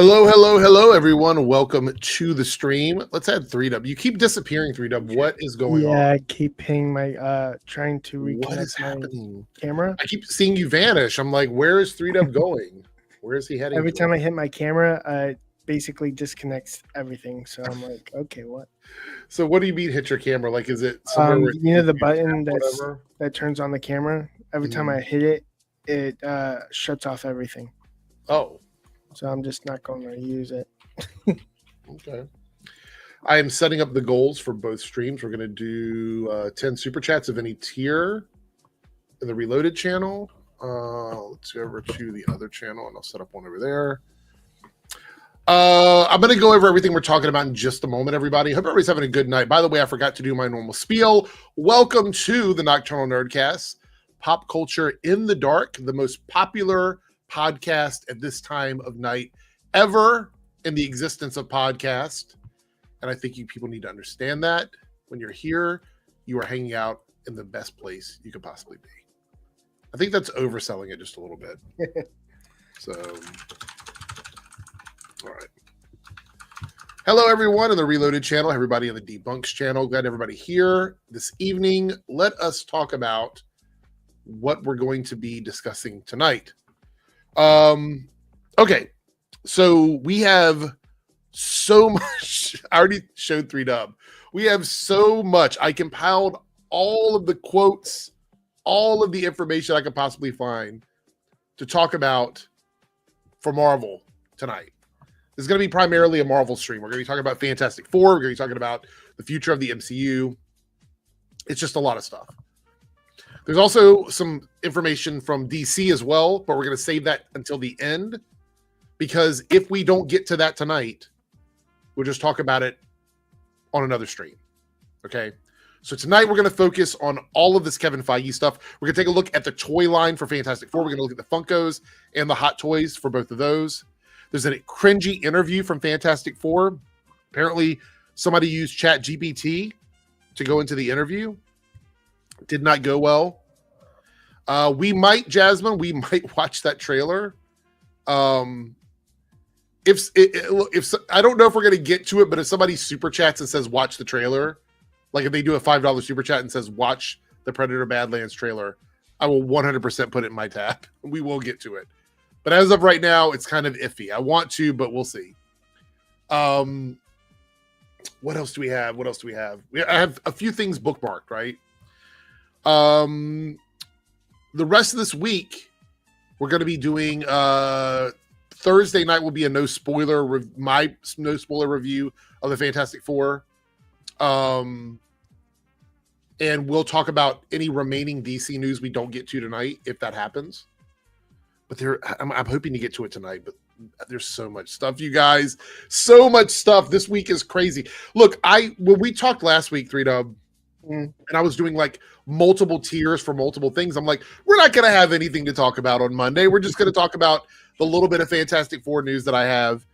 Hello, hello, hello, everyone. Welcome to the stream. Let's add 3Dub. You keep disappearing, 3Dub. What is going on? Yeah, I keep pinging my trying to reconnect What is my happening? camera. I keep seeing you vanish. I'm like, where is 3Dub going? Where is he heading? Every time I hit my camera, it basically disconnects everything. So I'm like, okay, what? So what do you mean hit your camera? Like, is it somewhere where You know the button whatever? that turns on the camera? Every time I hit it, it shuts off everything. Oh. So I'm just not going to use it. Okay. I am setting up the goals for both streams. We're going to do 10 super chats of any tier in the Reloaded channel. Let's go over to the other channel, and I'll set up one over there. I'm going to go over everything we're talking about in just a moment, everybody. Hope everybody's having a good night. By the way, I forgot to do my normal spiel. Welcome to the Nocturnal Nerdcast, Pop Culture in the Dark, the most popular podcast at this time of night ever in the existence of podcast. And I think you people need to understand that when you're here, you are hanging out in the best place you could possibly be. I think that's overselling it just a little bit. So, all right. Hello, everyone in the Reloaded channel, everybody in the Debunks channel. Glad everybody here this evening. Let us talk about what we're going to be discussing tonight. Okay, so we have so much. I already showed 3Dub. We have so much. I compiled all of the quotes, all of the information I could possibly find to talk about for Marvel tonight. This is going to be primarily a Marvel stream. We're going to be talking about Fantastic Four. We're going to be talking about the future of the MCU. It's just a lot of stuff. There's also some information from DC as well, but we're going to save that until the end because if we don't get to that tonight, we'll just talk about it on another stream. Okay? So tonight we're going to focus on all of this Kevin Feige stuff. We're going to take a look at the toy line for Fantastic Four. We're going to look at the Funkos and the Hot Toys for both of those. There's a cringy interview from Fantastic Four. Apparently, somebody used ChatGPT to go into the interview. Did not go well. We might watch that trailer. If I don't know if we're going to get to it, but if somebody super chats and says watch the trailer, like if they do a $5 super chat and says watch the Predator Badlands trailer, I will 100% put it in my tab. We will get to it. But as of right now, it's kind of iffy. I want to, but we'll see. What else do we have? I have a few things bookmarked, right? The rest of this week, we're going to be doing Thursday night will be a no spoiler review of the Fantastic Four. And we'll talk about any remaining DC news we don't get to tonight if that happens. But I'm hoping to get to it tonight, but there's so much stuff, you guys. So much stuff. This week is crazy. Look, when we talked last week, 3Dub, and I was doing like multiple tiers for multiple things. I'm like, we're not going to have anything to talk about on Monday. We're just going to talk about the little bit of Fantastic Four news that I have.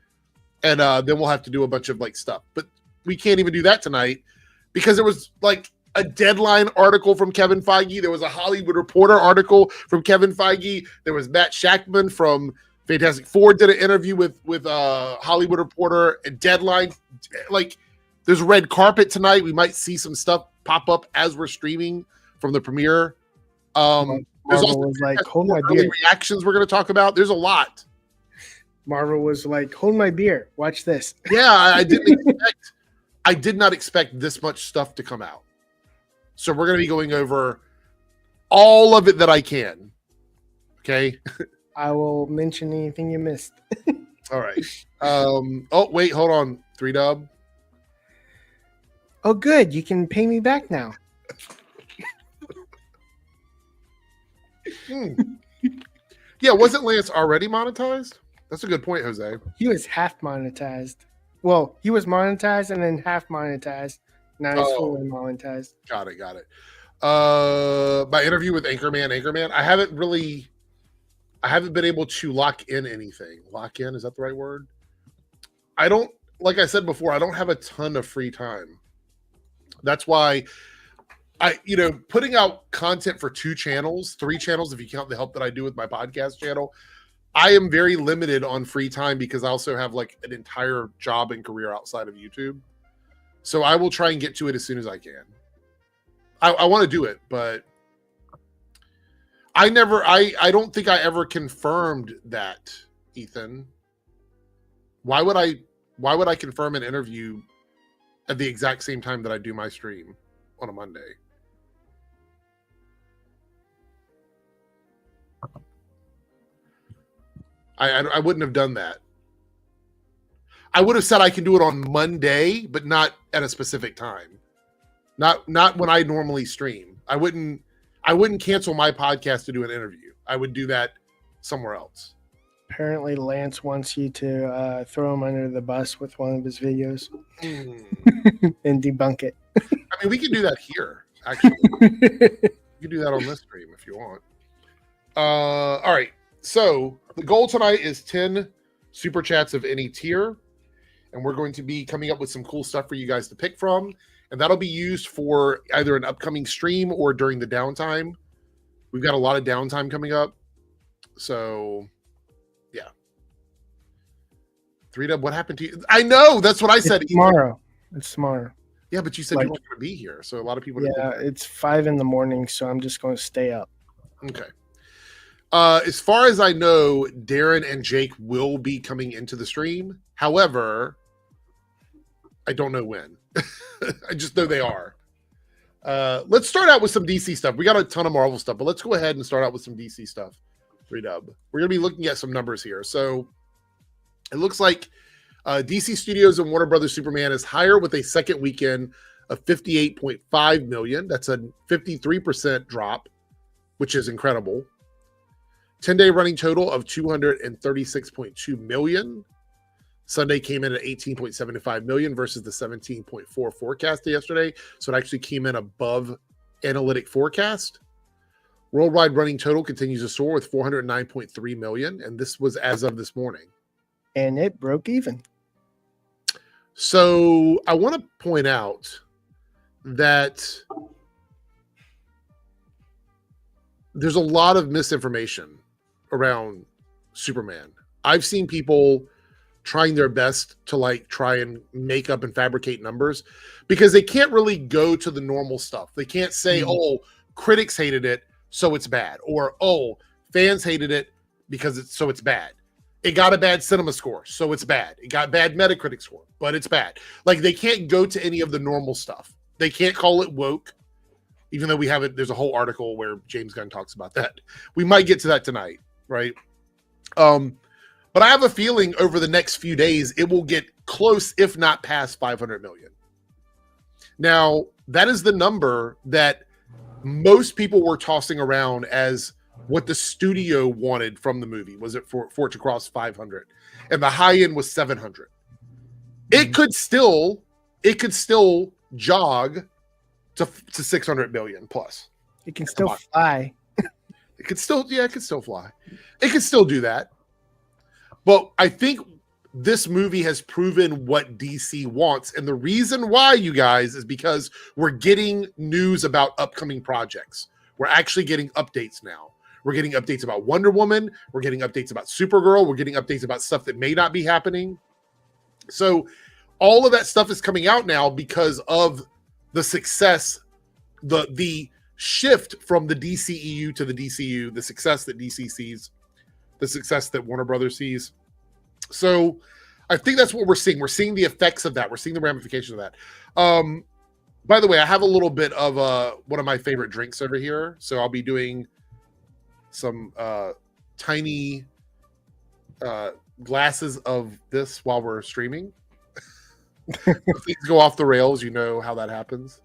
And then we'll have to do a bunch of like stuff. But we can't even do that tonight because there was like a Deadline article from Kevin Feige. There was a Hollywood Reporter article from Kevin Feige. There was Matt Shackman from Fantastic Four did an interview with Hollywood Reporter and Deadline. Like, there's red carpet tonight. We might see some stuff pop up as we're streaming from the premiere. There's also was like, hold my beer. Reactions we're going to talk about. There's a lot. Marvel was like, hold my beer. Watch this. Yeah, I did not expect this much stuff to come out. So we're going to be going over all of it that I can. Okay. I will mention anything you missed. All right. Oh, wait, hold on. 3Dub. Oh, good. You can pay me back now. Yeah, wasn't Lance already monetized? That's a good point, Jose. He was half monetized. Well, he was monetized and then half monetized. Now he's fully monetized. Got it. My interview with Anchorman. I haven't been able to lock in anything. Lock in, is that the right word? Like I said before, I don't have a ton of free time. That's why putting out content for 2 channels, 3 channels, if you count the help that I do with my podcast channel, I am very limited on free time because I also have like an entire job and career outside of YouTube. So I will try and get to it as soon as I can. I want to do it, but I don't think I ever confirmed that, Ethan. Why would I confirm an interview at the exact same time that I do my stream on a Monday? I wouldn't have done that. I would have said I can do it on Monday, but not at a specific time. Not when I normally stream. I wouldn't cancel my podcast to do an interview. I would do that somewhere else. Apparently, Lance wants you to throw him under the bus with one of his videos and debunk it. I mean, we can do that here, actually. You can do that on this stream if you want. All right. So the goal tonight is 10 super chats of any tier. And we're going to be coming up with some cool stuff for you guys to pick from. And that'll be used for either an upcoming stream or during the downtime. We've got a lot of downtime coming up. So, yeah. 3Dub, what happened to you? I know. That's what I said. Tomorrow. It's tomorrow. Yeah, but you said you weren't going to be here. So a lot of people. Yeah, it's 5 a.m, so I'm just going to stay up. Okay. As far as I know, Darren and Jake will be coming into the stream. However, I don't know when. I just know they are. Let's start out with some DC stuff. We got a ton of Marvel stuff, but let's go ahead and start out with some DC stuff. 3Dub. We're going to be looking at some numbers here. So it looks like DC Studios and Warner Brothers Superman is higher with a second weekend of 58.5 million. That's a 53% drop, which is incredible. 10-day running total of 236.2 million. Sunday came in at 18.75 million versus the 17.4 forecast yesterday. So it actually came in above analytic forecast. Worldwide running total continues to soar with 409.3 million. And this was as of this morning. And it broke even. So I want to point out that there's a lot of misinformation around Superman. I've seen people trying their best to try and make up and fabricate numbers because they can't really go to the normal stuff. They can't say, oh, critics hated it, so it's bad. Or, oh, fans hated it because it's bad. It got a bad cinema score, so it's bad. It got bad Metacritic score, but it's bad. They can't go to any of the normal stuff. They can't call it woke, even though we have it. There's a whole article where James Gunn talks about that. We might get to that tonight, right? But I have a feeling over the next few days, it will get close, if not past 500 million. Now, that is the number that most people were tossing around as what the studio wanted from the movie. Was it for it to cross 500? And the high end was 700. It could still jog to 600 million plus. It can still fly. It could still fly. It could still do that. But I think this movie has proven what DC wants. And the reason why, you guys, is because we're getting news about upcoming projects. We're actually getting updates now. We're getting updates about Wonder Woman. We're getting updates about Supergirl. We're getting updates about stuff that may not be happening. So all of that stuff is coming out now because of the success, the shift from the DCEU to the DCU, the success that DC sees, the success that Warner Brothers sees. So I think that's what we're seeing. We're seeing the effects of that. We're seeing the ramifications of that. By the way, I have a little bit of one of my favorite drinks over here. So I'll be doing some tiny glasses of this while we're streaming. If things go off the rails, you know how that happens.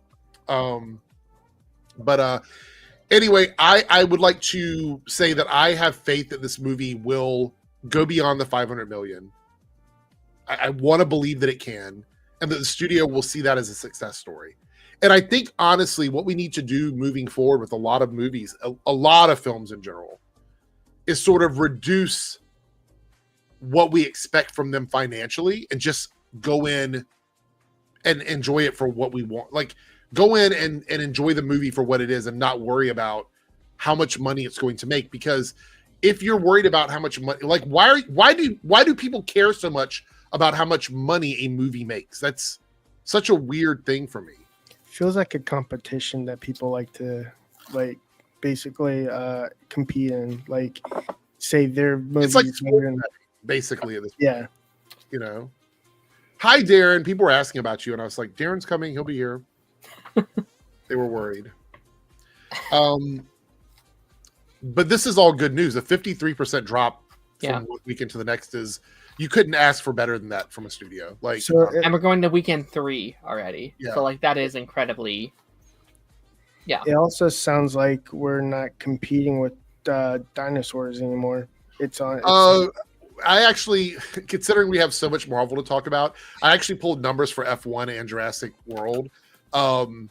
But anyway, I would like to say that I have faith that this movie will go beyond the 500 million. I want to believe that it can, and that the studio will see that as a success story. And I think, honestly, what we need to do moving forward with a lot of movies, a lot of films in general, is sort of reduce what we expect from them financially and just go in and enjoy it for what we want. Go in and enjoy the movie for what it is and not worry about how much money it's going to make. Because if you're worried about how much money, like why do people care so much about how much money a movie makes? That's such a weird thing for me. Feels like a competition that people like to basically compete in, like say their movies. It's like basically at this point, yeah. you know. Hi, Darren. People were asking about you, and I was like, Darren's coming. He'll be here. They were worried. But this is all good news. A 53% drop from one weekend to the next is, you couldn't ask for better than that from a studio. Like, and we're going to weekend 3 already. Yeah. So like that is incredibly. Yeah. It also sounds like we're not competing with dinosaurs anymore. It's on. I actually, considering we have so much Marvel to talk about, I actually pulled numbers for F1 and Jurassic World. And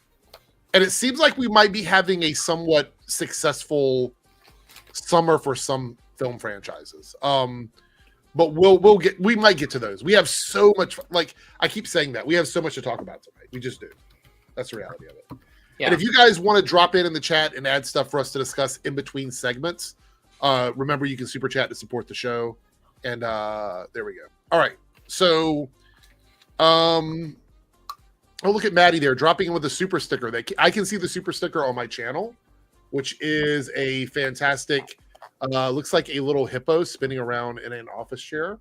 it seems like we might be having a somewhat successful summer for some film franchises. But we might get to those. We have so much, like I keep saying that we have so much to talk about tonight. We just do. That's the reality of it. Yeah. And if you guys want to drop in the chat and add stuff for us to discuss in between segments, remember you can super chat to support the show. And there we go. All right. So, oh, look at Maddie there dropping in with a super sticker. I can see the super sticker on my channel, which is a fantastic. Looks like a little hippo spinning around in an office chair.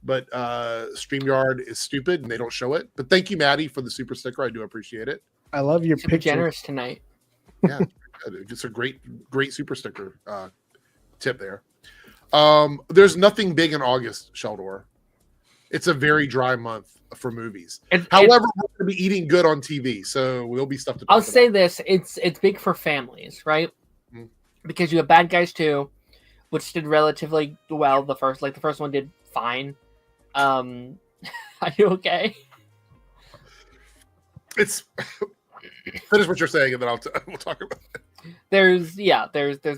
But StreamYard is stupid and they don't show it. But thank you, Maddie, for the super sticker. I do appreciate it. I love your super picture. Generous tonight. Yeah, it's a great super sticker tip there. There's nothing big in August, Sheldor. It's a very dry month for movies. However, we're going to be eating good on TV, so there'll be stuff to talk about. I'll say this: it's big for families, right? Mm-hmm. Because you have Bad Guys 2, which did relatively well. The first one did fine. Are you okay? It's finish what you're saying, and then we'll talk about it. There's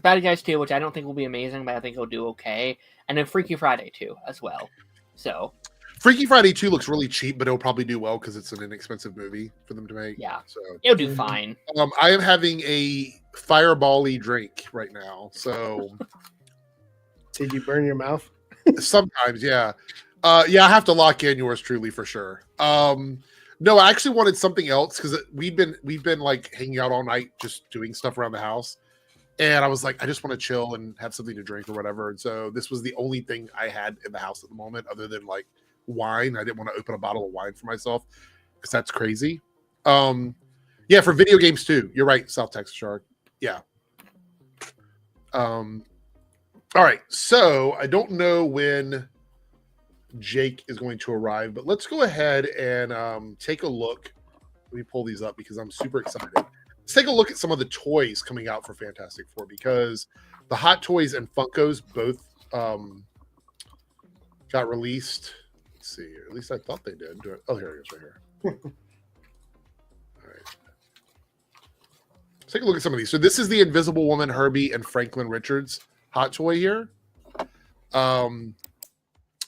Bad Guys 2, which I don't think will be amazing, but I think it'll do okay, and then Freaky Friday 2 as well. So Freaky Friday 2 looks really cheap, but it'll probably do well because it's an inexpensive movie for them to make. Yeah, so it'll do fine. I am having a fireball-y drink right now. So did you burn your mouth? Sometimes, yeah. Yeah, I have to lock in yours truly for sure. No, I actually wanted something else because we've been like hanging out all night just doing stuff around the house. And I was like, I just want to chill and have something to drink or whatever. And so this was the only thing I had in the house at the moment other than like wine. I didn't want to open a bottle of wine for myself because that's crazy. Yeah, for video games too. You're right, South Texas Shark. Yeah. All right. So I don't know when Jake is going to arrive, but let's go ahead and take a look. Let me pull these up because I'm super excited. Let's take a look at some of the toys coming out for Fantastic Four because the Hot Toys and Funkos both got released. Let's see. At least I thought they did. Oh, here it is right here. All right. Let's take a look at some of these. So this is the Invisible Woman, Herbie, and Franklin Richards Hot Toy here.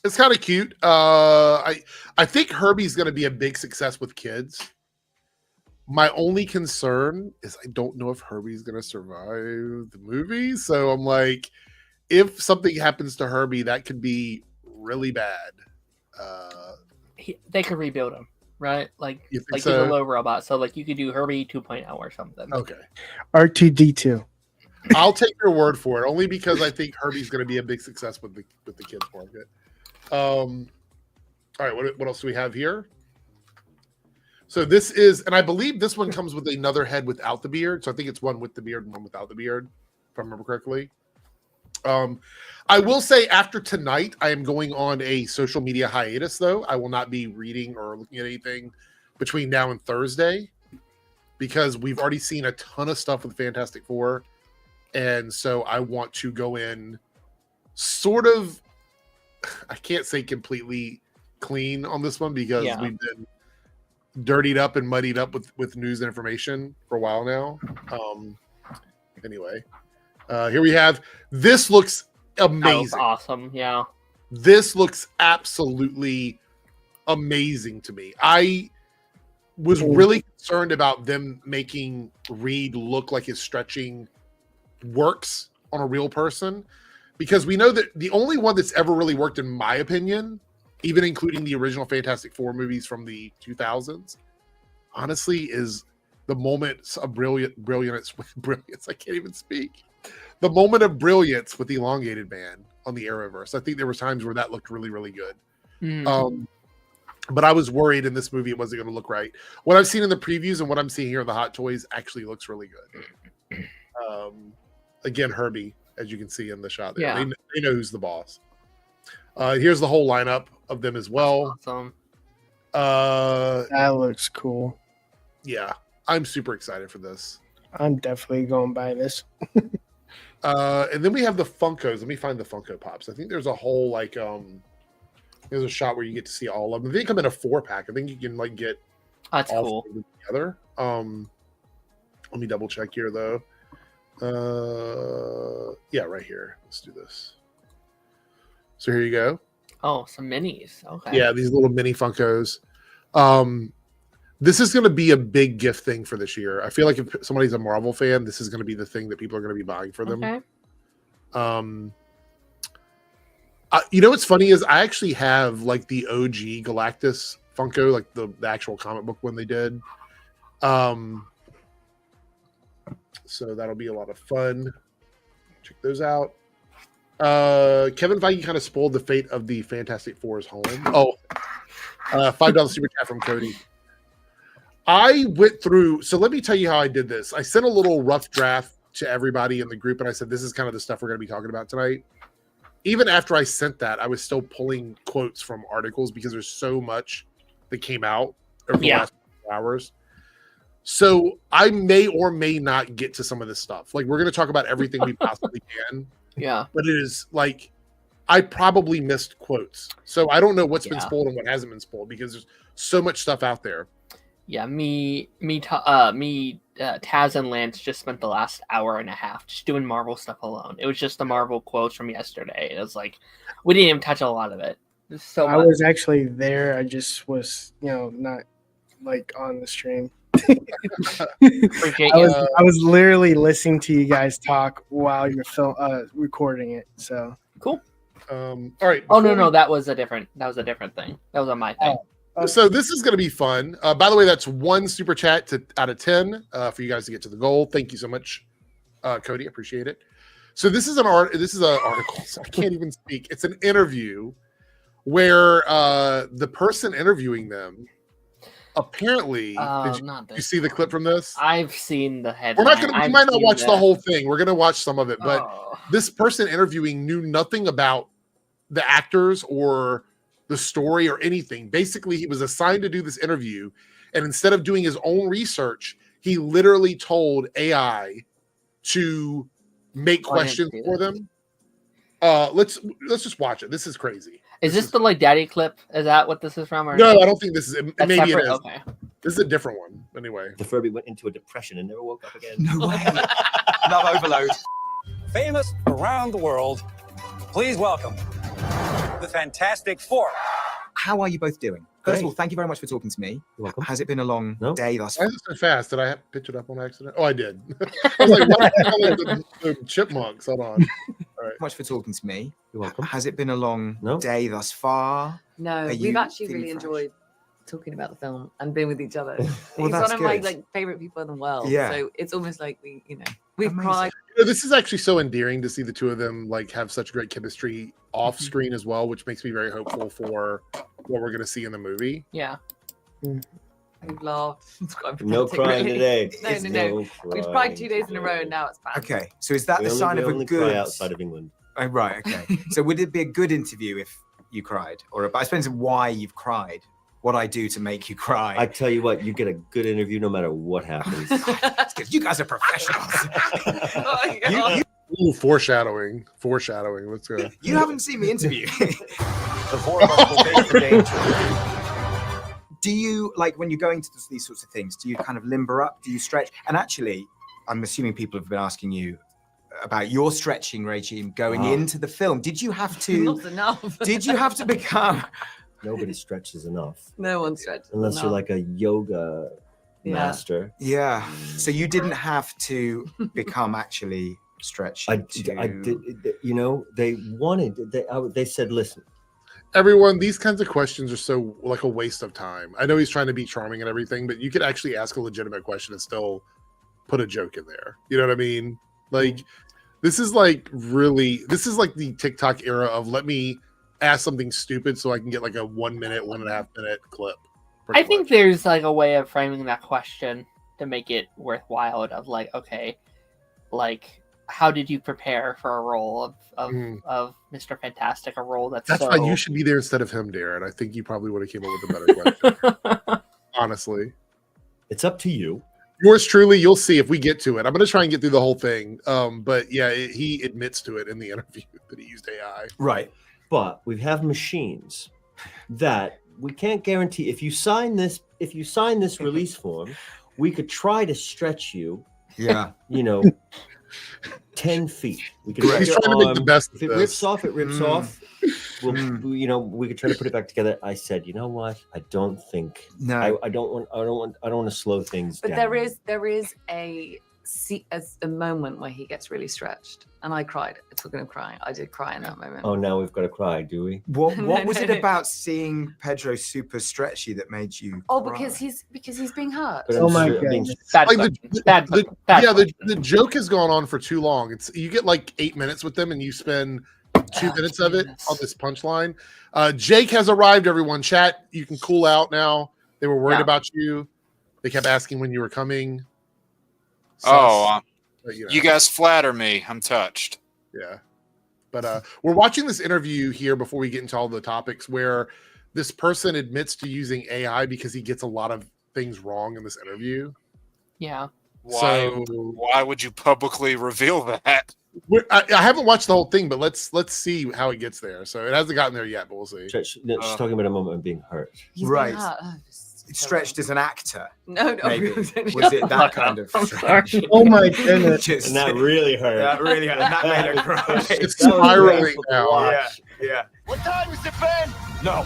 It's kind of cute. I think Herbie's going to be a big success with kids. My only concern is I don't know if Herbie's going to survive the movie. So I'm like, if something happens to Herbie, that could be really bad. They could rebuild him, right? Like so? He's a low robot. So like you could do Herbie 2.0 or something. Okay. R2D2. I'll take your word for it, only because I think Herbie's going to be a big success with the kids market. All right, what else do we have here? So this is, and I believe this one comes with another head without the beard. So I think it's one with the beard and one without the beard, if I remember correctly. I will say after tonight, I am going on a social media hiatus, though. I will not be reading or looking at anything between now and Thursday because we've already seen a ton of stuff with Fantastic Four. And so I want to go in sort of, I can't say completely clean on this one because we've been dirtied up and muddied up with news and information for a while now. Anyway, here we have, this looks amazing. That was awesome. Yeah. This looks absolutely amazing to me. I was really concerned about them making Reed look like his stretching works on a real person. because we know that the only one that's ever really worked, in my opinion, even including the original Fantastic Four movies from the 2000s, honestly, is the moments of brilliance. I can't even speak. The moment of brilliance with the elongated man on the Arrowverse. I think there were times where that looked really, really good. But I was worried in this movie it wasn't going to look right. What I've seen in the previews and what I'm seeing here in the Hot Toys actually looks really good. Again, Herbie, as you can see in the shot there. Yeah. They know who's the boss. Here's the whole lineup of them as well. Awesome. That looks cool. Yeah, I'm super excited for this. I'm definitely going to buy this. And then we have the Funkos. Let me find the Funko Pops. I think there's a whole there's a shot where you get to see all of them. They come in a 4-pack. I think you can get That's all cool. together. Let me double check here though. Yeah, right here. Let's do this. So here you go. Oh, some minis. Okay. Yeah, these little mini Funkos. This is going to be a big gift thing for this year. I feel like if somebody's a Marvel fan, this is going to be the thing that people are going to be buying for them. Okay. You know what's funny is I actually have the OG Galactus Funko, like the actual comic book one they did. So that'll be a lot of fun. Check those out. Kevin Feige kind of spoiled the fate of the Fantastic Four's home. Oh, $5 super chat from Cody. I went through, so let me tell you how I did this. I sent a little rough draft to everybody in the group, and I said, this is kind of the stuff we're going to be talking about tonight. Even after I sent that, I was still pulling quotes from articles because there's so much that came out over the last 4 hours. So I may or may not get to some of this stuff. We're going to talk about everything we possibly can. Yeah. But it is I probably missed quotes. So I don't know what's been spoiled and what hasn't been spoiled because there's so much stuff out there. Yeah, Taz and Lance just spent the last hour and a half just doing Marvel stuff alone. It was just the Marvel quotes from yesterday. It was we didn't even touch a lot of it. So I was actually there. I just was, not on the stream. Appreciate you. I was literally listening to you guys talk while you're recording it. So Cool. All right. Oh no, that was a different thing. That was on my thing. So this is going to be fun. By the way, that's 1 super chat out of 10 for you guys to get to the goal. Thank you so much, Cody. Appreciate it. So this is an article. So I can't even speak. It's an interview where the person interviewing them apparently. Did you see the clip from this? I've seen the headline. We might not watch the whole thing. We're going to watch some of it, but this person interviewing knew nothing about the actors or the story or anything. Basically, he was assigned to do this interview, and instead of doing his own research, he literally told AI to make questions for them. Let's just watch it. This is crazy. Is this the daddy clip? Is that what this is from? Or no, I don't think this is. Maybe separate? it is. Okay. This is a different one. Anyway, the Furby went into a depression and never woke up again. No way. Love overload. Famous around the world. Please welcome the Fantastic Four. How are you both doing? First of all, thank you very much for talking to me. You're welcome. Has it been a long day thus far? Why is it so fast? Did I pitch it up on accident? Oh, I did. I was what the chipmunks? Hold on. All right. Much for talking to me. You're welcome. Has it been a long day thus far? No, we've actually really enjoyed talking about the film and being with each other. Well, He's one of my favorite people in the world. Yeah. So it's almost like we've cried. This is actually so endearing to see the two of them have such great chemistry off screen as well, which makes me very hopeful for what we're going to see in the movie. Yeah. We've laughed. No crying today. No. We've cried 2 days in a row and now it's back. Okay, so is that the sign of a good? Cry outside of England. Oh, right. Okay. So would it be a good interview if you cried, or I suppose why you've cried? What I do to make you cry? I tell you what, you get a good interview no matter what happens. Because you guys are professionals. Ooh, foreshadowing. Let's go. You haven't seen me interview. The four of us will face the danger. Do you, when you're going to these sorts of things, do you kind of limber up? Do you stretch? And actually, I'm assuming people have been asking you about your stretching regime going into the film. Did you have to? Not enough. Did you have to become? Nobody stretches enough. No one stretches unless enough. You're like a yoga master. Yeah. So you didn't have to become actually stretchy? I did. You know, they said, listen. Everyone, these kinds of questions are so like a waste of time. I know he's trying to be charming and everything, but you could actually ask a legitimate question and still put a joke in there. You know what I mean? Like, this is like the TikTok era of let me ask something stupid so I can get like a 1 minute, 1.5 minute clip. I think there's like a way of framing that question to make it worthwhile. Of like, okay, like, how did you prepare for a role of Mr. Fantastic? A role that's why you should be there instead of him, Darren. I think you probably would have came up with a better question. Honestly, it's up to you. Yours truly. You'll see if we get to it. I'm going to try and get through the whole thing. But yeah, he admits to it in the interview that he used AI. Right. But we have machines that we can't guarantee. If you sign this release form, we could try to stretch you. Yeah. You know, 10 feet. We could He's trying to make the best. If it rips off, it rips off. You know, we could try to put it back together. I said, you know what? I don't think. No. I don't want to slow things But down. there is a moment where he gets really stretched, and I cried. Talking of crying, I did cry in that moment. Oh, now we've got to cry, do we? What was No, it no. about seeing Pedro super stretchy that made you? Oh, cry? because he's being hurt. But Oh my being- goodness. bad Like question. Bad question. the joke has gone on for too long. You get like 8 minutes with them, and you spend 2 minutes of it on this punchline. Jake has arrived. Everyone, chat. You can cool out now. They were worried Yeah. about you. They kept asking when you were coming. But, You guys flatter me. I'm touched. Yeah. But we're watching this interview here before we get into all the topics where this person admits to using AI because he gets a lot of things wrong in this interview. Yeah. Why would you publicly reveal that? I haven't watched the whole thing, but let's see how it gets there. So it hasn't gotten there yet, but we'll see. She's talking about a moment of being hurt. He's being Right. hurt. Oh, Stretched as an actor. No, Maybe. Was it that kind of I'm stretch? sorry. Oh my goodness. Just- And that really hurt. That really hurt. That made her cry. It's That was spiraling painful to now. watch. Yeah. What time has it been? No.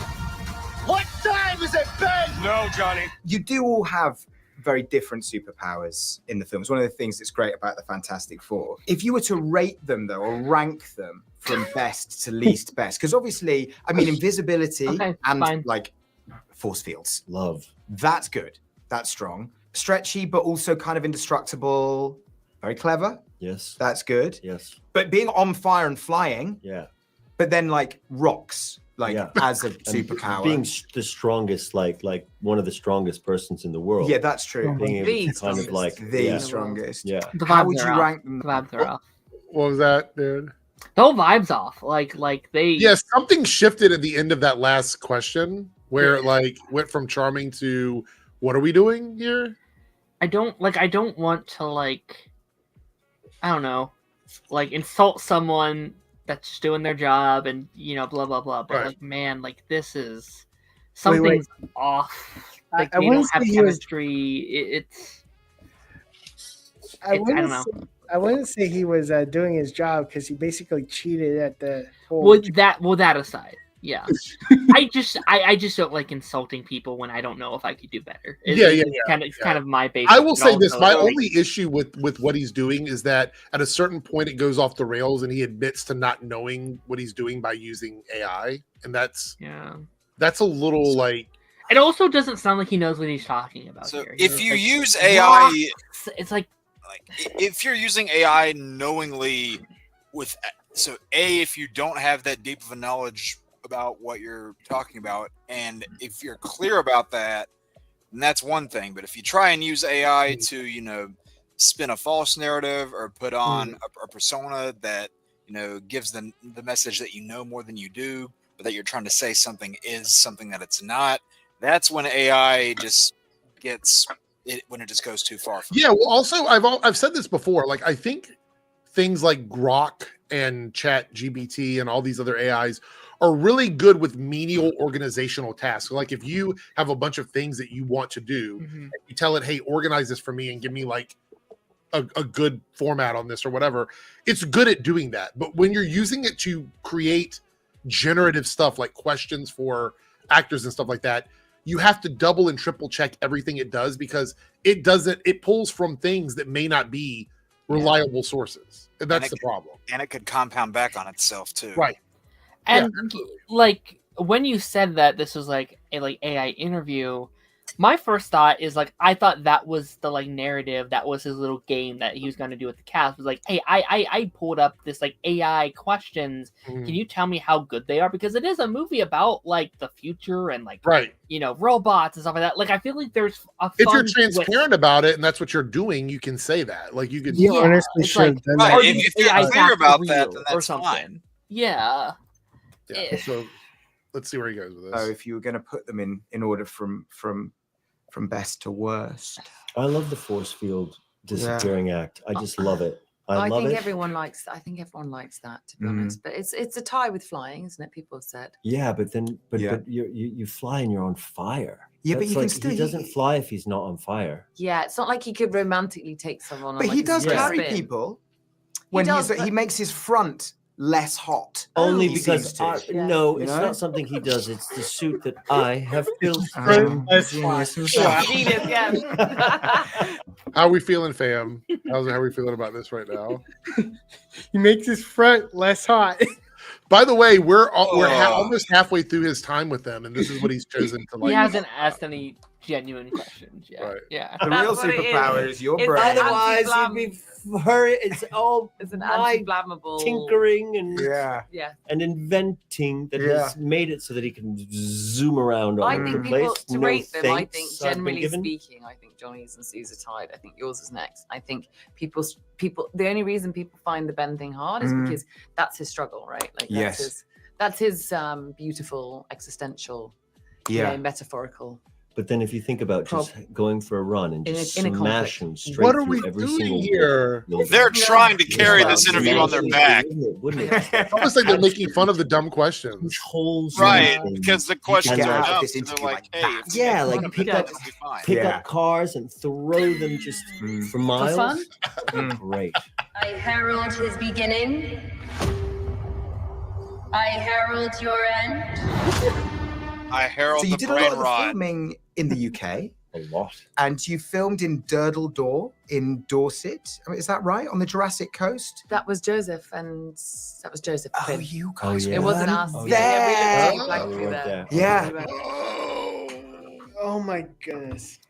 What time has it been? No, Johnny. You do all have very different superpowers in the films. One of the things that's great about the Fantastic Four. If you were to rate them though, or rank them from best to least best, because obviously, I mean, invisibility Okay, and fine. like force fields. Love. That's good. That's strong. Stretchy, but also kind of indestructible. Very clever. Yes. That's good. Yes. But being on fire and flying, Yeah. but then like rocks, like Yeah. as a And superpower. being the strongest, like one of the strongest persons in the world. Yeah, that's true. Being able The to kind of like strongest. The yeah. strongest. Yeah. The How vibes would you are off. rank them? The vibes are off. What was that, dude? The whole vibe's off. Like they. Yeah, something shifted at the end of that last question where it like went from charming to what are we doing here? I don't want to like. I don't know, like insult someone that's just doing their job and blah blah blah. But Right. like, man, like this is Wait, wait. something's off. Like I they wouldn't don't have say he was- chemistry. I I don't know. wouldn't say he was doing his job because he basically cheated at the whole. Well, that aside, yeah. I just don't like insulting people when I don't know if I could do better. It's kind of my basic. I will say this: my also, only issue with what he's doing is that at a certain point it goes off the rails, and he admits to not knowing what he's doing by using AI, and that's a little like. It also doesn't sound like he knows what he's talking about So here. if you Like, use AI, it's like if you're using AI knowingly if you don't have that deep of a knowledge about what you're talking about, and if you're clear about that, then that's one thing. But if you try and use AI to, spin a false narrative or put on a persona that, gives them the message that you know more than you do, but that you're trying to say something is something that it's not, that's when AI just gets it, when it just goes too far. Yeah. Well, also, I've said this before. Like, I think things like Grok and Chat GPT and all these other AIs are really good with menial organizational tasks. So like, if you have a bunch of things that you want to do, and you tell it, "Hey, organize this for me and give me like a good format on this or whatever," it's good at doing that. But when you're using it to create generative stuff like questions for actors and stuff like that, you have to double and triple check everything it does, because it pulls from things that may not be reliable sources. And that's it the problem. And it could compound back on itself too. Right. And Yeah, like when you said that this was like a AI interview, my first thought is like I thought that was the like narrative, that was his little game that he was going to do with the cast. Was like, hey, I pulled up this like AI questions. Mhm. Can you tell me how good they are? Because it is a movie about like the future and like Right. robots and stuff like that. Like I feel like there's a If you're fun transparent about it and that's what you're doing, you can say that. Like you could. You honestly it's should like- have done Right, that. Or if these you're AIs clear act about real that, then or that's something. fine. Yeah. Yeah. So let's see where he goes with this. So if you were going to put them in order from best to worst, I love the force field disappearing act. I just love it. I love think it. everyone likes. I think everyone likes that, to be Mhm. honest. But it's a tie with flying, isn't it? People have said. Yeah, but then, Yeah. but you fly and you're on fire. Yeah, but That's you can like, still- he doesn't fly if he's not on fire. Yeah, it's not like he could romantically take someone. but on he like a does spin. carry people when does, he but- makes his front less hot. Only he because seems to. Yeah. no, You it's know? not something he does. It's the suit that I have built. That's genius fine. himself. Genius, yeah. How are we feeling, fam? How are we feeling about this right now? He makes his front less hot. By the way, we're Oh. almost halfway through his time with them, and this is what he's chosen to like. He hasn't asked any genuine questions yet. Right. Yeah. The That's real what it is. superpower is your It's brain. like- Otherwise, Anti-blam. you'd be hurry. It's all It's an my anti-flammable tinkering and Yeah. Yeah. and inventing that Yeah. has made it so that he can zoom around all I over think the people place. to No rate them. I think thanks, I've been generally given. speaking, I think Johnny's and Sue's are tied. I think yours is next. I think people. The only reason people find the Ben thing hard is Mm. because that's his struggle, right? Like Yes. that's his beautiful existential, Yeah. metaphorical. But then, if you think about just going for a run and In a- just in a conflict. smashing straight What are through we every doing single here? book, They're Yeah. trying to carry Yeah. this interview on their back. Wouldn't it? Almost like they're making fun of the dumb questions. Punch holes in Right, everything. because the questions get are out of dumb. this So they're interview like, like hey, that. if you Yeah, make like fun of pick it, up- it'll be fine. Pick Yeah. up cars and throw them just for miles. fun? Mm. Great. I herald his beginning. I herald your end. I herald So you the did a lot brain of the rot. filming in the UK, A lot. and you filmed in Durdle Door in Dorset. I mean, is that right? On the Jurassic Coast? That was Joseph, and that was Joseph. Oh, Finn. you Oh, guys. yeah. It wasn't weren't us. Oh, Yeah, we there. didn't see Black Oh, we through weren't there. there. Yeah. We went- Oh my goodness.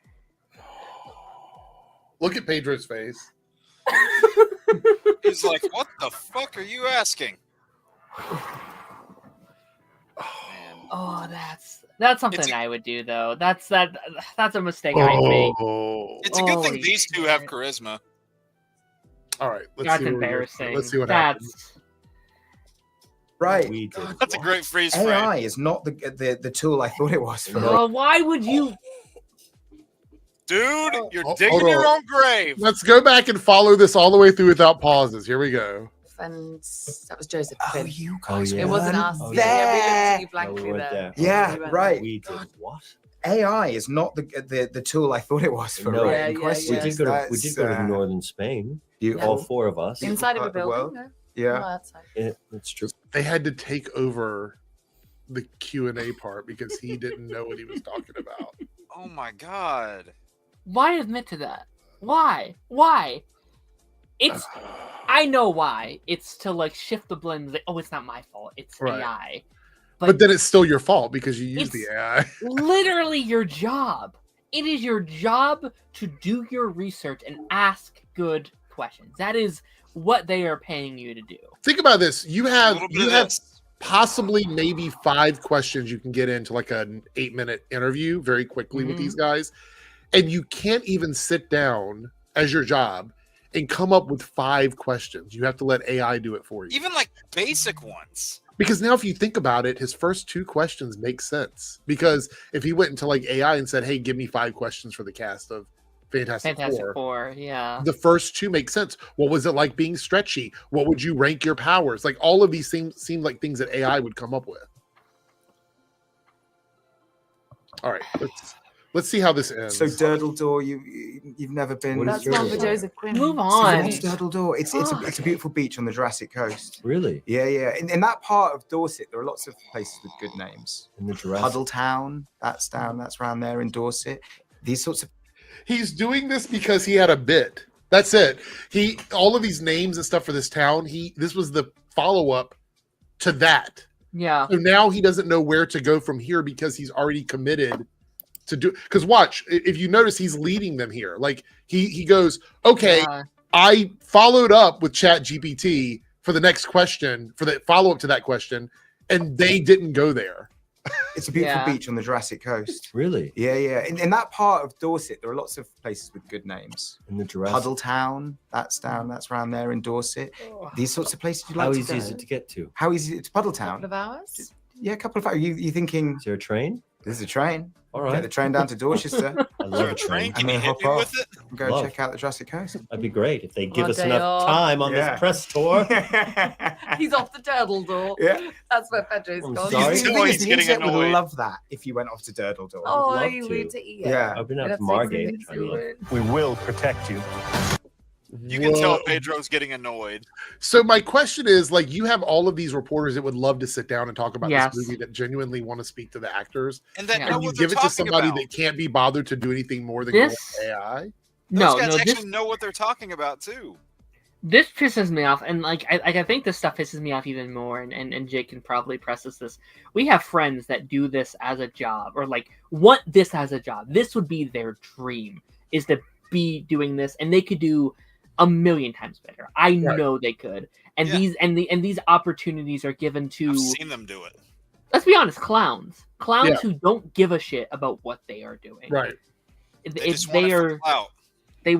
Look at Pedro's face. He's like, what the fuck are you asking? Oh, that's something It's a- I would do though. That's a mistake I make. Oh. It's a good thing Holy these two have shit. charisma. All right. Let's That's see where we go. embarrassing. Let's see what happens. That's Right. We did. That's a great freeze frame. AI is not the tool I thought it was for. well, why would you? Dude, you're Oh, digging hold your on. own grave. Let's go back and follow this all the way through without pauses. Here we go. And that was Joseph. Oh, Finn. you Oh, guys. yeah. It wasn't weren't us. Oh, Yeah, we looked at you No, blankly we weren't there. there. Yeah, We went- right. We did what? AI is not the tool I thought it was for No. writing Yeah, questions. We did go to That's, northern Spain. beautiful. All four of us. Yeah. Inside of a part of the building. world. No? Yeah. Oh, outside. Yeah, that's true. They had to take over the Q&A part because he didn't know what he was talking about. Oh my god. Why admit to that? Why? Why? It's. I know why. It's to like shift the blame. Like, oh, it's not my fault. It's Right. AI. But then it's still your fault because you used the It's- AI. Literally your job. It is your job to do your research and ask good questions. That is what they are paying you to do. Think about this. You A have little bit you of have this. possibly maybe 5 questions you can get into like an 8-minute interview very quickly with Mhm. these guys. And you can't even sit down as your job and come up with 5 questions. You have to let AI do it for you. Even like basic ones. Because now if you think about it, his first 2 questions make sense. Because if he went into like AI and said, hey, give me 5 questions for the cast of Fantastic Fantastic Four, Four, yeah. the first 2 make sense. What was it like being stretchy? What would you rank your powers? Like all of these seem like things that AI would come up with. All right, let's see how this ends. So Durdle Door, you've never been. What is That's one for Joseph? Joseph Quinn. Move So on. what's Durdle Door? It's a beautiful beach on the Jurassic Coast. Really? Yeah, yeah. In that part of Dorset, there are lots of places with good names. In the Jurassic. Huddletown, that's around there in Dorset. These sorts of He's doing this because he had a bit That's it. All of these names and stuff for this town. This was the follow up to that. Yeah. So now he doesn't know where to go from here because he's already committed to do. Because watch, if you notice, he's leading them here. Like he goes, okay, I followed up with Chat GPT for the next question, for the follow up to that question, and they didn't go there. It's a beautiful beach on the Jurassic Coast. Really? Yeah, yeah. In that part of Dorset, there are lots of places with good names. In the Jurassic. Puddletown, that's around there in Dorset. These sorts of places you like How to easy go. is it to get to? How easy? It's Puddletown. Couple of hours. Yeah, a couple of hours. You thinking? Is there a train? There's a train. All right. Get the train down to Dorchester. I love a train. Can you hit me with it? And go check out the Jurassic Coast. That'd be great if they give One us day enough off. time on this press tour. He's off the turtle door. Yeah. That's where Pedro's I'm gone. sorry. The thing is, the internet would love that if you went off to Durdle Door. Oh, love you to. need to eat it. Yeah. I've been out That's to Margate. exactly trying to look. We will protect you. You can tell Pedro's getting annoyed. So my question is, like, you have all of these reporters that would love to sit down and talk about Yes. this movie that genuinely want to speak to the actors, And that Yeah. know and you what they're give it to talking somebody about. that can't be bothered to do anything more than go This- with AI. Those No, guys no, actually this know what they're talking about too. this pisses me off, and like I think this stuff pisses me off even more, and Jake can probably process this. We have friends that do this as a job, or like want this as a job. This would be their dream, is to be doing this, and they could do a million times better. I know they could, and Yeah. these opportunities are given to. I've seen them do it. Let's be honest, clowns Yeah. who don't give a shit about what they are doing. Right. If They just they want it for are. clout. They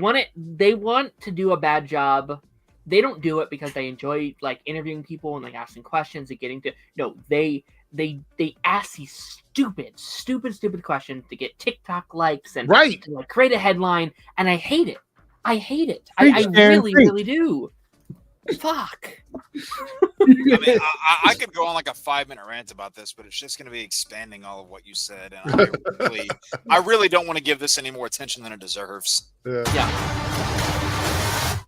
want to do a bad job. They don't do it because they enjoy like interviewing people and like asking questions and getting to they ask these stupid questions to get TikTok likes and Right. to, like, create a headline, and I hate it. I Preach, really Darren, preach. really do. Fuck. I mean, I could go on like a 5-minute rant about this, but it's just going to be expanding all of what you said, and I really don't want to give this any more attention than it deserves. Yeah.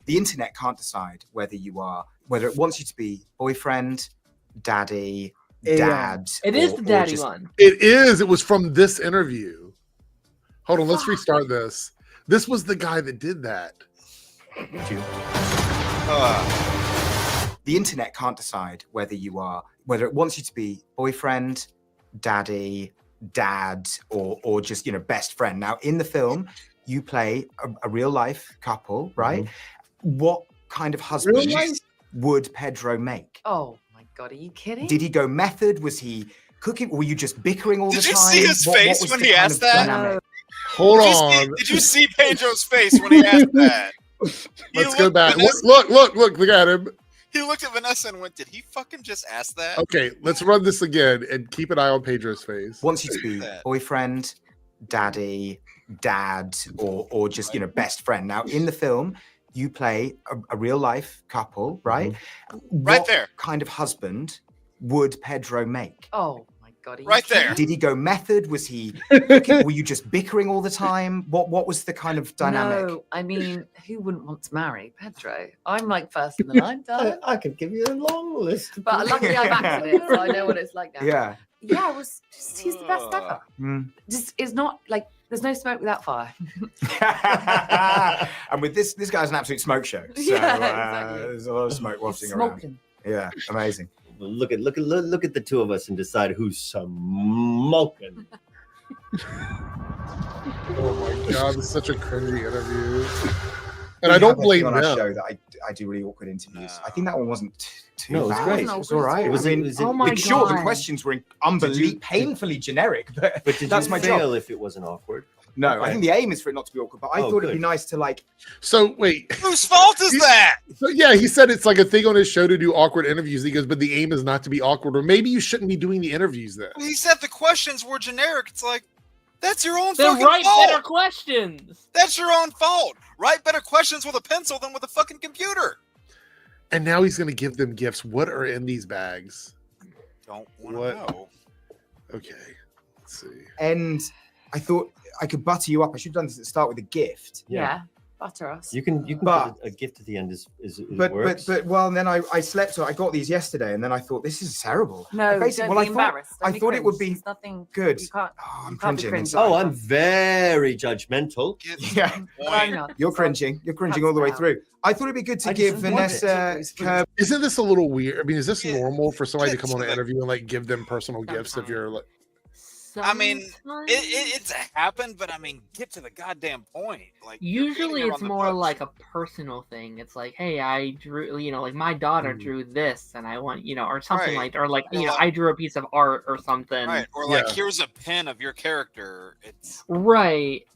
The internet can't decide whether it wants you to be boyfriend, daddy, dad. It is or- the or daddy just- one. It is. It was from this interview. Hold on, let's restart this. This was the guy that did that. The internet can't decide whether it wants you to be boyfriend, daddy, dad, or just best friend. Now, in the film, you play a real life couple, right? What kind of husband Real life? would Pedro make? Oh my god, are you kidding? Did he go method? Was he cooking? Were you just bickering all Did the you time? see his face was when the he kind asked of that? dynamic? Hold on. Did you see Pedro's face when he asked that? Let's go back. Look at him. He looked at Vanessa and went, "Did he fucking just ask that?" Okay, let's run this again and keep an eye on Pedro's face. Wants you to be boyfriend, daddy, dad, or just best friend. Now, in the film, you play a real life couple, right? Right What there. kind of husband would Pedro make? Oh my god, are you Right kidding? there. Did he go method? Was he cooking? Were you just bickering all the time? What was the kind of dynamic? No, I mean, who wouldn't want to marry Pedro? I'm like first in the line, darling. I could give you a long list. But luckily I'm acted it, so I know what it's like now. Yeah. Yeah, he's the best ever. Mm. Just it's not like there's no smoke without fire. And with this guy's an absolute smoke show. So Yeah, exactly. there's a lot of smoke wafting He's around. smoking. Yeah, amazing. Look at the two of us and decide who's smoking. Oh my god, this is such a cringy interview. And We I don't have a blame thing on our them. show that I do really awkward interviews. I think that one wasn't too No, it was bad. great. It was all right. It was- I mean, it was- Oh my it's short. The God. questions were unbelievably painfully generic, but But did that's you my fail job. if it wasn't awkward? No, I Okay. think the aim is for it not to be awkward, but I Oh, thought it'd be good. nice to like. So wait. Whose fault is that? So yeah, he said it's like a thing on his show to do awkward interviews. He goes, but the aim is not to be awkward, or maybe you shouldn't be doing the interviews then. He said the questions were generic. It's like, that's your own Then fucking write fault. better questions. That's your own fault. Write better questions with a pencil than with a fucking computer. And now he's going to give them gifts. What are in these bags? Don't want to What? know. Okay, let's see. And I thought I could butter you up. I should have done this at the start with a gift. Yeah. Butter us. You can But- put a gift at the end is But works. well, and then I slept. So I got these yesterday, and then I thought this is terrible. No, Basically, don't well, be I thought embarrassed. Don't I be thought it would cringe. be There's nothing good. You can't. Oh, I'm you can't be cringing. cringe. inside. Oh, I'm very judgmental. Yeah. But I'm not. You're So- cringing. You're cringing all the way Cuts through. I thought it'd be good to I give just want it. Vanessa Kirby. Isn't this a little weird? I mean, is this Yeah, normal for somebody to get come on to an the- interview and like give them personal gifts if you're like? I mean, Sometimes- it's happened, but I mean, get to the goddamn point. Like you're Usually beating it's around the more bush. like a personal thing. It's like, hey, I drew, like my daughter Mm. drew this and I want, or something Right. like, or like, Or like- I drew a piece of art or something. right, or like Yeah. here's a pin of your character. It's Right.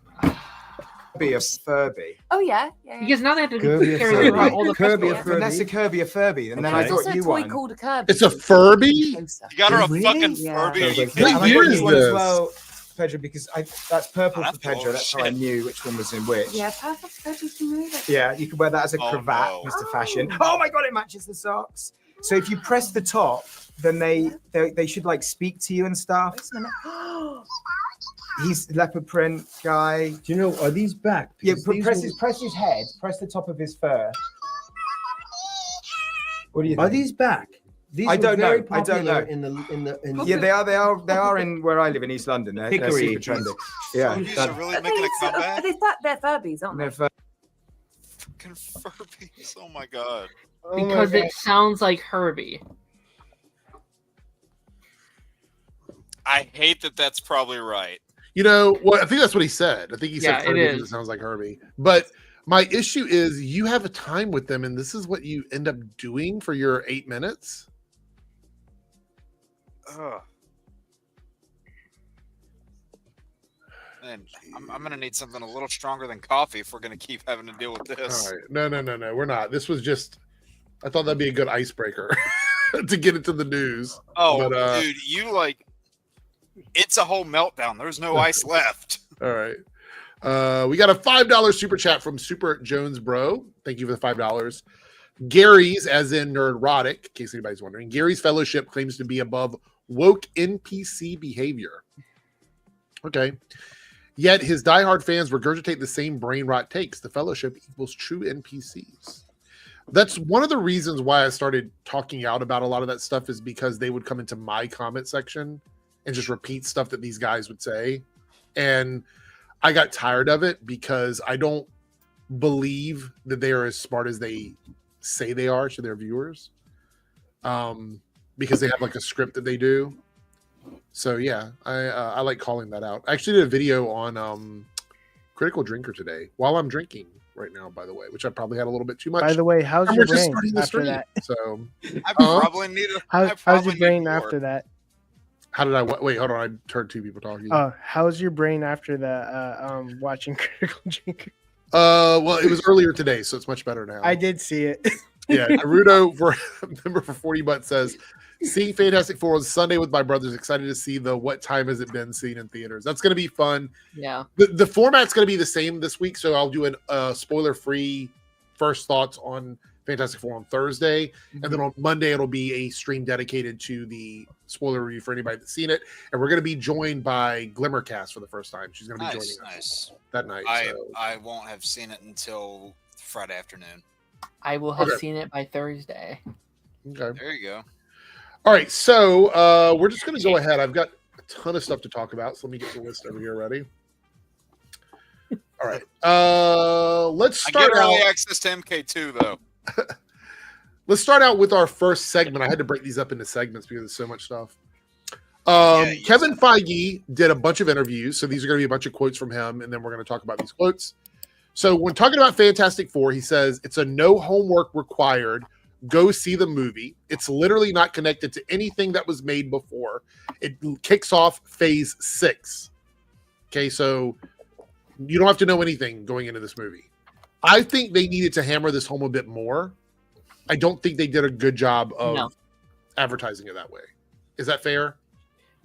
Be a Furby. Oh yeah. Because now they have to Kirby a carry Furby. around all the Kirby a crystals. Furby. Vanessa Kirby a Furby, and then I Okay. There's thought also you a toy won. called a Kirby. It's a Furby. Closer. you got her a Really? fucking Yeah. Furby. Sounds like What And I year got is you one as this? well, Pedro, because that's purple That's for Pedro. That's how I bullshit. knew which one was in which. Yeah, perfect. Go to move it. Yeah, you can wear that as a Oh, cravat, no. Mr. Fashion. Oh my god, it matches the socks. So if you press the top, then they should like speak to you and stuff. Wait a minute. He's leopard print guy. Do you know, are these back? Yeah, Because these press his head, press the top of his fur. What do you Are think? these back? These I were don't very know. I don't popular know. in the Yeah, they are in where I live in East London. They're Hickory. super trendy. Yeah. Furbies are really making a comeback. They're Furbies, aren't they? They're fur- Fucking Furbies. Oh my god. Because it sounds like Herbie. I hate that. That's probably right. You know what? I think that's what he said. I think he said Yeah, it Furby because is. it sounds like Herbie. But my issue is you have a time with them, and this is what you end up doing for your 8 minutes. Ugh. Man, I'm gonna need something a little stronger than coffee if we're gonna keep having to deal with this. All right. No. We're not. This was just. I thought that'd be a good icebreaker to get into the news. Oh, But, dude, you like. It's a whole meltdown. There's no ice left. All right. We got a $5 super chat from Super Jones Bro. Thank you for the $5. Gary's, as in Nerdrotic, in case anybody's wondering, Gary's fellowship claims to be above woke NPC behavior. Okay. Yet his diehard fans regurgitate the same brain rot takes. The fellowship equals true NPCs. That's one of the reasons why I started talking out about a lot of that stuff, is because they would come into my comment section and just repeat stuff that these guys would say. And I got tired of it because I don't believe that they are as smart as they say they are to their viewers. Because they have like a script that they do. So yeah, I like calling that out. I actually did a video on Critical Drinker today while I'm drinking right now, by the way, which I probably had a little bit too much. By the way, how's And your we're just brain starting the after stream, that? So I probably need a. I How's probably your need brain more. after that? how did I wait? Hold on, I heard two people talking. How's your brain after the watching Critical Drinker? Well, it was earlier today, so it's much better now. I did see it. Yeah, Naruto for member for 40 bucks says, seeing Fantastic Four on Sunday with my brothers. Excited to see the what time has it been seen in theaters. That's going to be fun. Yeah. The format's going to be the same this week, so I'll do a spoiler-free first thoughts on Fantastic Four on Thursday, and then on Monday it'll be a stream dedicated to the spoiler review for anybody that's seen it. And we're going to be joined by Glimmercast for the first time. She's going to be Nice, joining us nice. that night. I won't have seen it until Friday afternoon. I will have Okay. seen it by Thursday. Okay. There you go. All right, so we're just going to go ahead. I've got a ton of stuff to talk about, so let me get the list over here ready. All right, let's I start get early out. access to MK2 though. Let's start out with our first segment. I had to break these up into segments because there's so much stuff. you Kevin Feige did a bunch of interviews, so these are going to be a bunch of quotes from him, and then we're going to talk about these quotes. So when talking about Fantastic Four, he says it's a no homework required. Go see the movie. It's literally not connected to anything that was made before. It kicks off Phase 6. Okay, so you don't have to know anything going into this movie. I think they needed to hammer this home a bit more. I don't think they did a good job of advertising it that way. Is that fair?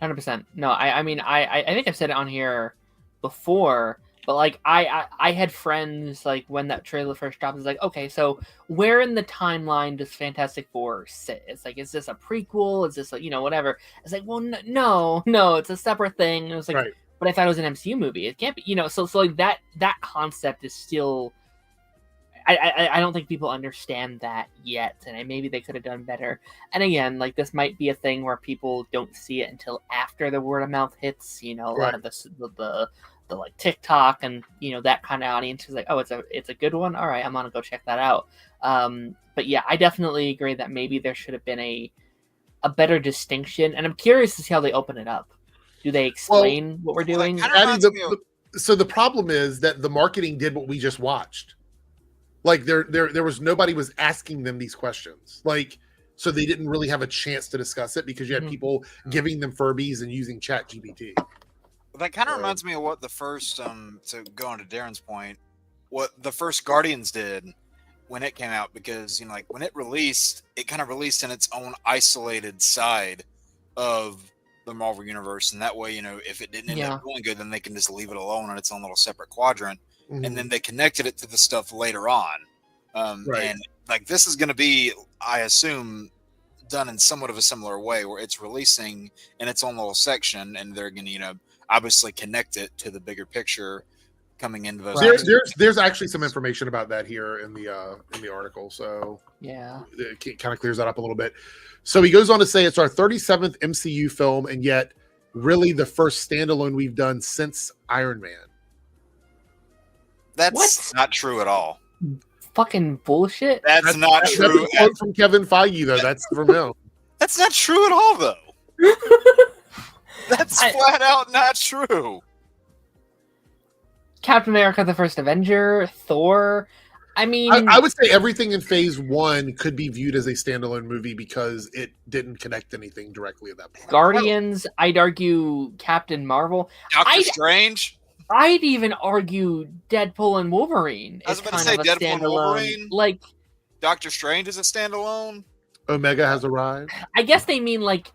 100%. No, I mean, I think I've said it on here before, but like I had friends like when that trailer first dropped, it's like, okay, so where in the timeline does Fantastic Four sit? It's like, is this a prequel? Is this a, whatever? It's like, well, no, it's a separate thing. And it was like, Right. but I thought it was an MCU movie. It can't be, so like that concept is still I don't think people understand that yet, and maybe they could have done better. And again, like this might be a thing where people don't see it until after the word of mouth hits. You know, a lot of the like TikTok and that kind of audience is like, oh, it's a good one. All right, I'm gonna go check that out. But yeah, I definitely agree that maybe there should have been a better distinction, and I'm curious to see how they open it up. Do they explain what we're doing? So the problem is that the marketing did what we just watched. Like there was nobody was asking them these questions. Like, so they didn't really have a chance to discuss it because you had people giving them Furbies and using Chat GPT. That kind of reminds me of what the first, to go on to Darren's point, what the first Guardians did when it came out, because like when it released, it kind of released in its own isolated side of the Marvel universe, and that way, if it didn't end up going good, then they can just leave it alone on its own little separate quadrant, and then they connected it to the stuff later on. And like this is going to be, I assume, done in somewhat of a similar way, where it's releasing in its own little section, and they're going to, obviously connect it to the bigger picture coming into those. There's actually some information about that here in the article, so it kind of clears that up a little bit. So he goes on to say it's our 37th MCU film, and yet really the first standalone we've done since Iron Man. That's not true at all. Fucking bullshit. That's not true. That's a quote from Kevin Feige, though. That's from him. That's not true at all, though. That's flat out not true. Captain America: The First Avenger, Thor. I mean, I would say everything in Phase 1 could be viewed as a standalone movie because it didn't connect anything directly at that point. Guardians, I'd argue Captain Marvel. Doctor Strange. I'd even argue Deadpool and Wolverine. I was about to say Deadpool and Wolverine. Like Doctor Strange is a standalone. Omega has arrived. I guess they mean like.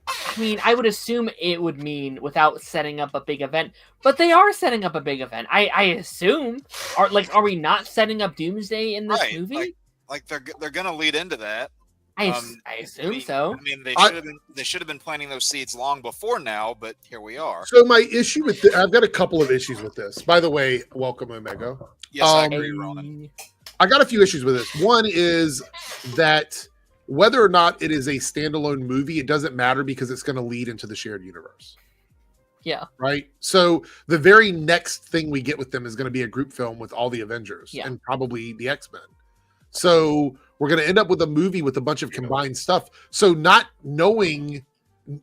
I mean, I would assume it would mean without setting up a big event, but they are setting up a big event. I assume. Are we not setting up Doomsday in this movie? Like they're gonna lead into that. I assume so. I mean, they should have been planting those seeds long before now, but here we are. So my issue with I've got a couple of issues with this. By the way, welcome Omega. Yes, I agree, Ronan. I got a few issues with this. One is that whether or not it is a standalone movie, it doesn't matter because it's going to lead into the shared universe. Yeah. Right? So the very next thing we get with them is going to be a group film with all the Avengers and probably the X-Men. So we're going to end up with a movie with a bunch of combined stuff. So not knowing,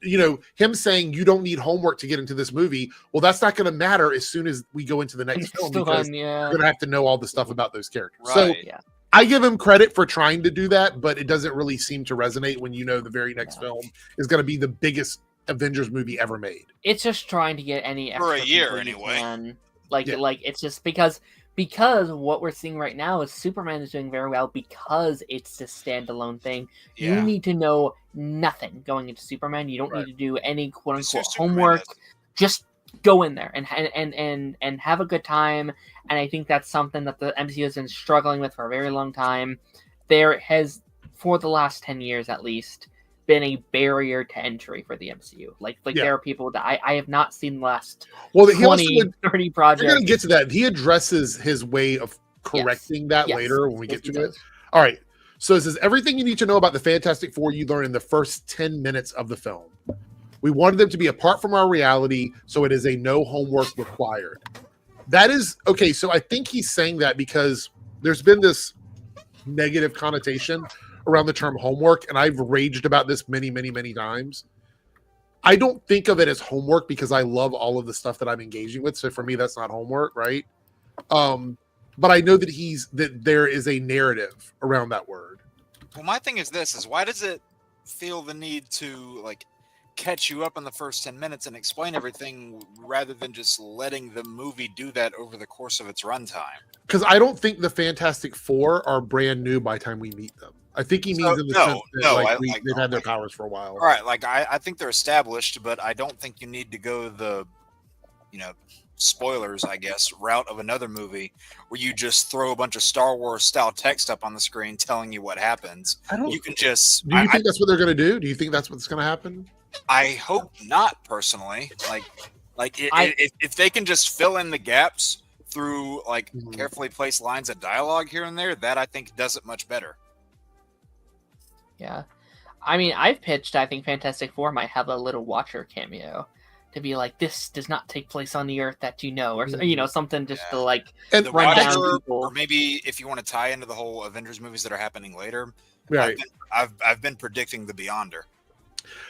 him saying you don't need homework to get into this movie, well, that's not going to matter as soon as we go into the next film because you're going to have to know all the stuff about those characters. Right. So I give him credit for trying to do that, but it doesn't really seem to resonate when the very next film is going to be the biggest Avengers movie ever made. It's just trying to get any extra for a year anyway. Like it's just because what we're seeing right now is Superman is doing very well because it's a standalone thing. Yeah. You need to know nothing going into Superman. You don't need to do any quote unquote homework. Just go in there and have a good time. And I think that's something that the MCU has been struggling with for a very long time. There has, for the last 10 years at least, been a barrier to entry for the MCU. There are people that I have not seen the last 20, 30 projects. We're going to get to that. He addresses his way of correcting that later when we get to it. All right. So it says, everything you need to know about the Fantastic Four you learn in the first 10 minutes of the film. We wanted them to be apart from our reality, so it is a no homework required. That is, okay, so I think he's saying that because there's been this negative connotation around the term homework, and I've raged about this many, many, many times. I don't think of it as homework because I love all of the stuff that I'm engaging with, so for me, that's not homework, right? But I know that there is a narrative around that word. Well, my thing is this, why does it feel the need to, catch you up in the first 10 minutes and explain everything rather than just letting the movie do that over the course of its runtime? Because I don't think the Fantastic Four are brand new by the time we meet them. I think he means in the sense that they've had their powers for a while. All right, I think they're established, but I don't think you need to go the, spoilers, I guess, route of another movie where you just throw a bunch of Star Wars style text up on the screen telling you what happens. You can just. Do you think that's what they're going to do? Do you think that's what's going to happen? I hope not, personally. If they can just fill in the gaps through like Mhm. carefully placed lines of dialogue here and there, that I think does it much better. Yeah. I mean, I've pitched, I think Fantastic Four might have a little Watcher cameo to be like, this does not take place on the Earth that you know, or something just to like And The run down Watcher, people. or maybe if you want to tie into the whole Avengers movies that are happening later, right. I've been predicting the Beyonder.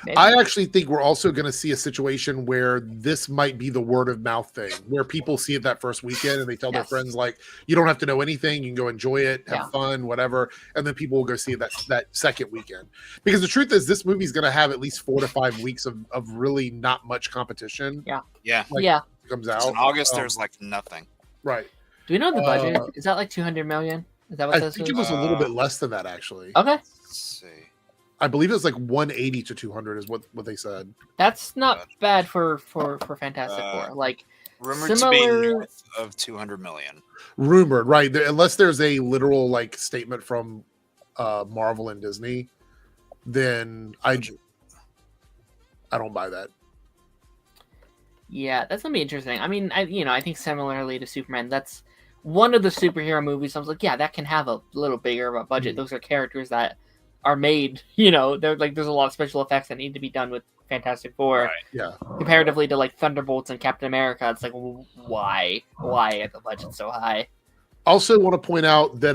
Maybe. I actually think we're also going to see a situation where this might be the word of mouth thing, where people see it that first weekend and they tell their Yes. friends, like, you don't have to know anything, you can go enjoy it, have Yeah. fun, whatever, and then people will go see it that second weekend. Because the truth is, this movie's going to have at least 4 to 5 weeks of really not much competition. Yeah. Yeah. Like, Yeah. comes 'Cause out in August, Um, there's like nothing. right. Do we know the budget? Is that like 200 million? Is that what I this think is? it was a little bit less than that, actually. Okay. Let's see. I believe it was like 180 to 200 is what they said. That's not bad for Fantastic Four. Like, Rumored to similar. be north of 200 million. Rumored, right? Unless there's a literal like statement from Marvel and Disney, then I don't buy that. Yeah, that's gonna be interesting. I mean, I think similarly to Superman, that's one of the superhero movies. I was like, yeah, that can have a little bigger of a budget. Those are characters that are made. They're like, there's a lot of special effects that need to be done with Fantastic Four. Right. Yeah. Comparatively to like Thunderbolts and Captain America, it's like, why is the budget so high? Also, want to point out that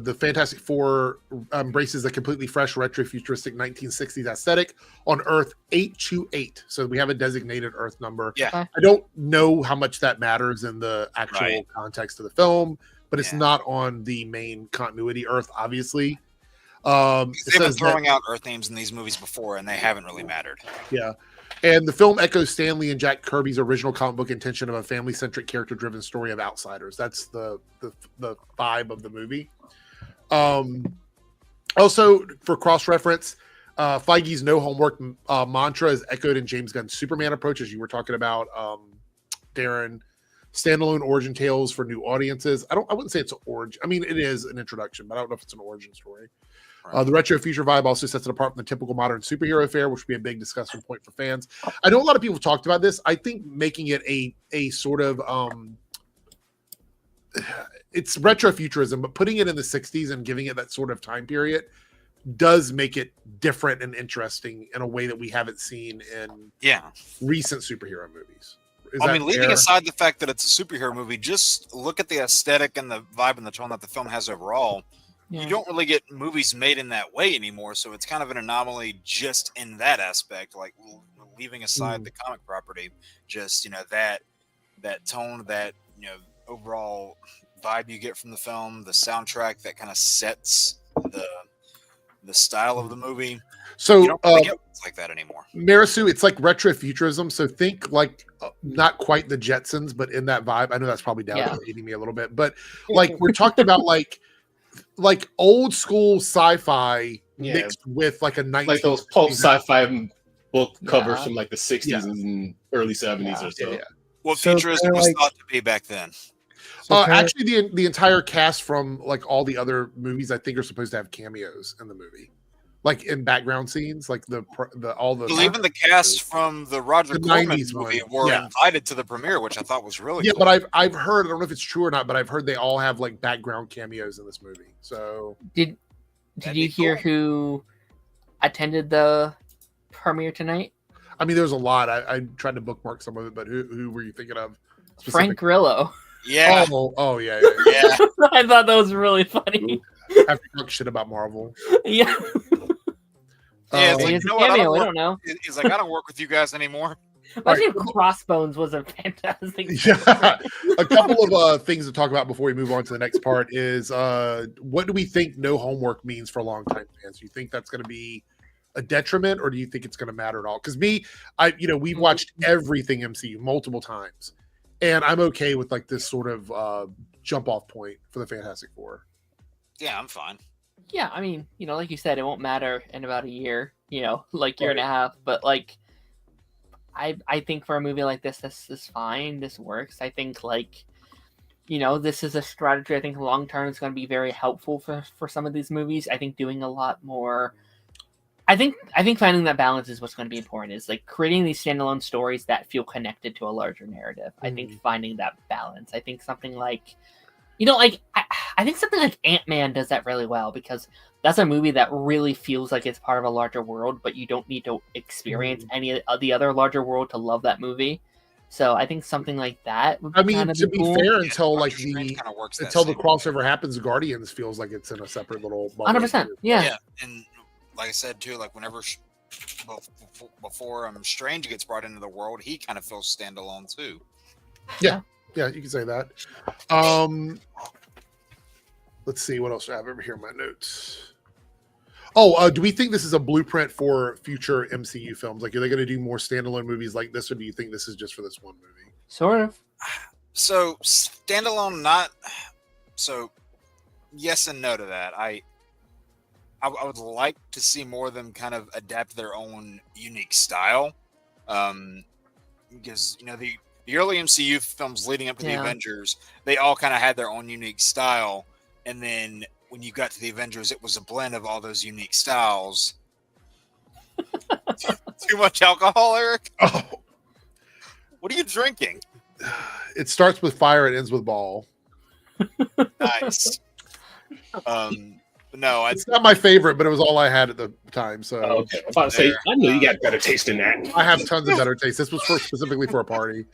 the Fantastic Four embraces a completely fresh, retro-futuristic 1960s aesthetic on Earth 828. So we have a designated Earth number. Yeah. Okay. I don't know how much that matters in the actual context of the film, but it's not on the main continuity Earth, obviously. It They've been says throwing out Earth names in these movies before, and they haven't really mattered. Yeah. And the film echoes Stanley and Jack Kirby's original comic book intention of a family-centric, character-driven story of outsiders. That's the vibe of the movie. Also, for cross-reference, Feige's no homework mantra is echoed in James Gunn's Superman approach, as you were talking about, Darren. Standalone origin tales for new audiences. I wouldn't say it's an origin. I mean, it is an introduction, but I don't know if it's an origin story. The retro future vibe also sets it apart from the typical modern superhero affair, which would be a big discussion point for fans. I know a lot of people have talked about this. I think making it a sort of it's retro futurism, but putting it in the 60s and giving it that sort of time period does make it different and interesting in a way that we haven't seen in recent superhero movies. I mean, leaving aside the fact that it's a superhero movie, just look at the aesthetic and the vibe and the tone that the film has overall. Yeah. You don't really get movies made in that way anymore, so it's kind of an anomaly just in that aspect. Like leaving aside the comic property, just that tone, that overall vibe you get from the film, the soundtrack that kind of sets the style of the movie. So you don't really get ones like that anymore. Marisu, it's like retrofuturism. So think like not quite the Jetsons, but in that vibe. I know that's probably dating me a little bit, but like we're talking about like old school sci-fi mixed with like a 1960s, like those pulp sci-fi book covers from like the 60s and early 70s or so. What futurism was thought to be back then? Actually, the entire cast from like all the other movies, I think, are supposed to have cameos in the movie, like in background scenes, like all the. Well, even the cast from the Roger Corman movie were invited to the premiere, which I thought was really cool. But I've heard, I don't know if it's true or not, but I've heard they all have like background cameos in this movie. So did you hear who attended the premiere tonight? I mean, there's a lot. I tried to bookmark some of it, but who were you thinking of? Frank Grillo. Yeah. Oh yeah. I thought that was really funny. After talk shit about Marvel. Yeah. Yeah, it's like, it's you know a what? cameo, I don't know. He's like, I don't work with you guys anymore. Imagine if Crossbones was a fantastic. Yeah. A couple of things to talk about before we move on to the next part is what do we think no homework means for longtime fans? Do you think that's going to be a detriment, or do you think it's going to matter at all? Because we've watched everything MCU multiple times, and I'm okay with like this sort of jump off point for the Fantastic Four. Yeah, I'm fine. Yeah, I mean, like you said, it won't matter in about a year, like year and a half. But like, I think for a movie like this is fine. This works. I think this is a strategy. I think long term is going to be very helpful for some of these movies. I think doing a lot more. I think finding that balance is what's going to be important. Is like creating these standalone stories that feel connected to a larger narrative. I think finding that balance. I think something like, like I think something like Ant-Man does that really well, because that's a movie that really feels like it's part of a larger world, but you don't need to experience any of the other larger world to love that movie. So I think something like that would I mean, kind of to be be cool. fair, until Doctor like Strange kinda works that until the same way. crossover happens, Guardians feels like it's in a separate little bubble. 100%. Yeah. And like I said too, like whenever before Strange gets brought into the world, he kind of feels standalone too. Yeah, you can say that. Let's see what else I have over here in my notes. Oh, do we think this is a blueprint for future MCU films? Like, are they going to do more standalone movies like this, or do you think this is just for this one movie? Sort of. So standalone, not so. Yes and no to that. I would like to see more of them kind of adapt their own unique style, because the early MCU films leading up to the Avengers, they all kind of had their own unique style, and then when you got to the Avengers, it was a blend of all those unique styles. Too much alcohol, Eric? Oh, what are you drinking? it starts with fire, it ends with ball. Nice. No, it's not my favorite, but it was all I had at the time. So okay. I was about to say, I knew you got better taste than that. I have tons of better taste. This was specifically for a party.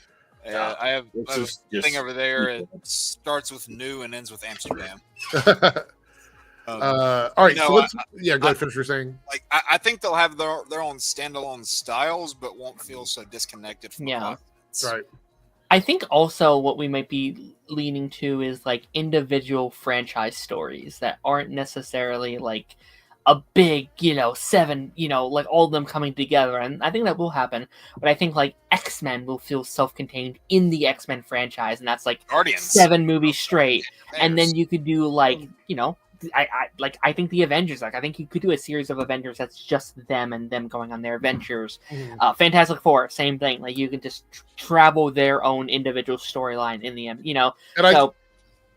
I have a thing over there. It starts with new and ends with Amsterdam. All right. No, so let's, go ahead. Finish what you're saying. Like, I think they'll have their own standalone styles, but won't feel so disconnected from the plot. Right. I think also what we might be leaning to is like individual franchise stories that aren't necessarily like a big, 7, like all of them coming together. And I think that will happen. But I think like X-Men will feel self-contained in the X-Men franchise. And that's like Guardians. 7 movies straight. And then you could do like, I think the Avengers, I think you could do a series of Avengers that's just them and them going on their adventures. Fantastic Four, same thing. Like you can just travel their own individual storyline in the end, And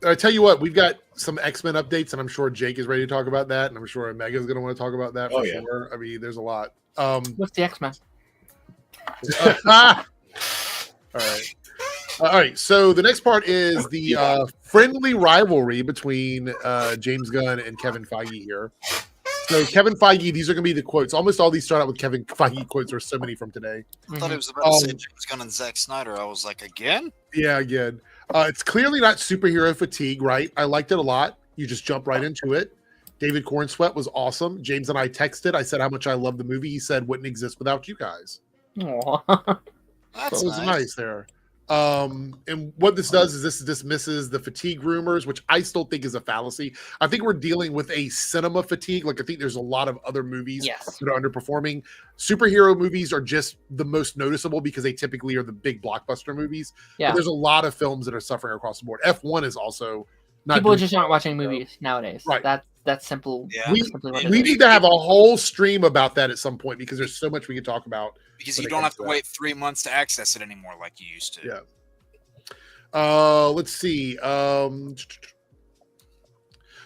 I tell you what, we've got some X-Men updates, and I'm sure Jake is ready to talk about that, and I'm sure Mega's going to want to talk about that for sure. I mean, there's a lot. What's the X-Men? All right. So the next part is the friendly rivalry between James Gunn and Kevin Feige here. So Kevin Feige, these are going to be the quotes. Almost all these start out with Kevin Feige quotes. There's so many from today. I thought it was about to say James Gunn and Zack Snyder. I was like, again? Yeah, again. It's clearly not superhero fatigue, right? I liked it a lot. You just jump right into it. David Cornsweat was awesome. James and I texted. I said how much I love the movie. He said wouldn't exist without you guys. Aww. That's so it was nice there. And what this does is this dismisses the fatigue rumors, which I still think is a fallacy. I think we're dealing with a cinema fatigue. Like I think there's a lot of other movies that are underperforming. Superhero movies are just the most noticeable because they typically are the big blockbuster movies. Yeah. But there's a lot of films that are suffering across the board. F1 is also not. People just aren't watching movies nowadays. Right. That's simple. Yeah. We need to have a whole stream about that at some point because there's so much we can talk about. Because you don't have to wait 3 months to access it anymore like you used to. Yeah. Let's see.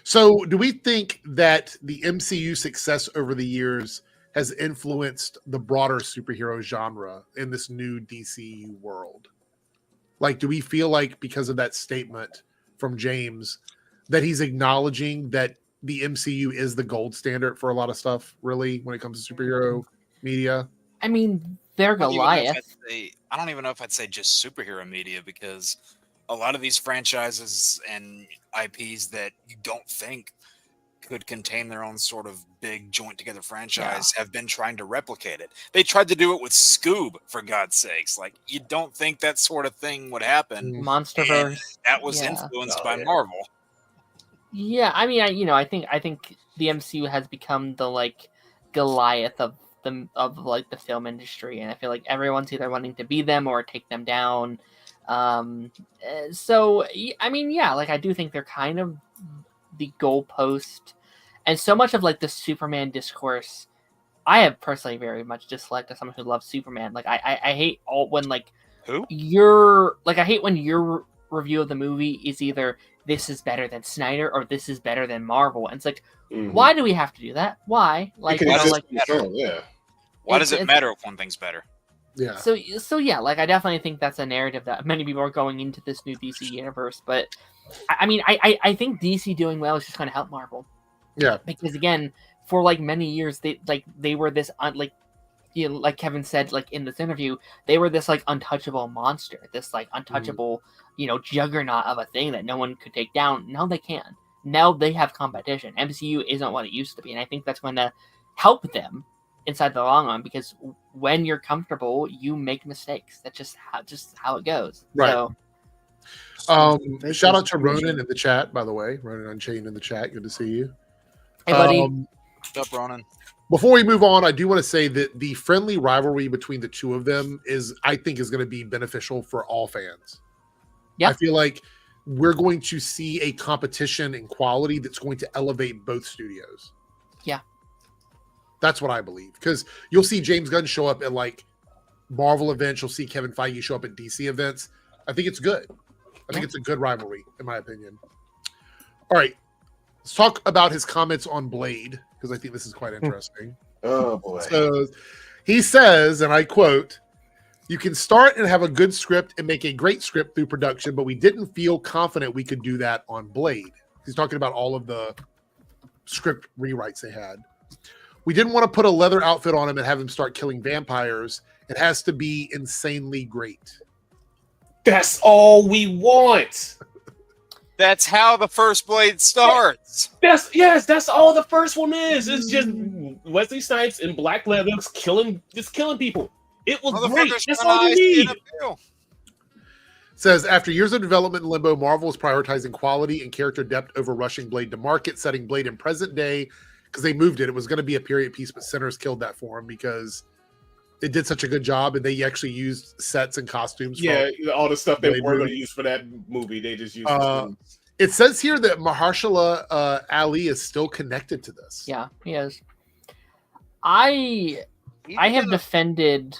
So do we think that the MCU success over the years has influenced the broader superhero genre in this new DC world? Like, do we feel like because of that statement from James that he's acknowledging that the MCU is the gold standard for a lot of stuff, really, when it comes to superhero media? I mean, they're Goliath. I don't even know if I'd say just superhero media, because a lot of these franchises and IPs that you don't think could contain their own sort of big joint together franchise have been trying to replicate it. They tried to do it with Scoob, for God's sakes. Like, you don't think that sort of thing would happen. Monsterverse. That was influenced by Marvel. Yeah, I mean, I think the MCU has become the like Goliath of the film industry, and I feel like everyone's either wanting to be them or take them down. So I mean, like I do think they're kind of the goalpost, and so much of like the Superman discourse, I have personally very much disliked as someone who loves Superman. Like I hate when like who I hate when your review of the movie is either this is better than Snyder or this is better than Marvel. And it's like, Mhm. why do we have to do that? Why? Like, Because you know, it's like fun, yeah. Why does it it's- matter if one thing's better? Yeah. so yeah, like I definitely think that's a narrative that many people are going into this new DC universe. But I mean, I think DC doing well is just going to help Marvel. Yeah. Because again, for like many years, they were this you know, like Kevin said, like in this interview, they were this like untouchable monster, this like untouchable, you know, juggernaut of a thing that no one could take down. Now they can. Now they have competition. MCU isn't what it used to be, and I think that's going to help them inside the long run, because when you're comfortable, you make mistakes. That's just how it goes. Right. So, Shout out to Ronan in the chat, by the way. Ronan Unchained in the chat. Good to see you. hey, buddy. What's up, Ronan? Before we move on, I do want to say that the friendly rivalry between the two of them I think is going to be beneficial for all fans. Yeah. I feel like we're going to see a competition in quality that's going to elevate both studios. Yeah. That's what I believe. Because you'll see James Gunn show up at like Marvel events. You'll see Kevin Feige show up at DC events. I think it's good. I think it's a good rivalry, in my opinion. All right. Let's talk about his comments on Blade, because I think this is quite interesting. Oh boy. So he says, and I quote, "You can start and have a good script and make a great script through production, but we didn't feel confident we could do that on Blade." He's talking about all of the script rewrites they had. "We didn't want to put a leather outfit on him and have him start killing vampires. It has to be insanely great." That's all we want. That's how the first Blade starts. That's all the first one is. It's just Wesley Snipes in black leather killing people. It was great. That's all you need. Says, after years of development in limbo, Marvel is prioritizing quality and character depth over rushing Blade to market, setting Blade in present day, because they moved it. It was going to be a period piece, but Sinners killed that for him because it did such a good job, and they actually used sets and costumes. Yeah, all the stuff they Blade were going movie. to use for that movie, they just used. It says here that Mahershala Ali is still connected to this. Yeah, he is. I have defended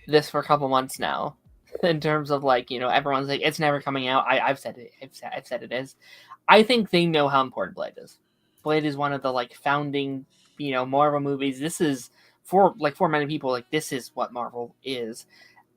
this for a couple months now, in terms of like, you know, everyone's like, it's never coming out. I've said it. I've said it is. I think they know how important Blade is. Blade is one of the like founding, you know, Marvel movies. This is for many people, like this is what Marvel is,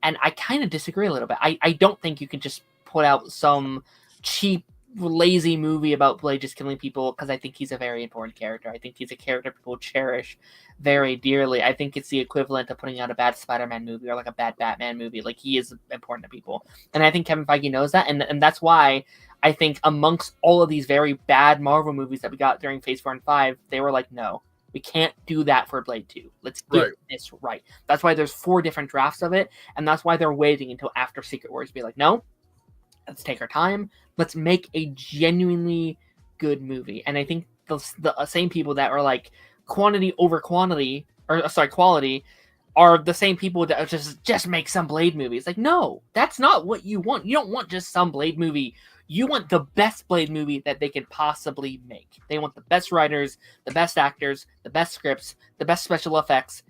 and I kind of disagree a little bit. I don't think you can just put out some cheap, lazy movie about Blade just killing people, because I think he's a very important character. I think he's a character people cherish very dearly. I think it's the equivalent of putting out a bad Spider-Man movie or like a bad Batman movie. Like, he is important to people, and I think Kevin Feige knows that, and that's why I think amongst all of these very bad Marvel movies that we got during Phase 4 and 5, they were like, no, we can't do that for Blade 2. Let's get this right. That's why there's 4 different drafts of it, and that's why they're waiting until after Secret Wars to be like, no, let's take our time. Let's make a genuinely good movie. And I think the same people that are like quantity over quantity, or sorry, quality, are the same people that just make some Blade movies. Like, no, that's not what you want. You don't want just some Blade movie. You want the best Blade movie that they could possibly make. They want the best writers, the best actors, the best scripts, the best special effects.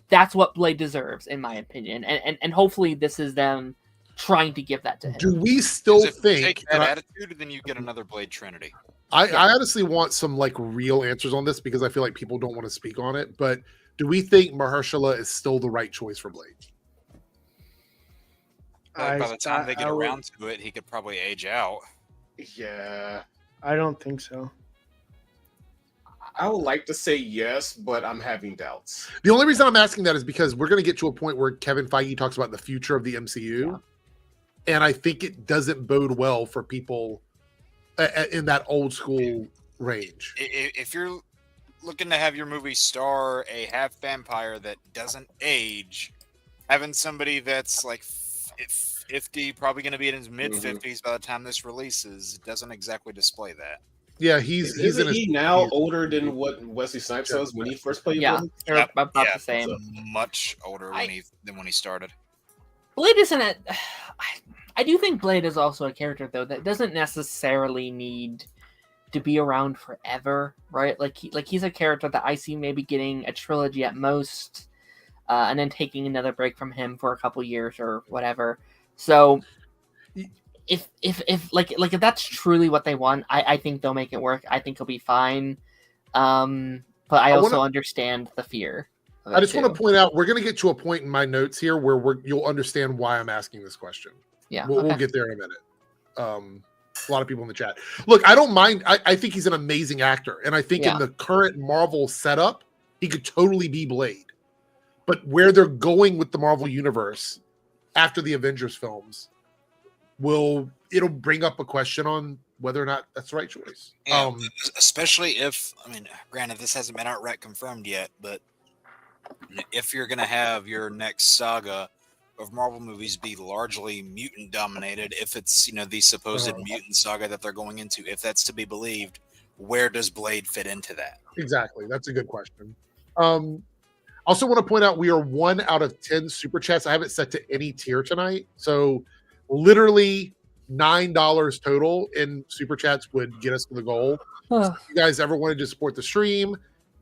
That's what Blade deserves, in my opinion. And hopefully this is them trying to give that to him. Do we still If you think take that attitude, then you get another Blade Trinity. I honestly want some like real answers on this, because I feel like people don't want to speak on it. But do we think Mahershala is still the right choice for Blade? By the time they get around to it, he could probably age out. Yeah, I don't think so. I would like to say yes, but I'm having doubts. The only reason I'm asking that is because we're going to get to a point where Kevin Feige talks about the future of the MCU, and I think it doesn't bode well for people in that old school range. If you're looking to have your movie star a half vampire that doesn't age, having somebody that's like 50, probably going to be in his mid 50s by the time this releases, doesn't exactly display that. Yeah, he's Isn't he now older than what Wesley Snipes was when he first played? Yeah, Blade? they're about the same. So much older than when he started. Blade isn't it. I do think Blade is also a character though that doesn't necessarily need to be around forever, right? Like he's a character that I see maybe getting a trilogy at most, and then taking another break from him for a couple years or whatever. So if that's truly what they want, I think they'll make it work. I think it'll be fine. But I also understand the fear. I just want to point out we're going to get to a point in my notes here where you'll understand why I'm asking this question. Yeah, we'll get there in a minute. A lot of people in the chat. Look, I don't mind. I think he's an amazing actor, and I think in the current Marvel setup, he could totally be Blade. But where they're going with the Marvel universe after the Avengers films, it'll bring up a question on whether or not that's the right choice. Yeah, especially if, I mean, granted, this hasn't been outright confirmed yet, but if you're going to have your next saga of Marvel movies be largely mutant dominated, if it's, the supposed mutant saga that they're going into, if that's to be believed, where does Blade fit into that? Exactly. That's a good question. Also want to point out we are 1 out of 10 super chats. I have it set to any tier tonight. So literally $9 total in super chats would get us to the goal. So if you guys ever wanted to support the stream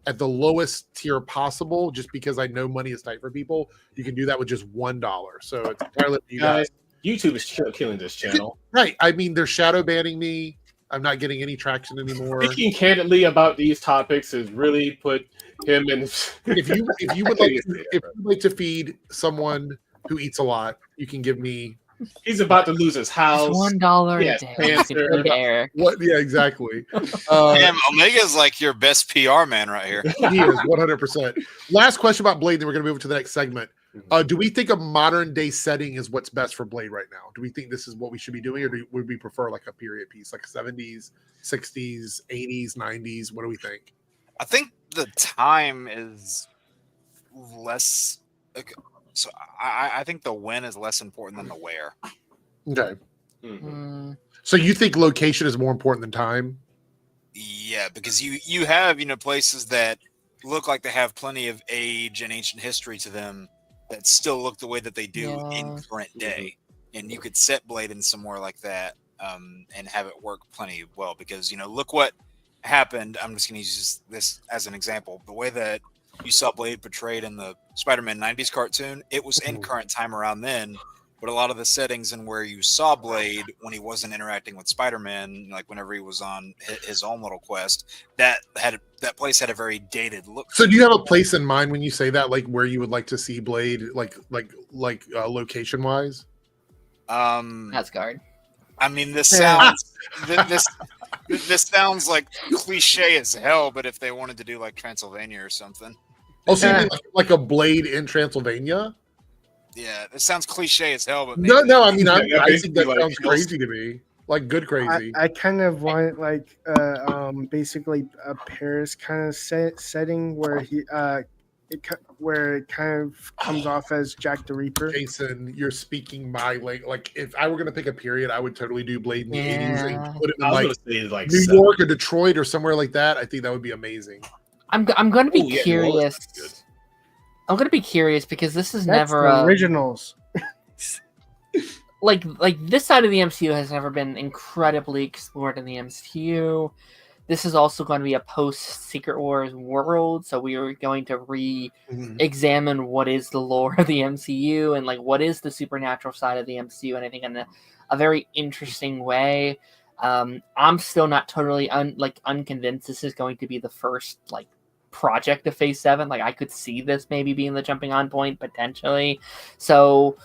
at the lowest tier possible, just because I know money is tight for people, you can do that with just $1. So it's entirely up to you guys. YouTube is killing this channel. Right. I mean, they're shadow banning me. I'm not getting any traction anymore. Speaking candidly about these topics has really put him in. If you would like to feed someone who eats a lot, you can give me. He's about to lose his house. $1 a day. What? Yeah, exactly. Damn, Omega's like your best PR man right here. He is 100%. Last question about Blade, then we're going to move to the next segment. Do we think a modern day setting is what's best for Blade right now? Do we think this is what we should be doing, or would we prefer like a period piece, like 70s, 60s, 80s, 90s? What do we think? I think the time is less. So I think the when is less important than the where. Okay. So you think location is more important than time? Yeah, because you have places that look like they have plenty of age and ancient history to them that still look the way that they do in current day, and you could set Blade in somewhere like that and have it work plenty well. Because look what happened. I'm just going to use this as an example. The way that you saw Blade portrayed in the Spider-Man 90s cartoon, it was in current time around then, but a lot of the settings and where you saw Blade when he wasn't interacting with Spider-Man, like whenever he was on his own little quest, that place had a very dated look. So do you have a place in mind when you say that, like where you would like to see Blade, like location wise? Asgard. I mean, this sounds this sounds like cliche as hell, but if they wanted to do like Transylvania or something. Oh, so you mean like a Blade in Transylvania? Yeah, it sounds cliche as hell, but no. I mean, I think that sounds crazy to me. Like good crazy. I kind of want like basically a Paris kind of setting where it kind of comes off as Jack the Reaper. Jason, you're speaking my like if I were gonna pick a period, I would totally do Blade in the 80s and put it in like New York or Detroit or somewhere like that. I think that would be amazing. I'm going to be curious. I'm going to be curious because this is never originals. like this side of the MCU has never been incredibly explored in the MCU. This is also going to be a post-Secret Wars world, so we are going to re-examine what is the lore of the MCU and like what is the supernatural side of the MCU, and I think in a very interesting way. I'm still not totally unconvinced this is going to be the first like project of Phase 7. Like I could see this maybe being the jumping on point potentially. So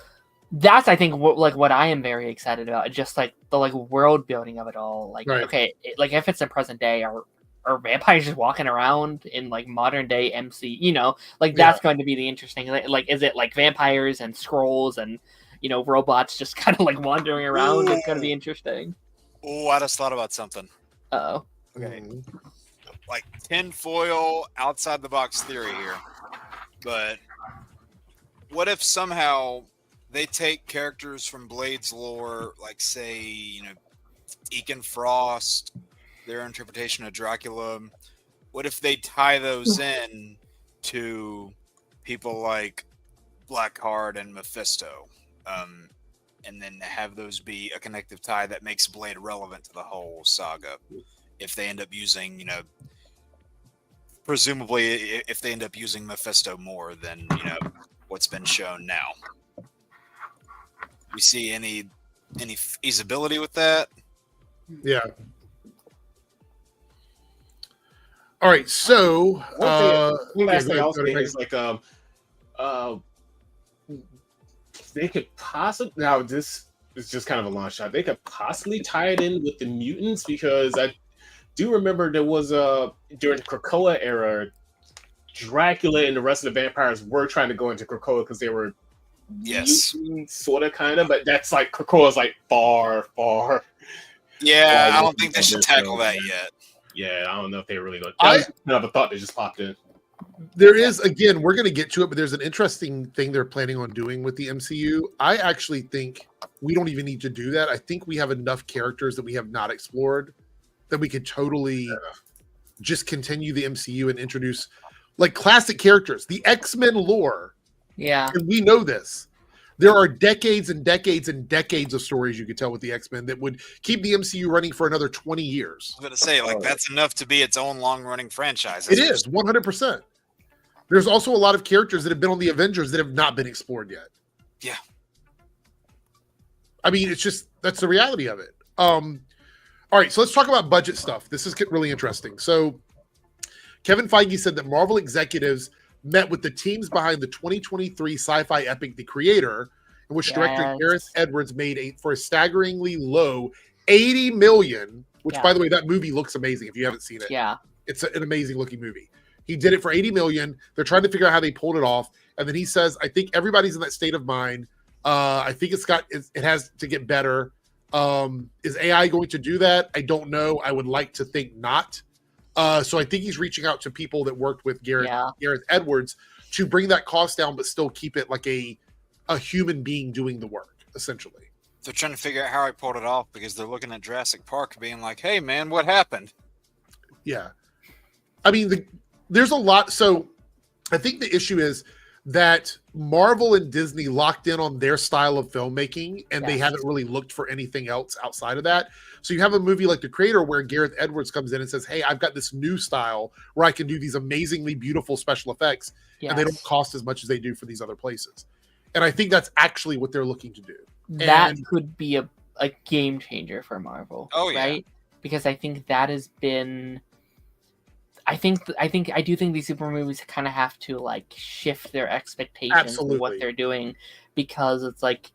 that's I think what I am very excited about. Just like the like world building of it all. Like okay, like if it's in present day, are vampires just walking around in like modern day MC? That's going to be the interesting. Like is it like vampires and scrolls and robots just kind of like wandering around? It's going to be interesting. Oh, I just thought about something. Uh-oh. Okay. Like tinfoil outside the box theory here. But what if somehow they take characters from Blade's lore, like say, Deacon Frost, their interpretation of Dracula. What if they tie those in to people like Blackheart and Mephisto? And then have those be a connective tie that makes Blade relevant to the whole saga. If they end up using, presumably if they end up using Mephisto more than, what's been shown now. We see any any feasibility with that. Yeah. All right, so one last yeah, thing I'll go say ahead. is they could possibly, now this is just kind of a long shot, they could possibly tie it in with the mutants, because I do remember there was during the Krakoa era, Dracula and the rest of the vampires were trying to go into Krakoa because they were sort of kind of, but that's like Krakoa's like far. Yeah, I don't think they should tackle that yet. Yeah, I don't know if they really know. That was kind of a thought that just popped in. There is, again, we're going to get to it, but there's an interesting thing they're planning on doing with the MCU. I actually think we don't even need to do that. I think we have enough characters that we have not explored that we could totally just continue the MCU and introduce like classic characters, the X-Men lore. Yeah. And we know this. There are decades and decades and decades of stories you could tell with the X-Men that would keep the MCU running for another 20 years. I was going to say, like, that's enough to be its own long-running franchise. It is, 100%. There's also a lot of characters that have been on the Avengers that have not been explored yet. Yeah. I mean, it's just, that's the reality of it. All right, so let's talk about budget stuff. This is really interesting. So Kevin Feige said that Marvel executives met with the teams behind the 2023 sci-fi epic The Creator, in which director Gareth Edwards made for a staggeringly low $80 million, which, by the way, that movie looks amazing if you haven't seen it. Yeah. It's an amazing looking movie. He did it for $80 million. They're trying to figure out how they pulled it off. And then he says, I think everybody's in that state of mind. I think it has to get better. Is AI going to do that? I don't know. I would like to think not. So I think he's reaching out to people that worked with Gareth Edwards to bring that cost down, but still keep it like a human being doing the work, essentially. They're trying to figure out how I pulled it off because they're looking at Jurassic Park being like, hey, man, what happened? Yeah. I mean, there's a lot. So I think the issue is that Marvel and Disney locked in on their style of filmmaking, and they haven't really looked for anything else outside of that. So you have a movie like The Creator where Gareth Edwards comes in and says, hey, I've got this new style where I can do these amazingly beautiful special effects, and they don't cost as much as they do for these other places. And I think that's actually what they're looking to do. That could be a game changer for Marvel. Oh, yeah. Right? Because I think that has been... I do think these super movies kind of have to like shift their expectations of what they're doing, because it's like,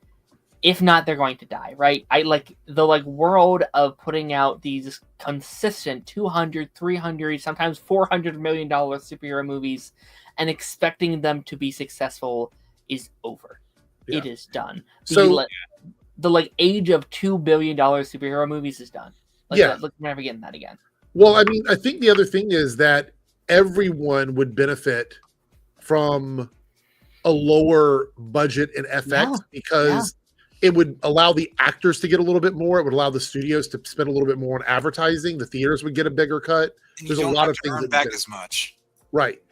if not, they're going to die, right? I like the world of putting out these consistent 200, 300, sometimes $400 million superhero movies and expecting them to be successful is over. Yeah. It is done. The age of $2 billion superhero movies is done. We're never getting that again. Well, I mean, I think the other thing is that everyone would benefit from a lower budget in FX because it would allow the actors to get a little bit more. It would allow the studios to spend a little bit more on advertising. The theaters would get a bigger cut. There's a lot of things that back as much. Right.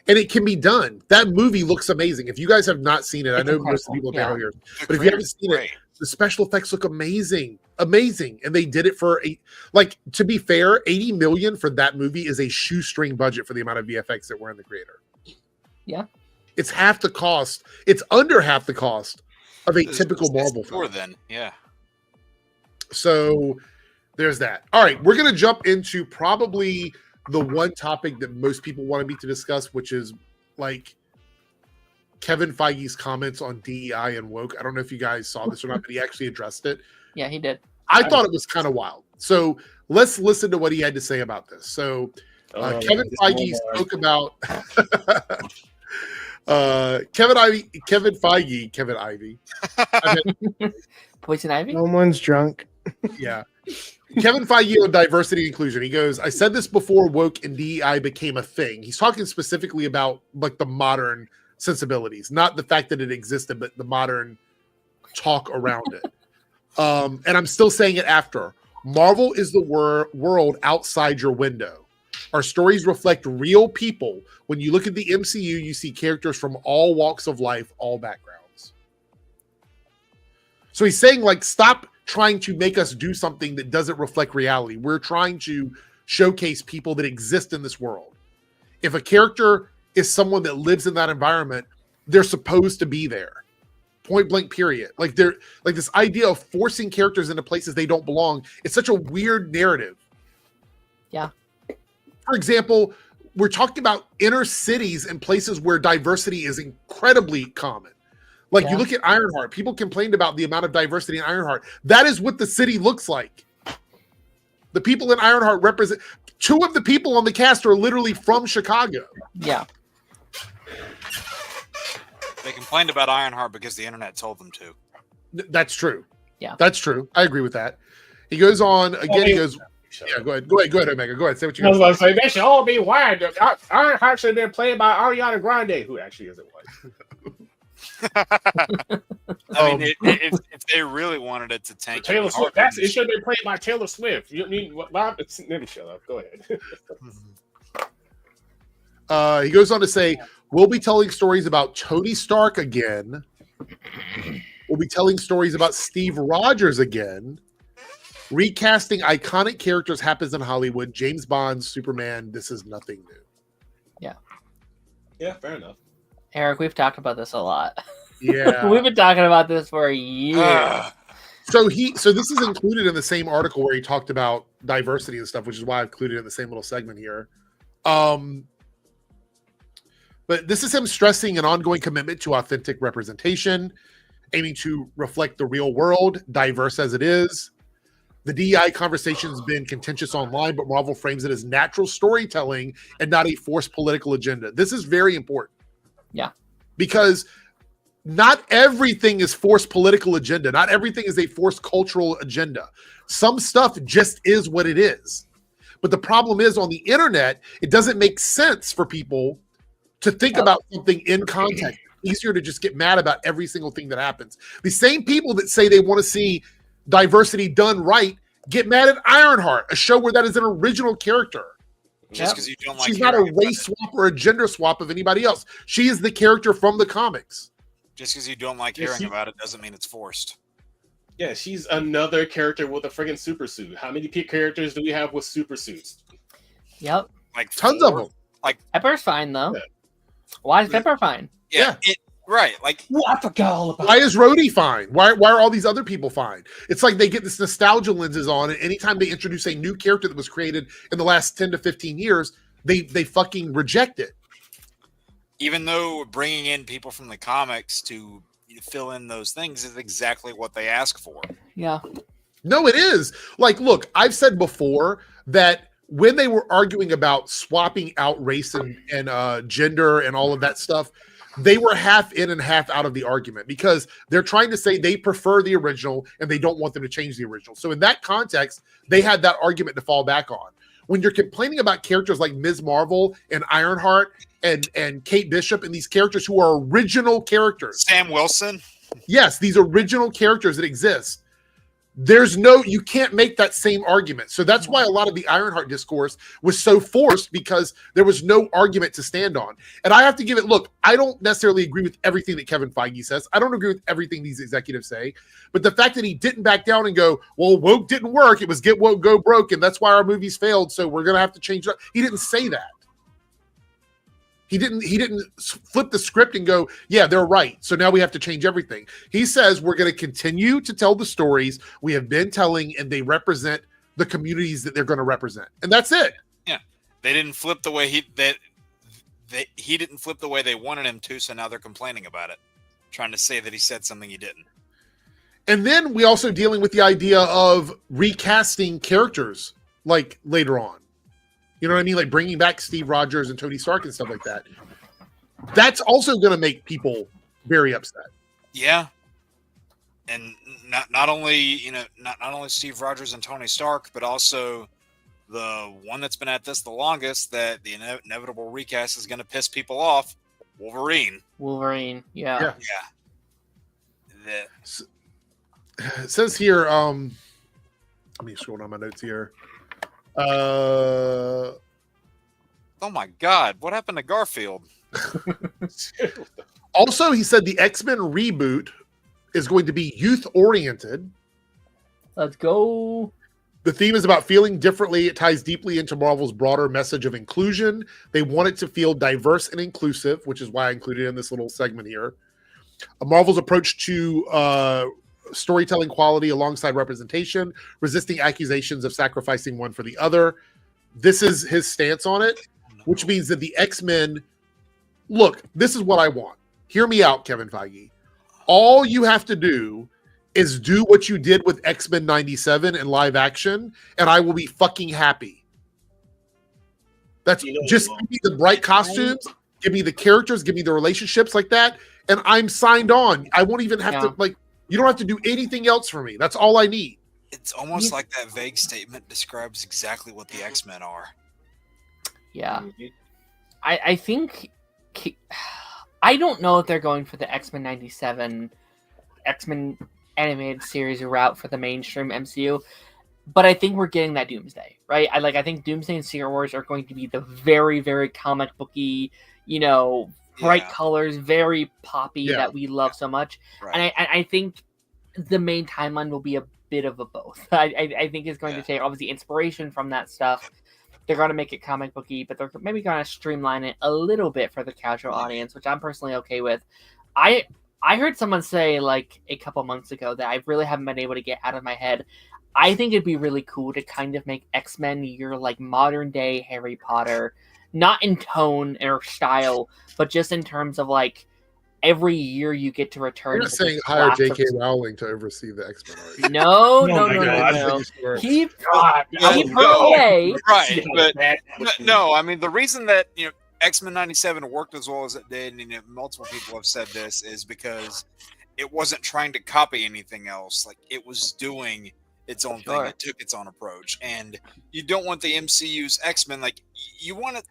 And it can be done. That movie looks amazing. If you guys have not seen it, I know most people have been here, but if you haven't seen it, the special effects look amazing. And they did it for to be fair, $80 million for that movie is a shoestring budget for the amount of VFX that were in The Creator. Yeah. It's half the cost. It's under half the cost of a typical Marvel film. Then, yeah. So there's that. All right, we're going to jump into probably the one topic that most people wanted me to discuss, which is like Kevin Feige's comments on DEI and woke. I don't know if you guys saw this or not, but he actually addressed it. Yeah, he did. I thought it was kind of wild. So let's listen to what he had to say about this. So Kevin Feige spoke about Kevin Ivey. Poison Ivy? No one's drunk. Yeah. Kevin Feige on diversity and inclusion. He goes, I said this before woke and DEI became a thing. He's talking specifically about like the modern sensibilities, not the fact that it existed, but the modern talk around it. And I'm still saying it after. Marvel is the world outside your window. Our stories reflect real people. When you look at the MCU, you see characters from all walks of life, all backgrounds. So he's saying, like, stop trying to make us do something that doesn't reflect reality. We're trying to showcase people that exist in this world. If a character is someone that lives in that environment, they're supposed to be there. Point blank, period. Like they're like this idea of forcing characters into places they don't belong. It's such a weird narrative. Yeah. For example, we're talking about inner cities and places where diversity is incredibly common. Like you look at Ironheart, people complained about the amount of diversity in Ironheart. That is what the city looks like. The people in Ironheart represent 2 of the people on the cast are literally from Chicago. Yeah. They complained about Ironheart because the internet told them to. That's true. Yeah. That's true. I agree with that. He goes on again. He goes, yeah, go ahead, Omega. Go ahead. Say what you I was got. about to say, they should all be wired. Ironheart should have been played by Ariana Grande, who actually isn't white. I mean, if they really wanted it to tank Taylor it, Swift. It should have been played by Taylor Swift. You need let me shut up. Go ahead. He goes on to say, we'll be telling stories about Tony Stark again. We'll be telling stories about Steve Rogers again. Recasting iconic characters happens in Hollywood. James Bond, Superman, this is nothing new. Yeah, fair enough. Eric, we've talked about this a lot. Yeah. We've been talking about this for a year. So this is included in the same article where he talked about diversity and stuff, which is why I've included it in the same little segment here. But this is him stressing an ongoing commitment to authentic representation, aiming to reflect the real world, diverse as it is. The DEI conversation has been contentious online, but Marvel frames it as natural storytelling and not a forced political agenda. This is very important. Yeah. Because not everything is forced political agenda. Not everything is a forced cultural agenda. Some stuff just is what it is. But the problem is on the internet, it doesn't make sense for people to think about something in context. It's easier to just get mad about every single thing that happens. The same people that say they want to see diversity done right get mad at Ironheart, a show where that is an original character. Just because you don't like she's not a race swap or a gender swap of anybody else. She is the character from the comics. Just because you don't like hearing about it doesn't mean it's forced. Yeah, she's another character with a friggin' super suit. How many characters do we have with super suits? Yep. Like tons of them. Like Pepper's fine though. Yeah. Why is Pepper fine? Yeah. Right. Like, I forgot all about. Why is Rhodey fine? Why are all these other people fine? It's like they get this nostalgia lenses on, and anytime they introduce a new character that was created in the last 10 to 15 years, they fucking reject it. Even though bringing in people from the comics to fill in those things is exactly what they ask for. Yeah. No, it is. Like, look, I've said before that when they were arguing about swapping out race and gender and all of that stuff, they were half in and half out of the argument because they're trying to say they prefer the original and they don't want them to change the original. So in that context, they had that argument to fall back on. When you're complaining about characters like Ms. Marvel and Ironheart and Kate Bishop and these characters who are original characters. Sam Wilson. Yes, these original characters that exist. You can't make that same argument. So that's why a lot of the Ironheart discourse was so forced because there was no argument to stand on. And I have to give it, look, I don't necessarily agree with everything that Kevin Feige says. I don't agree with everything these executives say. But the fact that he didn't back down and go, well, woke didn't work. It was get woke, go broke. And that's why our movies failed. So we're going to have to change it up. He didn't say that. He didn't flip the script and go, yeah, they're right. So now we have to change everything. He says we're going to continue to tell the stories we have been telling, and they represent the communities that they're going to represent. And that's it. Yeah. They didn't flip the way he didn't flip the way they wanted him to, so now they're complaining about it. Trying to say that he said something he didn't. And then we also dealing with the idea of recasting characters like later on. You know what I mean? Like bringing back Steve Rogers and Tony Stark and stuff like that. That's also going to make people very upset. Yeah. And not only Steve Rogers and Tony Stark, but also the one that's been at this the longest that the inevitable recast is going to piss people off, Wolverine. Yeah. It says here, let me scroll down my notes here. Oh my God, what happened to Garfield? Also, he said the X-Men reboot is going to be youth-oriented. Let's go. The theme is about feeling differently. It ties deeply into Marvel's broader message of inclusion. They want it to feel diverse and inclusive, which is why I included it in this little segment here. Marvel's approach to storytelling quality alongside representation, resisting accusations of sacrificing one for the other. This is his stance on it, which means that the X-Men, look, this is what I want. Hear me out, Kevin Feige. All you have to do is do what you did with X-Men 97 in live action, and I will be fucking happy. That's just give me the bright costumes, give me the characters, give me the relationships like that, and I'm signed on. I won't even have to, like, you don't have to do anything else for me. That's all I need. It's almost like that vague statement describes exactly what the X-Men are. Yeah. I think... I don't know if they're going for the X-Men 97 X-Men animated series route for the mainstream MCU, but I think we're getting that Doomsday, right? I think Doomsday and Secret Wars are going to be the very, very comic booky, bright colors, very poppy that we love so much. Right. And I think the main timeline will be a bit of a both. I think it's going to take obviously inspiration from that stuff. They're going to make it comic booky, but they're maybe going to streamline it a little bit for the casual audience, which I'm personally okay with. I heard someone say like a couple months ago that I really haven't been able to get out of my head. I think it'd be really cool to kind of make X-Men your like modern day Harry Potter, not in tone or style, but just in terms of like every year you get to return. You're not saying hire J.K. Rowling to oversee the X-Men art. No. Keep away. Right, but no. I mean, the reason that X-Men 97 worked as well as it did, and multiple people have said this, is because it wasn't trying to copy anything else. Like, it was doing its own thing. It took its own approach. And you don't want the MCU's X-Men, like, you want it.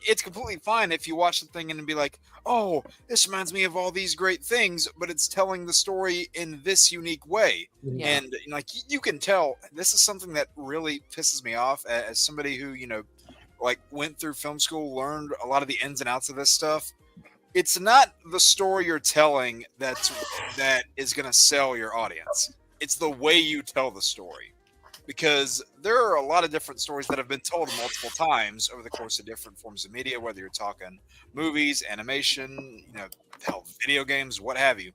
It's completely fine if you watch the thing and be like, oh, this reminds me of all these great things, but it's telling the story in this unique way. Yeah. And like, you can tell this is something that really pisses me off as somebody who, like went through film school, learned a lot of the ins and outs of this stuff. It's not the story you're telling that is going to sell your audience. It's the way you tell the story. Because there are a lot of different stories that have been told multiple times over the course of different forms of media, whether you're talking movies, animation, hell, video games, what have you.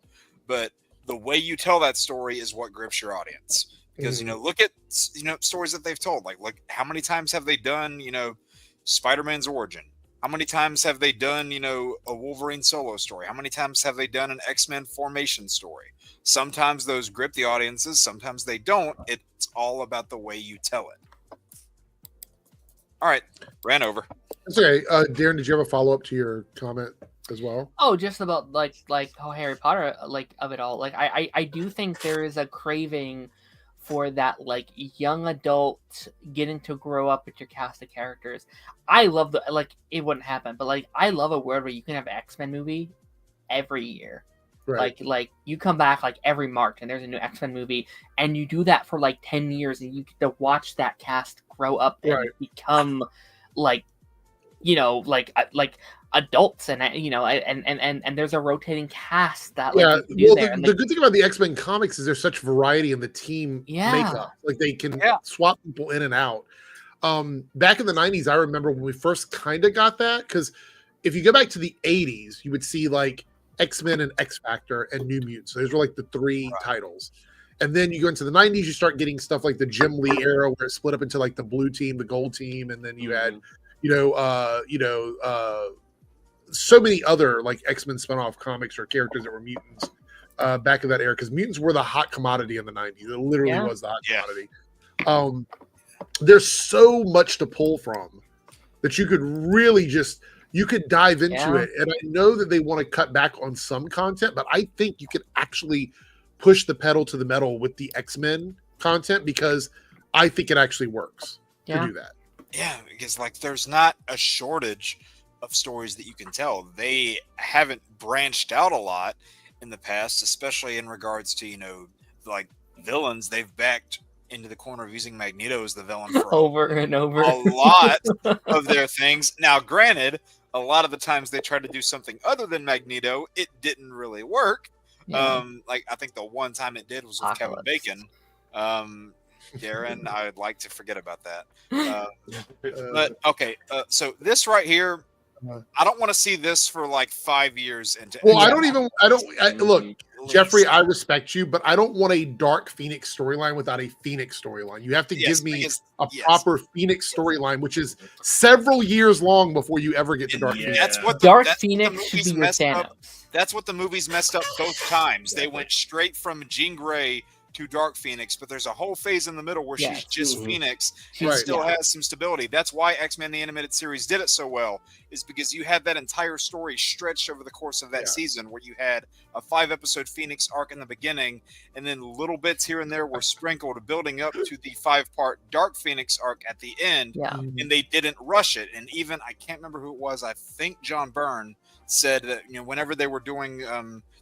But the way you tell that story is what grips your audience. Because, look at, stories that they've told. Like how many times have they done, Spider-Man's origin? How many times have they done, a Wolverine solo story? How many times have they done an X-Men formation story? Sometimes those grip the audiences, sometimes they don't. It's all about the way you tell it. All right, ran over. That's okay. Darren, did you have a follow-up to your comment as well? Oh, just about like how Harry Potter, like of it all. Like I do think there is a craving for that like young adult getting to grow up with your cast of characters. I love it wouldn't happen, but like I love a world where you can have an X-Men movie every year. Right. Like you come back like every March and there's a new X-Men movie, and you do that for like 10 years and you get to watch that cast grow up and become like adults and and there's a rotating cast that the good thing about the X-Men comics is there's such variety in the team makeup. Like they can swap people in and out. Back in the 90s, I remember when we first kind of got that, because if you go back to the 80s, you would see like X-Men and X-Factor and New Mutants. Those were like the three titles. And then you go into the 90s, you start getting stuff like the Jim Lee era where it split up into like the blue team, the gold team, and then you had so many other like X-Men spinoff comics or characters that were mutants back in that era, because mutants were the hot commodity in the 90s. It literally was the hot commodity. There's so much to pull from that you could really you could dive into it. And I know that they want to cut back on some content, but I think you could actually push the pedal to the metal with the X-Men content, because I think it actually works to do that. Yeah, because like there's not a shortage of stories that you can tell. They haven't branched out a lot in the past, especially in regards to, like villains. They've backed into the corner of using Magneto as the villain for over and over a lot of their things. Now, granted, a lot of the times they try to do something other than Magneto, it didn't really work. Like I think the one time it did was with Kevin Bacon. Darren, I would like to forget about that. But okay, so this right here, I don't want to see this for like 5 years into. Well, look, At Jeffrey, least. I respect you, but I don't want a Dark Phoenix storyline without a Phoenix storyline. You have to Yes, give me because- a yes. proper Phoenix storyline, which is several years long before you ever get to Dark Phoenix. That's what Dark that's what the Phoenix should movies be your messed up. Thanos. That's what the movies messed up both times. They went straight from Jean Grey to Dark Phoenix, but there's a whole phase in the middle where Yeah. she's just Phoenix. She Right. still has some stability. That's why X-Men the Animated Series did it so well, is because you had that entire story stretched over the course of that season, where you had a 5-episode Phoenix arc in the beginning, and then little bits here and there were sprinkled, building up to the 5-part Dark Phoenix arc at the end. Yeah. And they didn't rush it. And even, I can't remember who it was, I think John Byrne said that, you know, whenever they were doing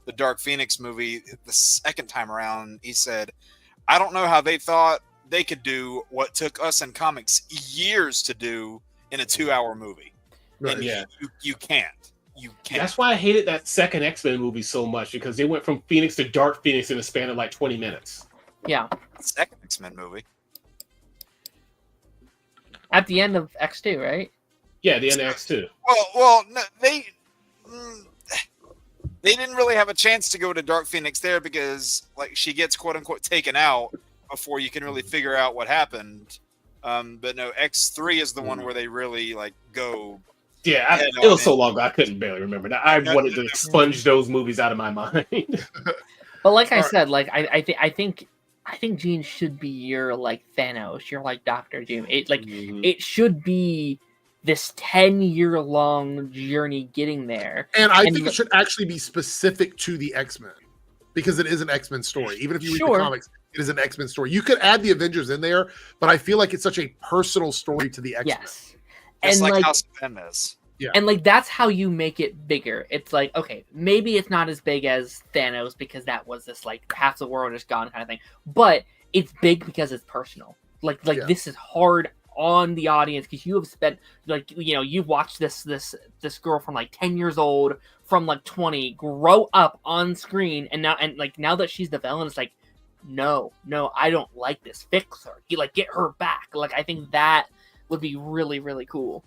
the Dark Phoenix movie the second time around, he said, I don't know how they thought they could do what took us in comics years to do in a 2-hour movie. Right. And Yeah. you can't. You can't. That's why I hated that second X-Men movie so much, because they went from Phoenix to Dark Phoenix in a span of like 20 minutes. Yeah. Second X-Men movie. At the end of X2, right? Yeah, the end of X2. Well, no, they didn't really have a chance to go to Dark Phoenix there, because like she gets quote unquote taken out before you can really figure out what happened. But no, X3 is the one where they really like go. Yeah, it was so long ago I couldn't barely remember. I wanted to expunge those movies out of my mind. But like I said, like I think Jean should be your like Thanos, your like Doctor Doom. It should be this 10-year-long journey getting there. And I think it should actually be specific to the X-Men, because it is an X-Men story. Even if you read the comics, it is an X-Men story. You could add the Avengers in there, but I feel like it's such a personal story to the X-Men. Yes. It's And like like House of M is. Yeah. And like that's how you make it bigger. It's like, okay, maybe it's not as big as Thanos because that was this like half the world is gone kind of thing. But it's big because it's personal. Like this is hard on the audience because you have spent like, you know, you've watched this girl from like 10 years old, from like 20, grow up on screen, and now that she's the villain, it's like, no, I don't like this. Fix her. You like get her back. Like I think that would be really, really cool.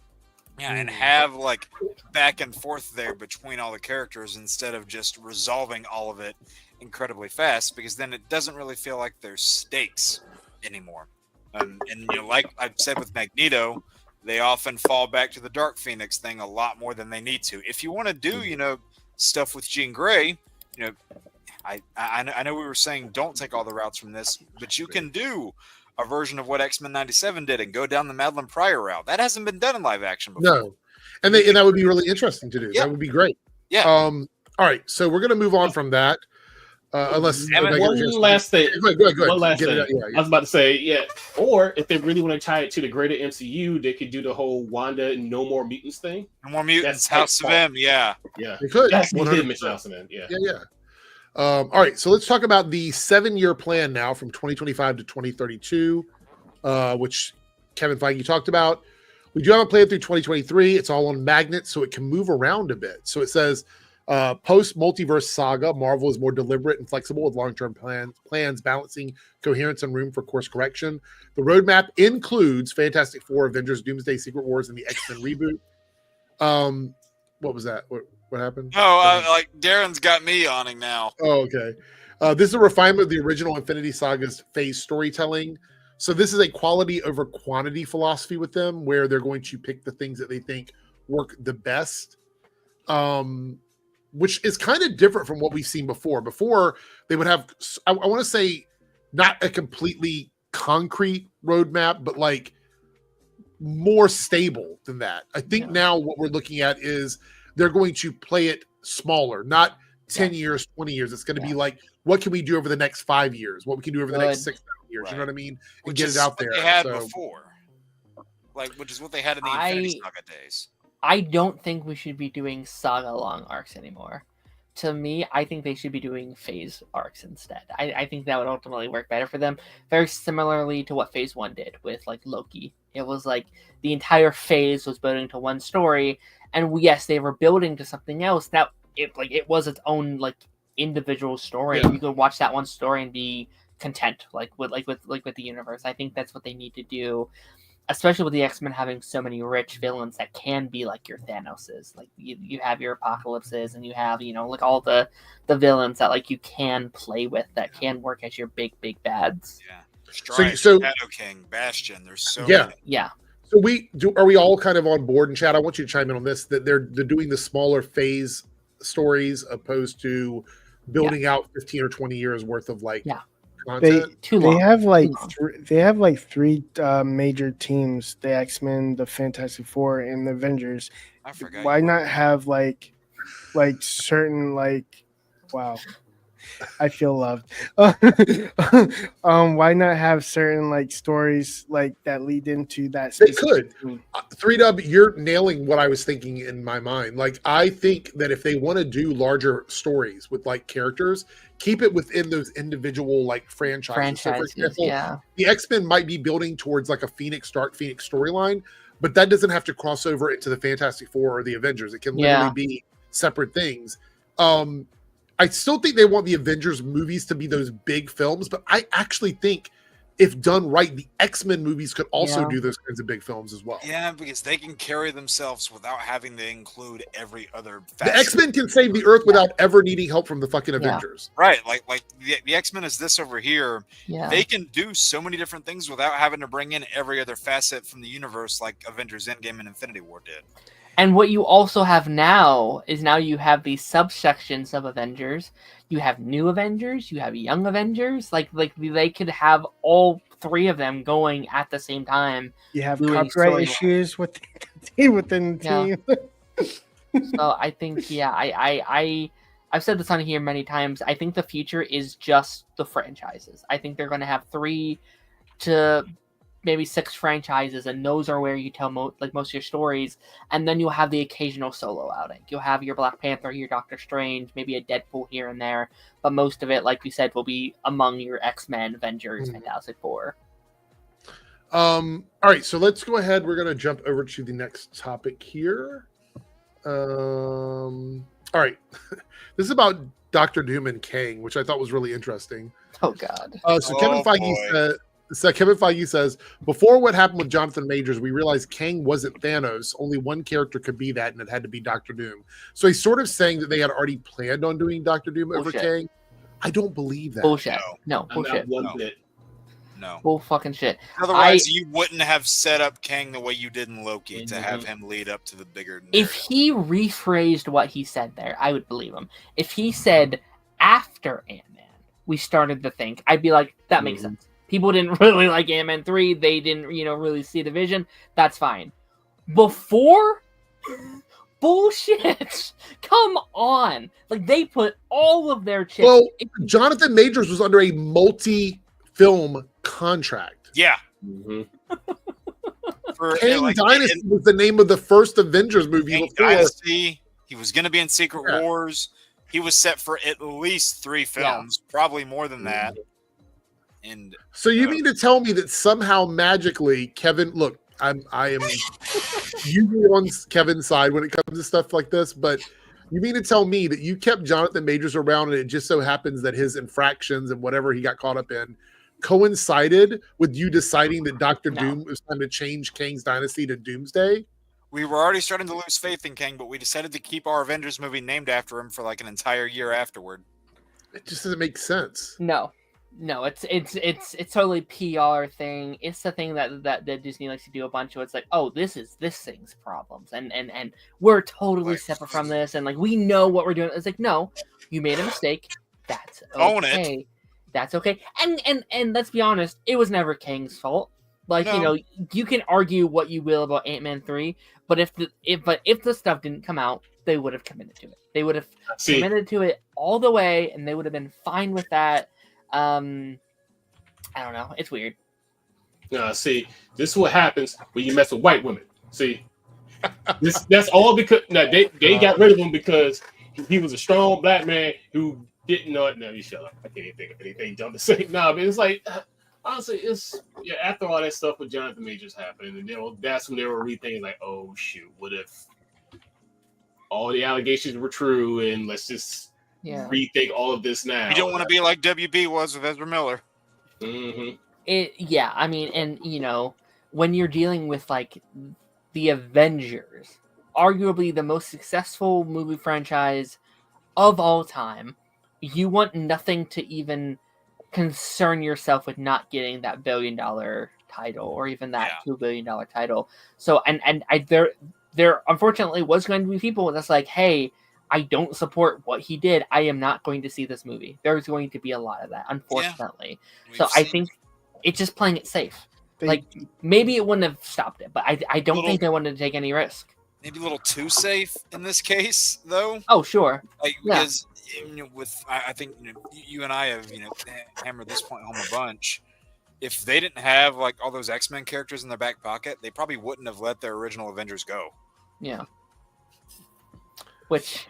Yeah, and have like back and forth there between all the characters instead of just resolving all of it incredibly fast, because then it doesn't really feel like there's stakes anymore. And you know, like I've said with Magneto, they often fall back to the Dark Phoenix thing a lot more than they need to. If you want to do, you know, stuff with Jean Grey, you know, I know we were saying don't take all the routes from this, but you can do a version of what X-Men 97 did and go down the Madeline Pryor route. That hasn't been done in live action before. No, and that would be really interesting to do. Yeah. That would be great. Yeah. All right, so we're gonna move on from that. Unless One last thing. Go ahead. One last Get thing. it out. Yeah. I was about to say, or if they really want to tie it to the greater MCU, they could do the whole Wanda and No More Mutants thing. No More Mutants, That's House of M, yeah. Yeah. They could. Yes, they 100%. did mention House of M, yeah. Yeah. All right, so let's talk about the 7-year plan now from 2025 to 2032, which Kevin Feige talked about. We do have a plan through 2023. It's all on magnets, so it can move around a bit. So it says, post-multiverse saga, Marvel is more deliberate and flexible with long-term plans balancing coherence and room for course correction. The roadmap includes Fantastic Four, Avengers, Doomsday, Secret Wars, and the X-Men reboot. What was that? What happened? Oh, like Darren's got me awning now. Oh, okay. This is a refinement of the original Infinity Saga's phase storytelling. So this is a quality over quantity philosophy with them, where they're going to pick the things that they think work the best, which is kind of different from what we've seen before. Before, they would have, I want to say, not a completely concrete roadmap, but like more stable than that. I think now what we're looking at is they're going to play it smaller, not 10 years, 20 years. It's going to be like, what can we do over the next 5 years? What we can do over the next 6 years? Right. You know what I mean? And Which get is it out what there. They had So- before, like, which is what they had in the Infinity Saga days. I don't think we should be doing saga long arcs anymore. To me, I think they should be doing phase arcs instead. I think that would ultimately work better for them. Very similarly to what phase 1 did with like Loki. It was like the entire phase was building to one story, and yes, they were building to something else. That it was its own like individual story. Yeah. You could watch that one story and be content, like with the universe. I think that's what they need to do. especially with the X-Men having so many rich villains that can be like your Thanoses. Like you have your Apocalypses, and you have, like all the villains that like you can play with that can work as your big bads. Yeah. Strike, So- Shadow King, Bastion. There's so Yeah. many. Yeah. So are we all kind of on board? And Chad, I want you to chime in on this, that they're doing the smaller phase stories opposed to building out 15 or 20 years worth of like content. They have like three major teams: the X-Men, the Fantastic Four, and the Avengers. I forgot. Why not have like certain wow. I feel loved. Why not have certain stories that lead into that? They could. 3Dub, you're nailing what I was thinking in my mind. Like, I think that if they want to do larger stories with characters, keep it within those individual franchises. So, for example, the X-Men might be building towards a Phoenix storyline, but that doesn't have to cross over into the Fantastic Four or the Avengers. It can literally be separate things. I still think they want the Avengers movies to be those big films, but I actually think if done right, the X-Men movies could also do those kinds of big films as well. Yeah, because they can carry themselves without having to include every other The X-Men can save the Earth without ever needing help from the fucking Avengers. Right, like the X-Men is this over here. Yeah. They can do so many different things without having to bring in every other facet from the universe like Avengers Endgame and Infinity War did. And what you also have now is you have these subsections of Avengers. You have new Avengers, you have young Avengers. Like they could have all three of them going at the same time. You have doing copyright storyline. issues within the team. So I think, I've said this on here many times. I think the future is just the franchises. I think they're going to have 3 to maybe 6 franchises, and those are where you tell most of your stories. And then you'll have the occasional solo outing. You'll have your Black Panther, your Doctor Strange, maybe a Deadpool here and there. But most of it, like you said, will be among your X-Men, Avengers, Fantastic Four. All right, so let's go ahead. We're going to jump over to the next topic here. All right. This is about Dr. Doom and Kang, which I thought was really interesting. Oh, God. Kevin Feige says, before what happened with Jonathan Majors, we realized Kang wasn't Thanos. Only one character could be that, and it had to be Dr. Doom. So he's sort of saying that they had already planned on doing Dr. Doom over Kang. I don't believe that. Bullshit. No, bullshit. No. Bull fucking shit. Otherwise, you wouldn't have set up Kang the way you did in Loki to have him lead up to the bigger narrative. If he rephrased what he said there, I would believe him. If he said after Ant-Man, we started to think, I'd be like, that makes sense. People didn't really like Ant-Man 3. They didn't, really see the vision. That's fine. Before? Bullshit. Come on. They put all of their chips. Well, Jonathan Majors was under a multi-film contract. Yeah. Kang Dynasty was the name of the first Avengers movie. Kang Dynasty. He was going to be in Secret Wars. He was set for at least 3 films, probably more than that. And so you mean to tell me that somehow magically, Kevin? Look, I am usually on Kevin's side when it comes to stuff like this, but you mean to tell me that you kept Jonathan Majors around, and it just so happens that his infractions and whatever he got caught up in coincided with you deciding that Dr. Doom was time to change Kang's Dynasty to Doomsday? we were already starting to lose faith in Kang, but we decided to keep our Avengers movie named after him for an entire year afterward. It just doesn't make sense. No, it's totally PR thing. It's the thing that Disney likes to do a bunch of. It's like, oh, this is this thing's problems, and we're totally separate from this, and we know what we're doing. It's like, no, you made a mistake. That's okay. Own it. That's okay. And let's be honest, it was never Kang's fault. No. You can argue what you will about Ant-Man 3, but if the stuff didn't come out, they would have committed to it. They would have committed to it all the way, and they would have been fine with that. I don't know. It's weird. See, this is what happens when you mess with white women. See, that's all because they got rid of him because he was a strong black man who didn't know it. No, you shut up. I can't even think of anything dumb to say. No, but it's honestly, after all that stuff with Jonathan Majors happened, and that's when they were rethinking, oh shoot, what if all the allegations were true, and let's just rethink all of this now. You don't want to be like WB was with Ezra Miller. Mm-hmm. when you're dealing with like the Avengers, arguably the most successful movie franchise of all time, you want nothing to even concern yourself with not getting that $1 billion title or even that $2 billion title. So there unfortunately was going to be people that's like, hey, I don't support what he did. I am not going to see this movie. There's going to be a lot of that, unfortunately. So I think it's just playing it safe. Like maybe it wouldn't have stopped it, but I don't think they wanted to take any risk. Maybe a little too safe in this case, though. Oh, sure. Like, because I think you and I have hammered this point home a bunch. If they didn't have like all those X-Men characters in their back pocket, they probably wouldn't have let their original Avengers go. Yeah. Which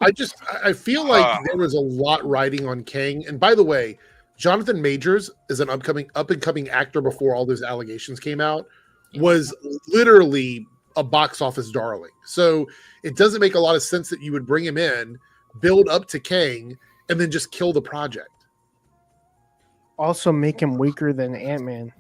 I feel like there was a lot riding on Kang. And by the way, Jonathan Majors is an up and coming actor before all those allegations came out, was literally a box office darling. So it doesn't make a lot of sense that you would bring him in, build up to Kang, and then just kill the project. Also make him weaker than Ant-Man.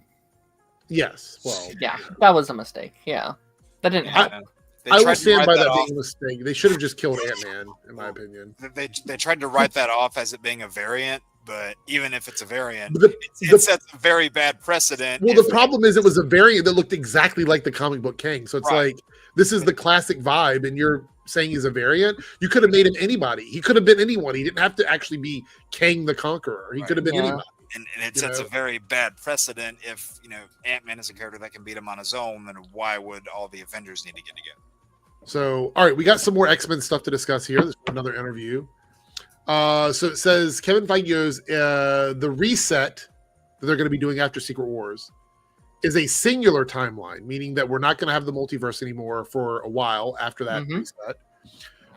Yes. Well, yeah, that was a mistake. Yeah. That didn't happen. I will stand by that being a mistake. They should have just killed Ant-Man, in my opinion. They tried to write that off as it being a variant, but even if it's a variant, it sets a very bad precedent. Well, the problem is it was a variant that looked exactly like the comic book Kang. So it's like, this is the classic vibe, and you're saying he's a variant. You could have made him anybody. He could have been anyone. He didn't have to actually be Kang the Conqueror. He could have been anybody. And it sets a very bad precedent. If Ant-Man is a character that can beat him on his own, then why would all the Avengers need to get together? So, all right, we got some more X-Men stuff to discuss here. This is another interview. So it says Kevin Feige goes, the reset that they're going to be doing after Secret Wars is a singular timeline, meaning that we're not going to have the multiverse anymore for a while after that reset.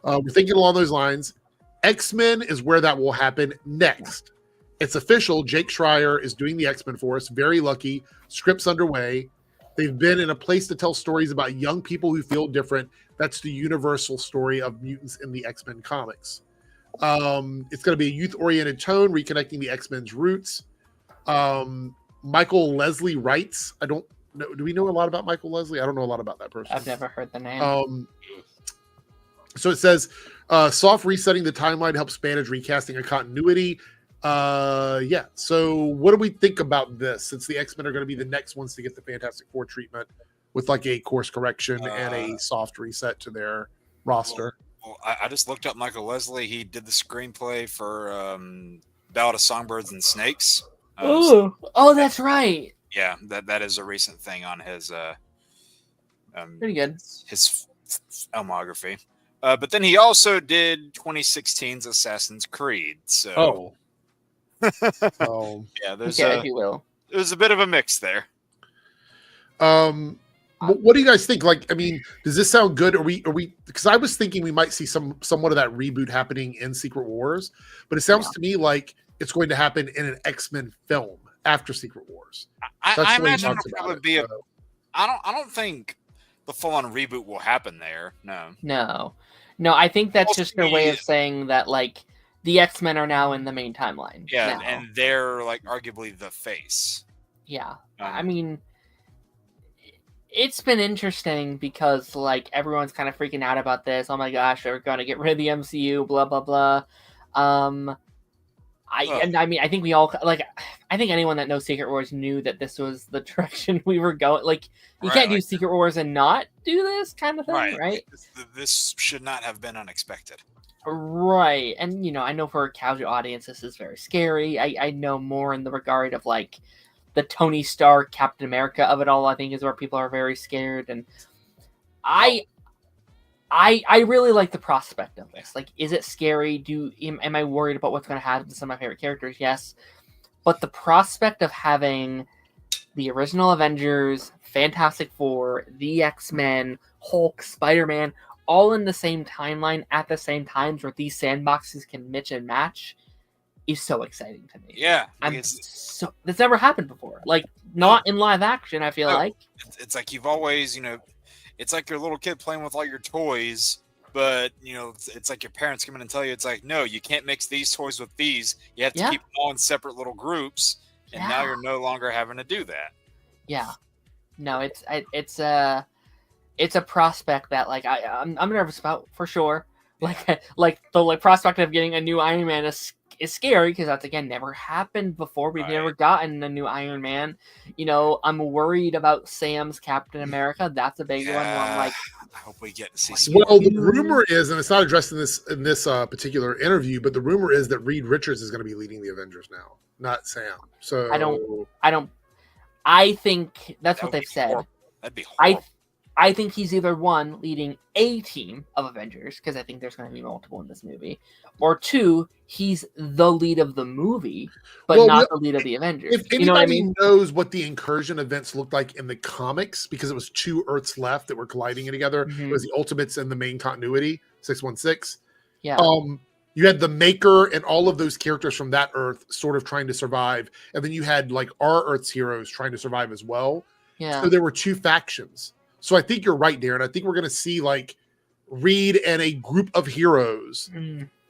We're thinking along those lines. X-Men is where that will happen next. It's official. Jake Schreier is doing the X-Men for us. Very lucky. Script's underway. They've been in a place to tell stories about young people who feel different. That's the universal story of mutants in the X-Men comics. It's going to be a youth-oriented tone, reconnecting the X-Men's roots. Michael Leslie writes. I don't know. Do we know a lot about Michael Leslie? I don't know a lot about that person. I've never heard the name. So it says, soft resetting the timeline helps manage recasting and continuity. Yeah. So what do we think about this? Since the X-Men are going to be the next ones to get the Fantastic Four treatment with like a course correction and a soft reset to their roster. Well, I just looked up Michael Leslie. He did the screenplay for Ballad of Songbirds and Snakes. Oh, that's right. Yeah, that is a recent thing on his pretty good. His filmography. But then he also did 2016's Assassin's Creed. So yeah, there's if you will. There's a bit of a mix there. What do you guys think? Like, I mean, does this sound good? Are we? Because I was thinking we might see somewhat of that reboot happening in Secret Wars, but it sounds to me like it's going to happen in an X-Men film after Secret Wars. I imagine it'll probably be I don't think the full-on reboot will happen there. No. I think that's just their way of saying that, like, the X-Men are now in the main timeline. Yeah, now. And they're like arguably the face. Yeah, I mean, it's been interesting because like everyone's kind of freaking out about this. Oh my gosh, they're going to get rid of the MCU. Blah blah blah. I think we all like. I think anyone that knows Secret Wars knew that this was the direction we were going. Like, you can't do Secret Wars and not do this kind of thing, right? This should not have been unexpected. Right, and I know for a casual audience, this is very scary. I know more in the regard of like the Tony Stark, Captain America of it all. I think is where people are very scared, and I really like the prospect of this. Like, is it scary? Am I worried about what's going to happen to some of my favorite characters? Yes, but the prospect of having the original Avengers, Fantastic Four, the X-Men, Hulk, Spider-Man, all in the same timeline at the same times where these sandboxes can mix and match is so exciting to me. Yeah. That's never happened before. Like, not in live action, I feel like. It's like you've always, it's like your little kid playing with all your toys, but, it's like your parents come in and tell you, it's like, no, you can't mix these toys with these. You have to keep them all in separate little groups, and now you're no longer having to do that. Yeah. No, it's a prospect that like I'm nervous about for sure. Like the prospect of getting a new Iron Man is scary because that's again never happened before. We've never gotten a new Iron Man. You know, I'm worried about Sam's Captain America. That's a big one. Where I'm like, I hope we get to see some. Well, the rumor is, and it's not addressed in this particular interview, but the rumor is that Reed Richards is going to be leading the Avengers now, not Sam. So I think that's what they've said. Horrible. That'd be horrible. I think he's either one, leading a team of Avengers, because I think there's going to be multiple in this movie, or two, he's the lead of the movie, but not the lead of the Avengers. If anybody knows what the incursion events looked like in the comics, because it was two Earths left that were colliding together, it was the Ultimates and the main continuity, 616. Yeah. You had the Maker and all of those characters from that Earth sort of trying to survive, and then you had like our Earth's heroes trying to survive as well. Yeah. So there were two factions. So I think you're right, Darren. I think we're going to see like Reed and a group of heroes,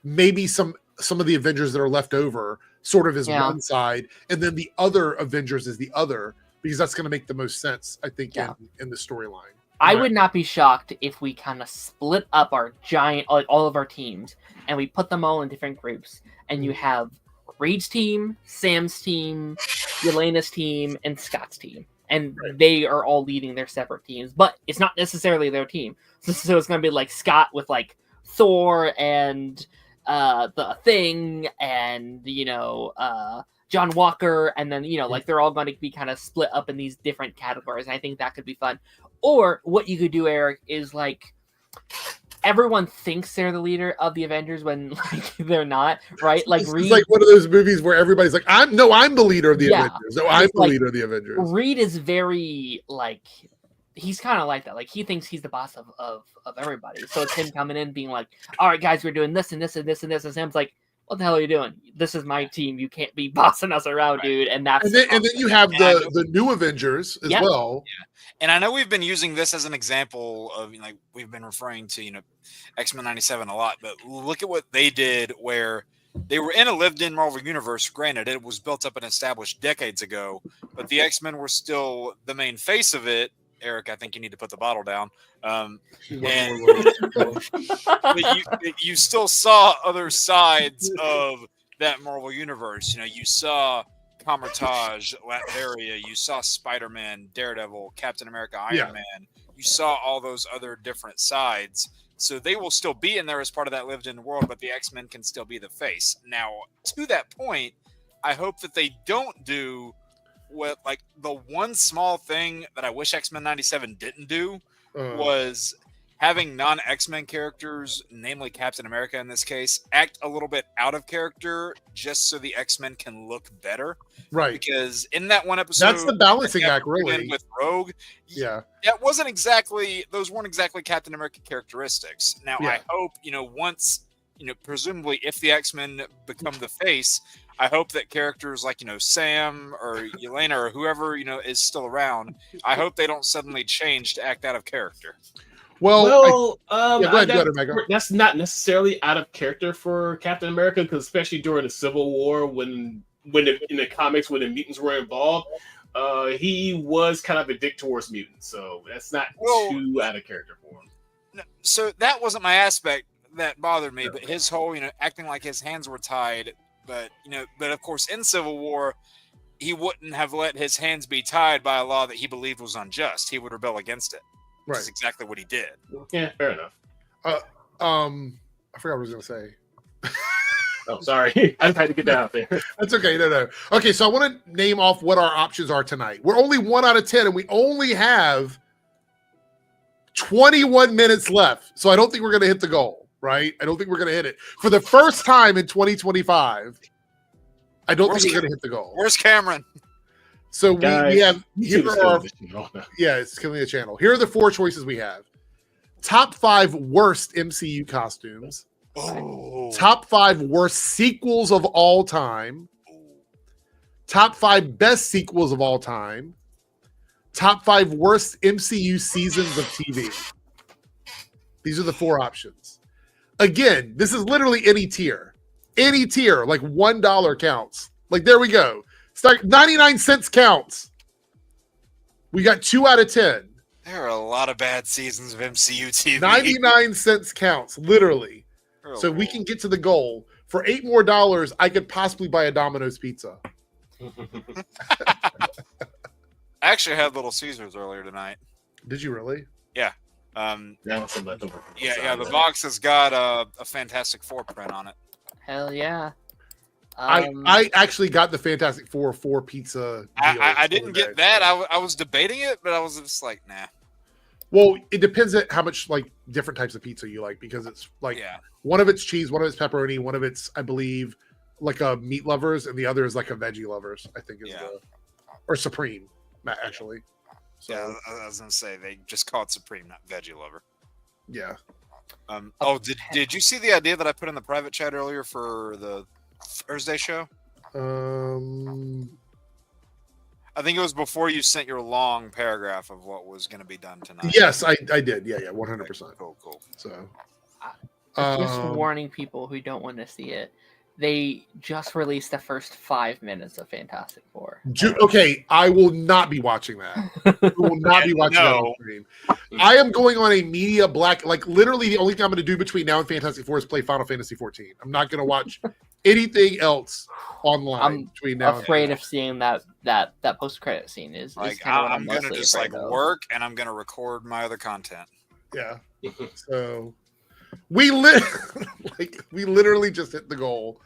maybe some of the Avengers that are left over, sort of as one side, and then the other Avengers is the other, because that's going to make the most sense, I think, in the storyline. I would not be shocked if we kind of split up our giant, like all of our teams, and we put them all in different groups, and you have Reed's team, Sam's team, Yelena's team, and Scott's team. And they are all leading their separate teams, but it's not necessarily their team. So it's going to be like Scott with like Thor and the Thing and, John Walker. And then, like they're all going to be kind of split up in these different categories. And I think that could be fun. Or what you could do, Eric, is like everyone thinks they're the leader of the Avengers when like they're not, right? Like Reed, it's like one of those movies where everybody's like, I'm the leader of the Avengers. No, I'm the leader of the Avengers. Reed is very like, he's kind of like that. Like he thinks he's the boss of everybody. So it's him coming in being like, all right, guys, we're doing this and this and this and this. And Sam's like, what the hell are you doing? This is my team. You can't be bossing us around, dude. And that's and then you have the new Avengers as well. Yeah. And I know we've been using this as an example of like we've been referring to X-Men 97 a lot, but look at what they did where they were in a lived-in Marvel universe. Granted, it was built up and established decades ago, but the X-Men were still the main face of it. Eric, I think you need to put the bottle down. And but you still saw other sides of that Marvel universe. You saw Comertage, Latveria, you saw Spider-Man, Daredevil, Captain America, Iron Man. You saw all those other different sides. So they will still be in there as part of that lived-in world, but the X-Men can still be the face. Now, to that point, I hope that they don't do what, like, the one small thing that I wish X-Men 97 didn't do was having non-X-Men characters, namely Captain America in this case, act a little bit out of character just so the X-Men can look better. Right. Because in that one episode... That's the balancing act, really. With Rogue. Yeah. That wasn't exactly... Those weren't exactly Captain America characteristics. Now, I hope, once... presumably if the X-Men become the face, I hope that characters like, Sam or Yelena or whoever, is still around, I hope they don't suddenly change to act out of character. Go ahead, that's not necessarily out of character for Captain America, because especially during the Civil War, when in the comics, when the mutants were involved, he was kind of a dick towards mutants, so that's not too out of character for him. No, so that wasn't my aspect that bothered me, but his whole, acting like his hands were tied, but of course in Civil War, he wouldn't have let his hands be tied by a law that he believed was unjust. He would rebel against it. Right. That's exactly what he did. Yeah, fair enough. I forgot what I was going to say. Oh, sorry. I tried to get that out there. That's okay. No. Okay, so I want to name off what our options are tonight. We're only 1 out of 10, and we only have 21 minutes left. So I don't think we're going to hit the goal, right? I don't think we're going to hit it. For the first time in 2025, I don't think we're going to hit the goal. Where's Cameron? So we have... it's killing the channel. Here are the 4 choices we have. Top 5 worst MCU costumes. Top 5 worst sequels of all time. Top 5 best sequels of all time. Top 5 worst MCU seasons of TV. These are the 4 options. Again, this is literally any tier. Any tier, like $1 counts. Like, there we go. It's like 99 cents counts. We got 2 out of 10. There are a lot of bad seasons of MCU TV. 99 cents counts, literally. Oh, So we Lord. can get to the goal. For $8 more, I could possibly buy a Domino's pizza. I actually had Little Caesars earlier tonight. Did you really? Yeah. Now some leftover. Yeah. The box has got a Fantastic Four print on it. Hell yeah. I actually got the Fantastic Four pizza. I didn't get that. I was debating it, but I was just like, nah. Well, it depends on how much like different types of pizza you like, because it's like one of it's cheese, one of it's pepperoni, one of it's, I believe, like a meat lovers, and the other is like a veggie lovers. I think is or supreme, actually. So, yeah, I was gonna say they just call it Supreme, not Veggie Lover. Yeah. Did you see the idea that I put in the private chat earlier for the Thursday show? I think it was before you sent your long paragraph of what was going to be done tonight. Yes, I did. Yeah, 100%. Cool. So, just warning people who don't want to see it. They just released the first 5 minutes of Fantastic Four. Okay, I will not be watching that. I will not be watching that on stream. I am going on a media black. Like literally, the only thing I'm going to do between now and Fantastic Four is play Final Fantasy 14. I'm not going to watch anything else online. I'm between now afraid of seeing that post credit scene. Is like kind of what I'm going to just like of. work, and I'm going to record my other content. Yeah. So we literally just hit the goal.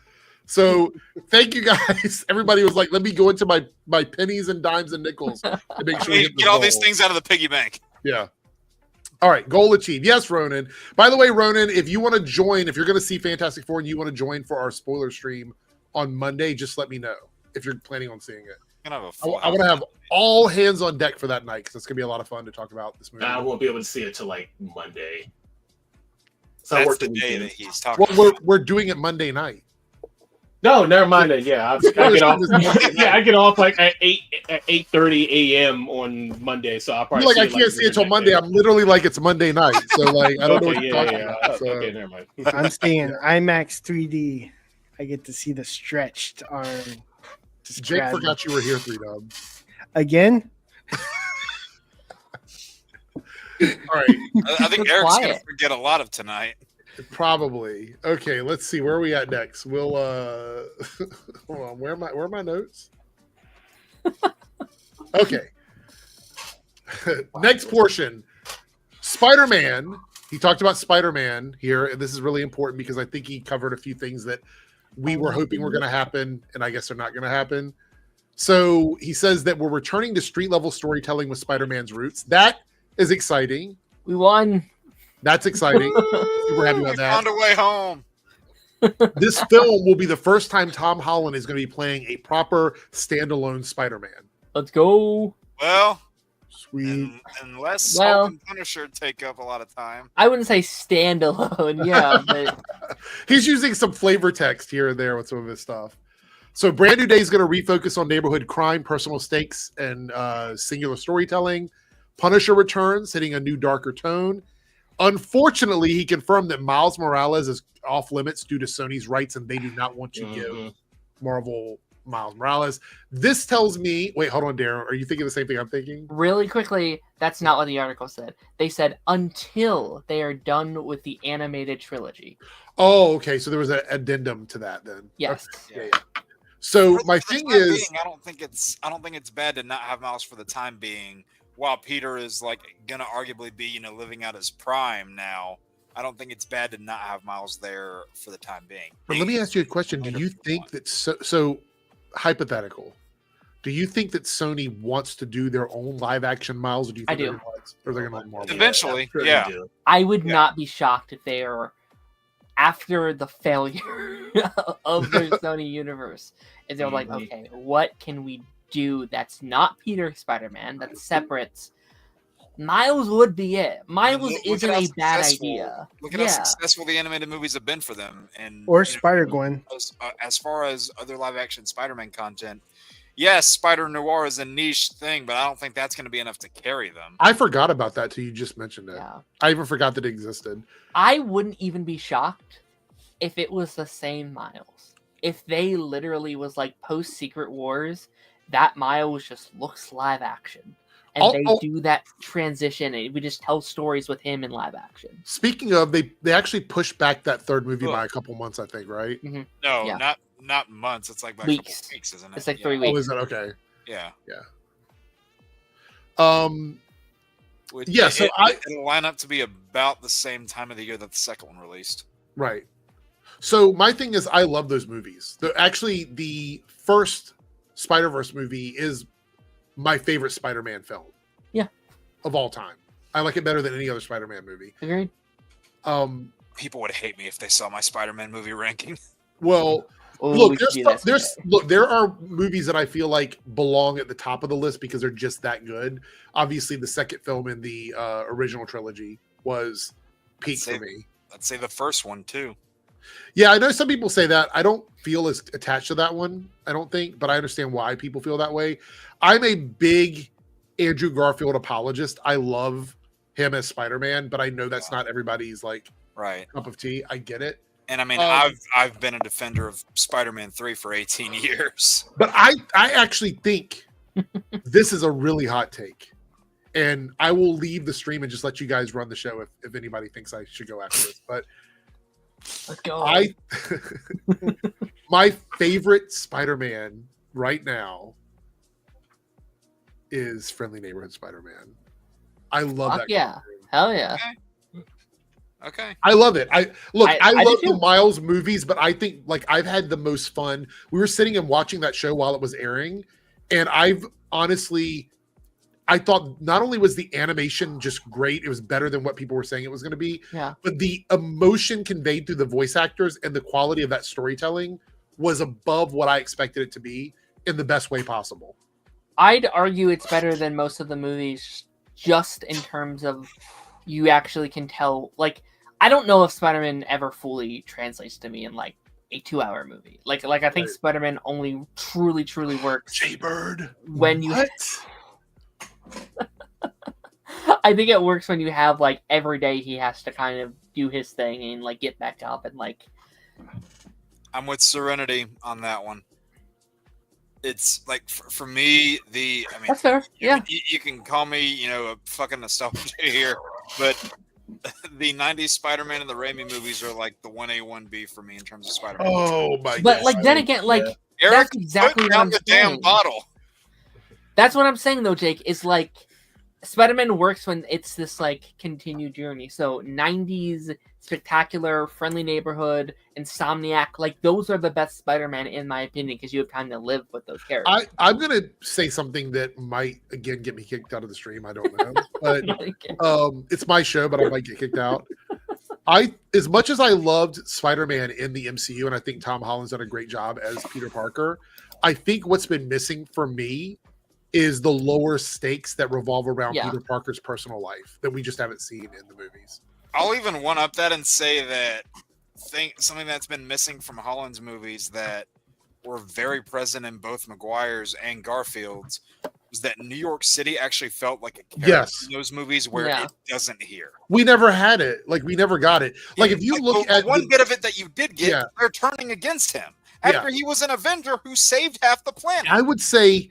So thank you guys. Everybody was like, let me go into my pennies and dimes and nickels to make sure we get all these things out of the piggy bank. Yeah. All right, goal achieved. Yes, Ronan. By the way, Ronan, if you want to join, if you're going to see Fantastic Four and you want to join for our spoiler stream on Monday, just let me know if you're planning on seeing it. I want to have all hands on deck for that night because it's going to be a lot of fun to talk about this movie. I won't be able to see it till like Monday. So that's the day that he's talking. Well, we're doing it Monday night. No, never mind that. Yeah, I get off. I get off like at 8:30 a.m. on Monday, so I'll probably. I can't see it till Monday. I'm literally like it's Monday night, so like I don't know what you're talking about. So. Okay, never mind. I'm seeing IMAX 3D. I get to see the stretched arm. Jake forgot you were here, 3Dub. Again? All right. I think Eric's going to forget a lot of tonight. Probably. Okay, let's see. Where are we at next? We'll hold on. Where are my notes? Okay. Next portion. Spider-Man. He talked about Spider-Man here, and this is really important because I think he covered a few things that we were hoping were going to happen, and I guess they're not going to happen. So he says that we're returning to street-level storytelling with Spider-Man's roots. That is exciting. We won. That's exciting. Super happy about that. Found a way home. This film will be the first time Tom Holland is going to be playing a proper standalone Spider-Man. Let's go. Well, sweet. Unless Hulk and Punisher take up a lot of time. I wouldn't say standalone, yeah, but he's using some flavor text here and there with some of his stuff. So Brand New Day is going to refocus on neighborhood crime, personal stakes, and singular storytelling. Punisher returns, hitting a new darker tone. Unfortunately, he confirmed that Miles Morales is off limits due to Sony's rights, and they do not want to give Marvel Miles Morales. This tells me, wait, hold on, Darren. Are you thinking the same thing I'm thinking? Really quickly, that's not what the article said. They said until they are done with the animated trilogy. Oh, okay. So there was an addendum to that then. Yes. Okay. Yeah. So my thing is, I don't think it's bad to not have Miles for the time being. While Peter is like gonna arguably be, living out his prime now, I don't think it's bad to not have Miles there for the time being. But let me ask you a question. Do you think that so hypothetical? Do you think that Sony wants to do their own live action Miles? Or do you think they're gonna Marvel? Eventually, yeah. I would not be shocked if they are after the failure of the Sony universe. If they're like, okay, what can we do that's not Peter Spider-Man, that's separate? Miles would be it. Miles isn't a bad idea. Look at how successful the animated movies have been for them, and or Spider-Gwen. As far as other live-action Spider-Man content, yes, Spider-Noir is a niche thing, but I don't think that's going to be enough to carry them. I forgot about that till you just mentioned it. Yeah. I even forgot that it existed. I wouldn't even be shocked if it was the same Miles. If they literally was like post Secret Wars, that Miles just looks live action. and they Oh. do that transition, and we just tell stories with him in live action. Speaking of, they actually pushed back that third movie by a couple months, I think, right? Mhm. No, Yeah. not months. It's like by a Weeks. couple weeks, isn't it? It's like Yeah. 3 Oh, weeks. is it okay? Yeah. Which Yeah, so it'll line up to be about the same time of the year that the second one released. Right. So my thing is, I love those movies. Actually, the first Spider-Verse movie is my favorite Spider-Man film. Yeah. Of all time. I like it better than any other Spider-Man movie. Agreed. People would hate me if they saw my Spider-Man movie ranking. Well, Oh, look, we should do that someday. there are movies that I feel like belong at the top of the list because they're just that good. Obviously, the second film in the original trilogy was peak for me. I'd say the first one too. Yeah, I know some people say that. I don't feel as attached to that one, I don't think, but I understand why people feel that way. I'm a big Andrew Garfield apologist. I love him as Spider-Man, but I know that's not everybody's like cup of tea. I get it. And I mean, I've been a defender of Spider-Man 3 for 18 years. But I actually think this is a really hot take. And I will leave the stream and just let you guys run the show if anybody thinks I should go after this. But let's go. My favorite Spider-Man right now is Friendly Neighborhood Spider-Man. I love that. Yeah. Hell yeah. Okay. I love it. I love do the too. Miles movies, but I think like I've had the most fun. We were sitting and watching that show while it was airing, and I thought not only was the animation just great, it was better than what people were saying it was going to be. Yeah. But the emotion conveyed through the voice actors and the quality of that storytelling was above what I expected it to be in the best way possible. I'd argue it's better than most of the movies, just in terms of you actually can tell. Like, I don't know if Spider-Man ever fully translates to me in like a 2-hour movie. Like I think Spider-Man only truly works. Jaybird. When you. I think it works when you have like every day he has to kind of do his thing and like get back up and like. I'm with Serenity on that one. It's like for me, I mean, that's fair. Yeah, you can call me, a fucking nostalgia here, but the '90s Spider-Man and the Raimi movies are like the 1A, 1B for me in terms of Spider-Man. Oh my god! But like then again, like Eric, that's exactly put what down I'm the saying. damn bottle. That's what I'm saying though, Jake. Is like Spider-Man works when it's this like continued journey. So 90s Spectacular, Friendly Neighborhood, Insomniac, like those are the best Spider-Man in my opinion because you have time to live with those characters. I'm gonna say something that might again get me kicked out of the stream. I don't know, but it's my show, but I might get kicked out. As much as I loved Spider-Man in the MCU, and I think Tom Holland's done a great job as Peter Parker, I think what's been missing for me is the lower stakes that revolve around Peter Parker's personal life that we just haven't seen in the movies. I'll even one up that and say that something that's been missing from Holland's movies that were very present in both Maguire's and Garfield's was that New York City actually felt like a character in those movies where it doesn't here. We never had it. Like we never got it. Like if you look at one bit of it that you did get, they're turning against him after he was an Avenger who saved half the planet. I would say,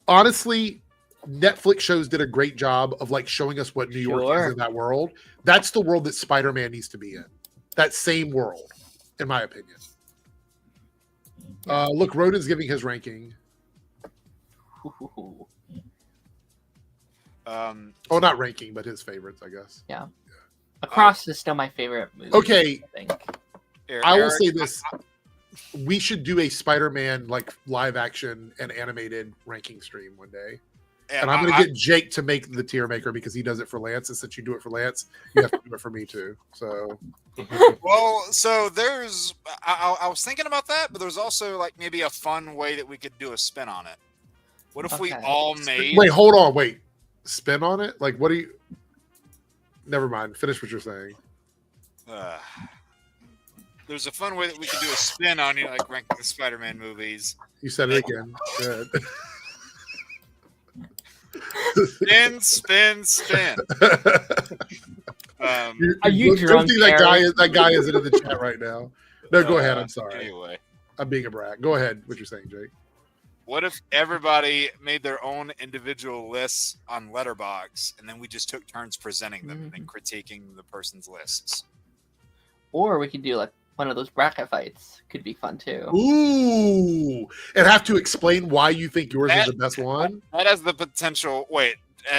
honestly, Netflix shows did a great job of like showing us what New York is in that world. That's the world that Spider-Man needs to be in. That same world, in my opinion. Look, Rodin's giving his ranking. Not ranking, but his favorites, I guess. Yeah. Across is still my favorite movie. Okay. I think. I will say this. We should do a Spider-Man like live action and animated ranking stream one day. And I'm going to get Jake to make the tier maker because he does it for Lance. And since you do it for Lance, you have to do it for me too. So, well, so there's, I was thinking about that, but there's also like maybe a fun way that we could do a spin on it. What if we all made? Wait, hold on. Wait, spin on it? Like, what do you? Never mind. Finish what you're saying. There's a fun way that we could do a spin on, like ranking the Spider-Man movies. You said it again. Good. Spin. Are you drunk? That guy isn't in the chat right now. No, go ahead. I'm sorry. Anyway, I'm being a brat. Go ahead. What you're saying, Jake? What if everybody made their own individual lists on Letterboxd, and then we just took turns presenting them and then critiquing the person's lists? Or we could do like one of those bracket fights. Could be fun too. Ooh, and have to explain why you think yours is the best one. That has the potential. Wait,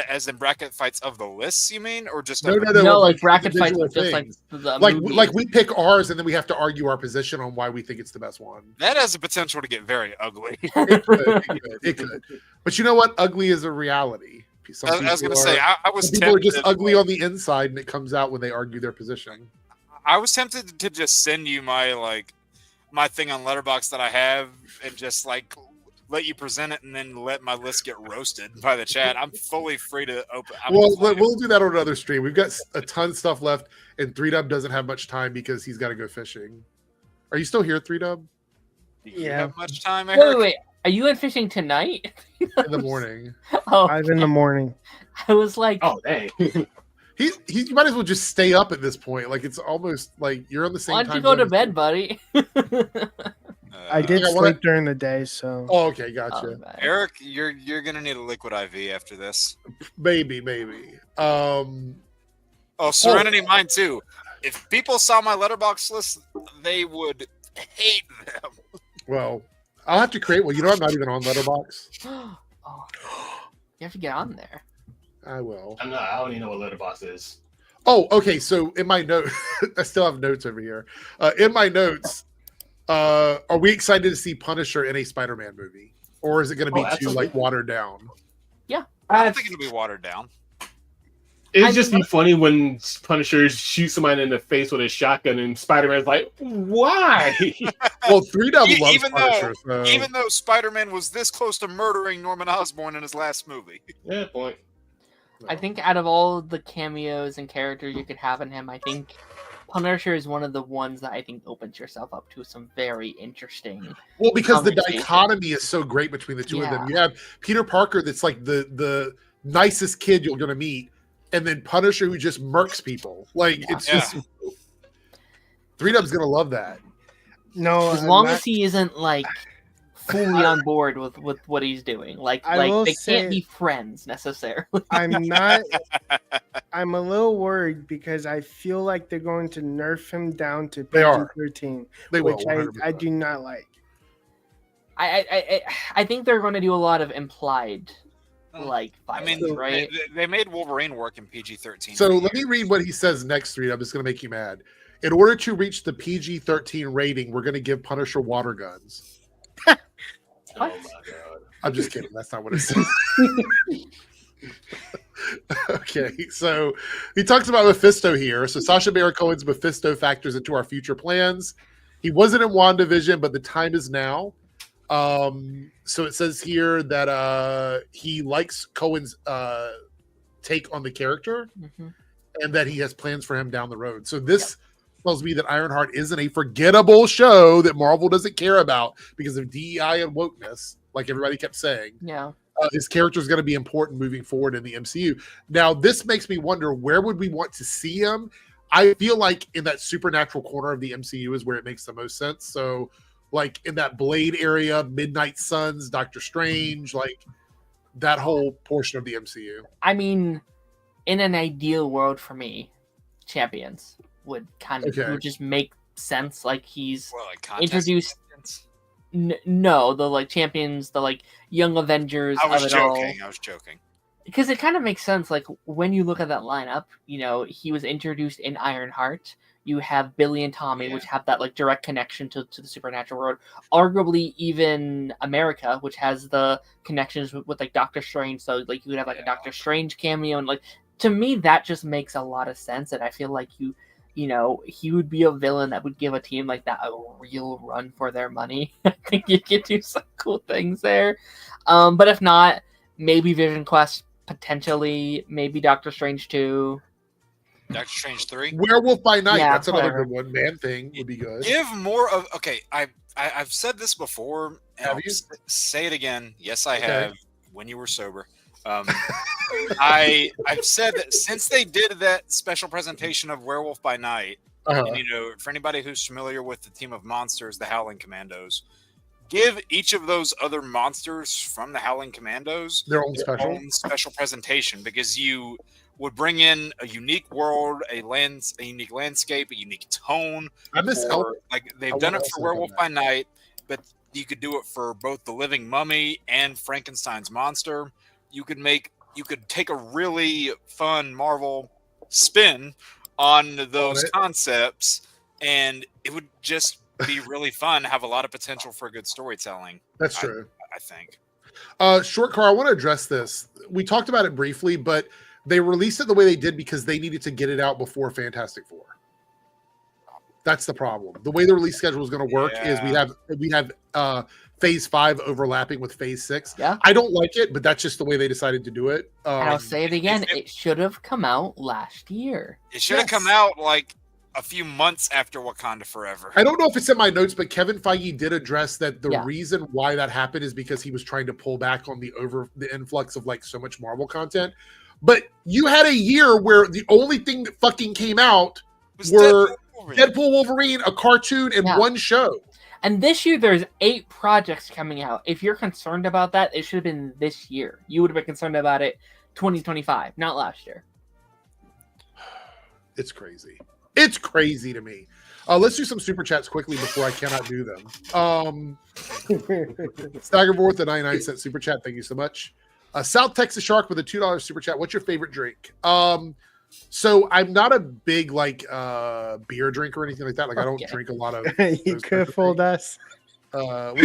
as in bracket fights of the lists, you mean, or just No, like bracket fights, individual just like things. the like movie. like we pick ours and then we have to argue our position on why we think it's the best one. That has the potential to get very ugly. It could. But you know what? Ugly is a reality. I was going to say, I was some people are just tempted, ugly on the inside, and it comes out when they argue their position. I was tempted to just send you my thing on Letterboxd that I have, and just like let you present it, and then let my list get roasted by the chat. I'm fully free to open. We'll do that on another stream. We've got a ton of stuff left, and 3Dub doesn't have much time because he's got to go fishing. Are you still here, 3Dub? You have much time, Eric? Wait. Are you in fishing tonight? In the morning. Oh, 5 in the morning. I was like, oh dang. You might as well just stay up at this point. Like it's almost like you're on the same why time. don't you go to bed, buddy? I did sleep during the day, so. Oh, okay, gotcha. Eric, you're gonna need a liquid IV after this. Maybe. Serenity, mine too. If people saw my Letterboxd list, they would hate them. Well, I'll have to create one. You know, I'm not even on Letterboxd. Oh, you have to get on there. I will. I don't even know what Letterboxd is. Oh, okay. So in my note, I still have notes over here. In my notes, are we excited to see Punisher in a Spider-Man movie, or is it going to be too like watered down? Yeah, I don't think it'll be watered down. It'd just be funny when Punisher shoots somebody in the face with a shotgun, and Spider-Man's like, "Why?" Well, 3Dub loves Punisher. Even though Spider-Man was this close to murdering Norman Osborn in his last movie. Yeah, point. I think out of all the cameos and characters you could have in him, I think Punisher is one of the ones that I think opens yourself up to some very interesting. Well, because the dichotomy is so great between the two of them. You have Peter Parker, that's like the nicest kid you're going to meet, and then Punisher, who just murks people. Like it's just 3Dub's going to love that. No, as long as he isn't like fully on board with what he's doing. Like they can't be friends necessarily. I'm not. I'm a little worried because I feel like they're going to nerf him down to PG-13, which I do not like. I think they're going to do a lot of implied violence, right? They made Wolverine work in PG-13. So let me read what he says next, 3Dub. It's going to make you mad. In order to reach the PG-13 rating, we're going to give Punisher water guns. Oh my god! I'm just kidding. That's not what it says. Okay, so he talks about Mephisto here. So Sacha Baron Cohen's Mephisto factors into our future plans. He wasn't in WandaVision, but the time is now. So it says here that he likes Cohen's take on the character, and that he has plans for him down the road. So this tells me that Ironheart isn't a forgettable show that Marvel doesn't care about because of DEI and wokeness, like everybody kept saying. Yeah. His character is going to be important moving forward in the MCU. Now, this makes me wonder, where would we want to see him? I feel like in that supernatural corner of the MCU is where it makes the most sense. So, like in that Blade area, Midnight Suns, Doctor Strange, like that whole portion of the MCU. I mean, in an ideal world for me, Champions would kind of would just make sense. Like he's introduced. No, the Champions, the Young Avengers. I was of it joking. all. I was joking. Because it kind of makes sense. Like when you look at that lineup, he was introduced in Ironheart. You have Billy and Tommy, which have that direct connection to the supernatural world. Arguably, even America, which has the connections with Doctor Strange. So you would have a Doctor Strange cameo, and to me that just makes a lot of sense. And I feel like he would be a villain that would give a team like that a real run for their money. I think you could do some cool things there. But if not, maybe Vision Quest, potentially, maybe Doctor Strange 2. Doctor Strange 3? Werewolf by Night, that's another whatever. good one. Man Thing would be good. Give more of... Okay, I've said this before. Have you? Say it again. Yes, I have. When you were sober. I've said that since they did that special presentation of Werewolf by Night, and, for anybody who's familiar with the team of monsters, the Howling Commandos, give each of those other monsters from the Howling Commandos their own special presentation, because you would bring in a unique world, a unique landscape, a unique tone. I miss Elf. Like they've done it for Werewolf by Night, but you could do it for both the Living Mummy and Frankenstein's monster. You could take a really fun Marvel spin on those concepts, and it would just be really fun, have a lot of potential for good storytelling. That's true. I think. Short Car, I want to address this. We talked about it briefly, but they released it the way they did because they needed to get it out before Fantastic Four. That's the problem. The way the release schedule is going to work is we have Phase 5 overlapping with Phase 6. Yeah. I don't like it, but that's just the way they decided to do it. And I'll say it again. It should have come out last year. It should have come out like a few months after Wakanda Forever. I don't know if it's in my notes, but Kevin Feige did address that the reason why that happened is because he was trying to pull back on the influx of like so much Marvel content. But you had a year where the only thing that fucking came out were Deadpool Wolverine, a cartoon, and one show. And this year, there's 8 projects coming out. If you're concerned about that, it should have been this year. You would have been concerned about it 2025, not last year. It's crazy. It's crazy to me. Let's do some super chats quickly before I cannot do them. Staggerforth, the 99-cent super chat. Thank you so much. South Texas Shark with a $2 super chat. What's your favorite drink? So I'm not a big like beer drinker or anything like that. Like I don't drink a lot of. You could fold us. I'll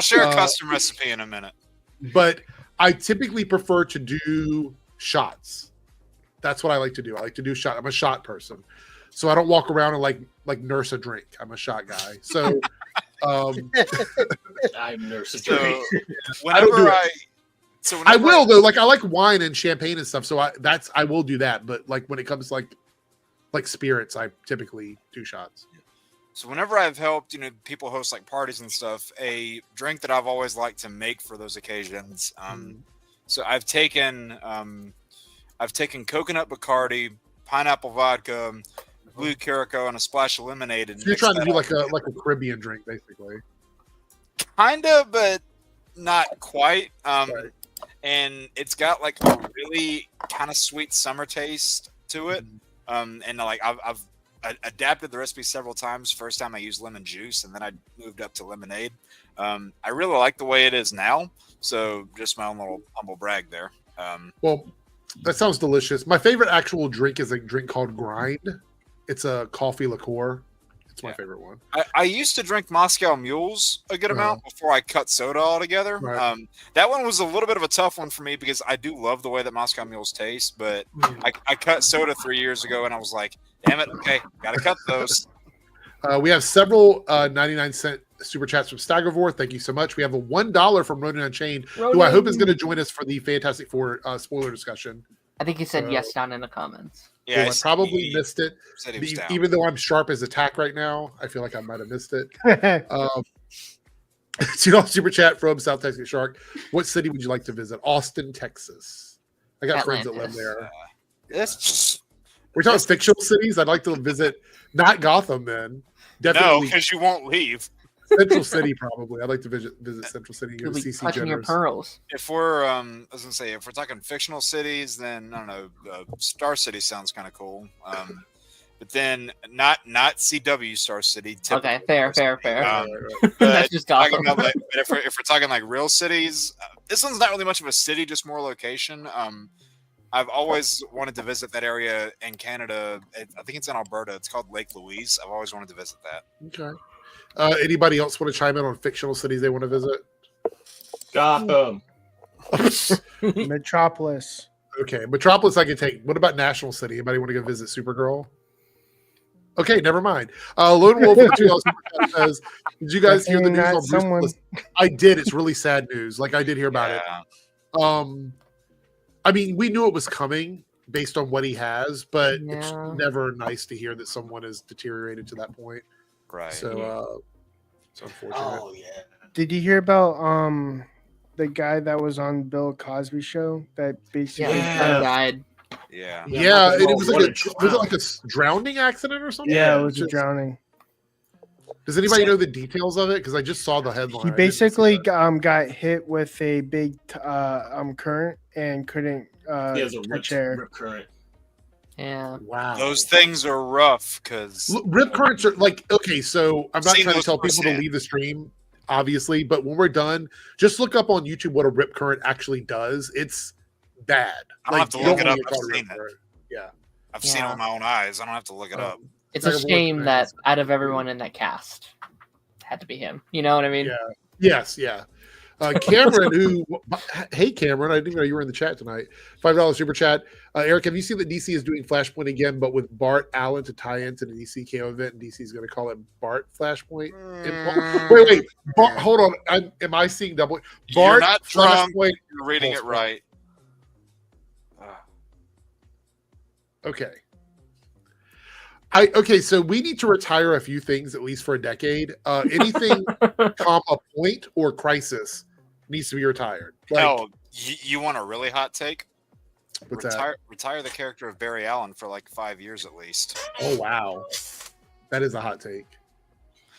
share a custom recipe in a minute. But I typically prefer to do shots. That's what I like to do. I like to do shot. I'm a shot person, so I don't walk around and like nurse a drink. I'm a shot guy. So I'm nurse a drink. I will though. Like I like wine and champagne and stuff. So I will do that. But like when it comes to like spirits, I typically do shots. So whenever I've helped, people host like parties and stuff, a drink that I've always liked to make for those occasions. So I've taken coconut Bacardi, pineapple vodka, blue Curaçao, and a splash of lemonade. And so you're trying to do like a Caribbean drink, basically. Kinda, but not quite. And it's got like a really kind of sweet summer taste to it. And like I've adapted the recipe several times. First time I used lemon juice, and then I moved up to lemonade. I really like the way it is now. So just my own little humble brag there. Well, that sounds delicious. My favorite actual drink is a drink called Grind. It's a coffee liqueur. It's my favorite one. I used to drink Moscow Mules a good amount before I cut soda altogether. Right. That one was a little bit of a tough one for me because I do love the way that Moscow Mules taste, but I cut soda 3 years ago and I was like, damn it, okay, gotta cut those. We have several 99-cent super chats from Staggervorth. Thank you so much. We have a $1 from Ronan Unchained, who I hope is going to join us for the Fantastic Four spoiler discussion. I think he said yes down in the comments. Yeah, I probably missed it. Even though I'm sharp as attack right now, I feel like I might have missed it. $2 super chat from South Texas Shark. What city would you like to visit? Austin, Texas. I got friends that live there. We're talking fictional cities. I'd like to visit, not Gotham, then. Definitely. No, because you won't leave. Central City, probably. I'd like to visit Central City. You'll be touching your pearls. If we're, I was gonna say, if we're talking fictional cities, then I don't know. Star City sounds kind of cool. But then not CW Star City. Okay, fair. But That's just Gotham. But if we're talking like real cities, this one's not really much of a city, just more location. I've always wanted to visit that area in Canada. I think it's in Alberta. It's called Lake Louise. I've always wanted to visit that. Okay. Anybody else want to chime in on fictional cities they want to visit? Gotham. Metropolis. Okay, Metropolis I can take. What about National City? Anybody want to go visit Supergirl? Okay, never mind. Lone Wolf says, did you guys hear the news on Bruce Willis? I did. It's really sad news. Like I did hear about it. I mean, we knew it was coming based on what he has, but it's never nice to hear that someone has deteriorated to that point. Right. So it's unfortunate. Oh yeah. Did you hear about the guy that was on Bill Cosby show that basically died? Yeah. Yeah, it was like was it like a drowning accident or something? Yeah, it was a drowning. Does anybody know the details of it? Because I just saw the headline. He basically got hit with a big current and couldn't touch air. Rip current. Yeah. Wow. Those things are rough because rip currents are like, okay, so I'm not Seen trying to those tell people to firsthand. leave the stream, obviously, but when we're done, just look up on YouTube what a rip current actually does. It's bad. I don't have to you look it wanna up. get I've caught in a seen rip it. current. Yeah. I've seen it with my own eyes. I don't have to look it up. It's a shame that out of everyone in that cast, it had to be him. You know what I mean? Yeah. Yes. Yeah. Cameron, who, hey Cameron, I didn't know you were in the chat tonight. $5 super chat. Eric, have you seen that DC is doing Flashpoint again, but with Bart Allen to tie into the DC KO event, and DC is going to call it Bart Flashpoint? Wait, hold on. Am I seeing double? Bart You're not drunk. Flashpoint. You're reading it right. Okay. Okay, so we need to retire a few things at least for a decade. Anything, comma, point or crisis needs to be retired. Like, Hell, you want a really hot take? What's that? Retire the character of Barry Allen for like 5 years at least. Oh wow, that is a hot take.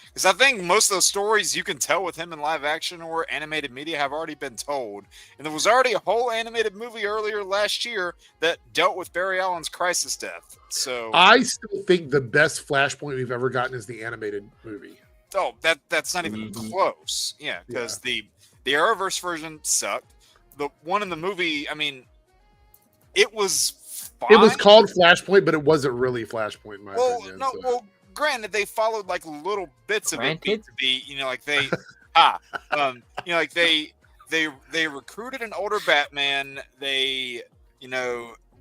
Because I think most of those stories you can tell with him in live action or animated media have already been told. And there was already a whole animated movie earlier last year that dealt with Barry Allen's crisis death. So I still think the best Flashpoint we've ever gotten is the animated movie. Oh, that's not even close. Yeah, because the Arrowverse version sucked. The one in the movie, I mean, it was fine. It was called Flashpoint, but it wasn't really Flashpoint in my opinion. No, so. well, granted, they followed like little bits of it to be, like they, like they recruited an older Batman. They,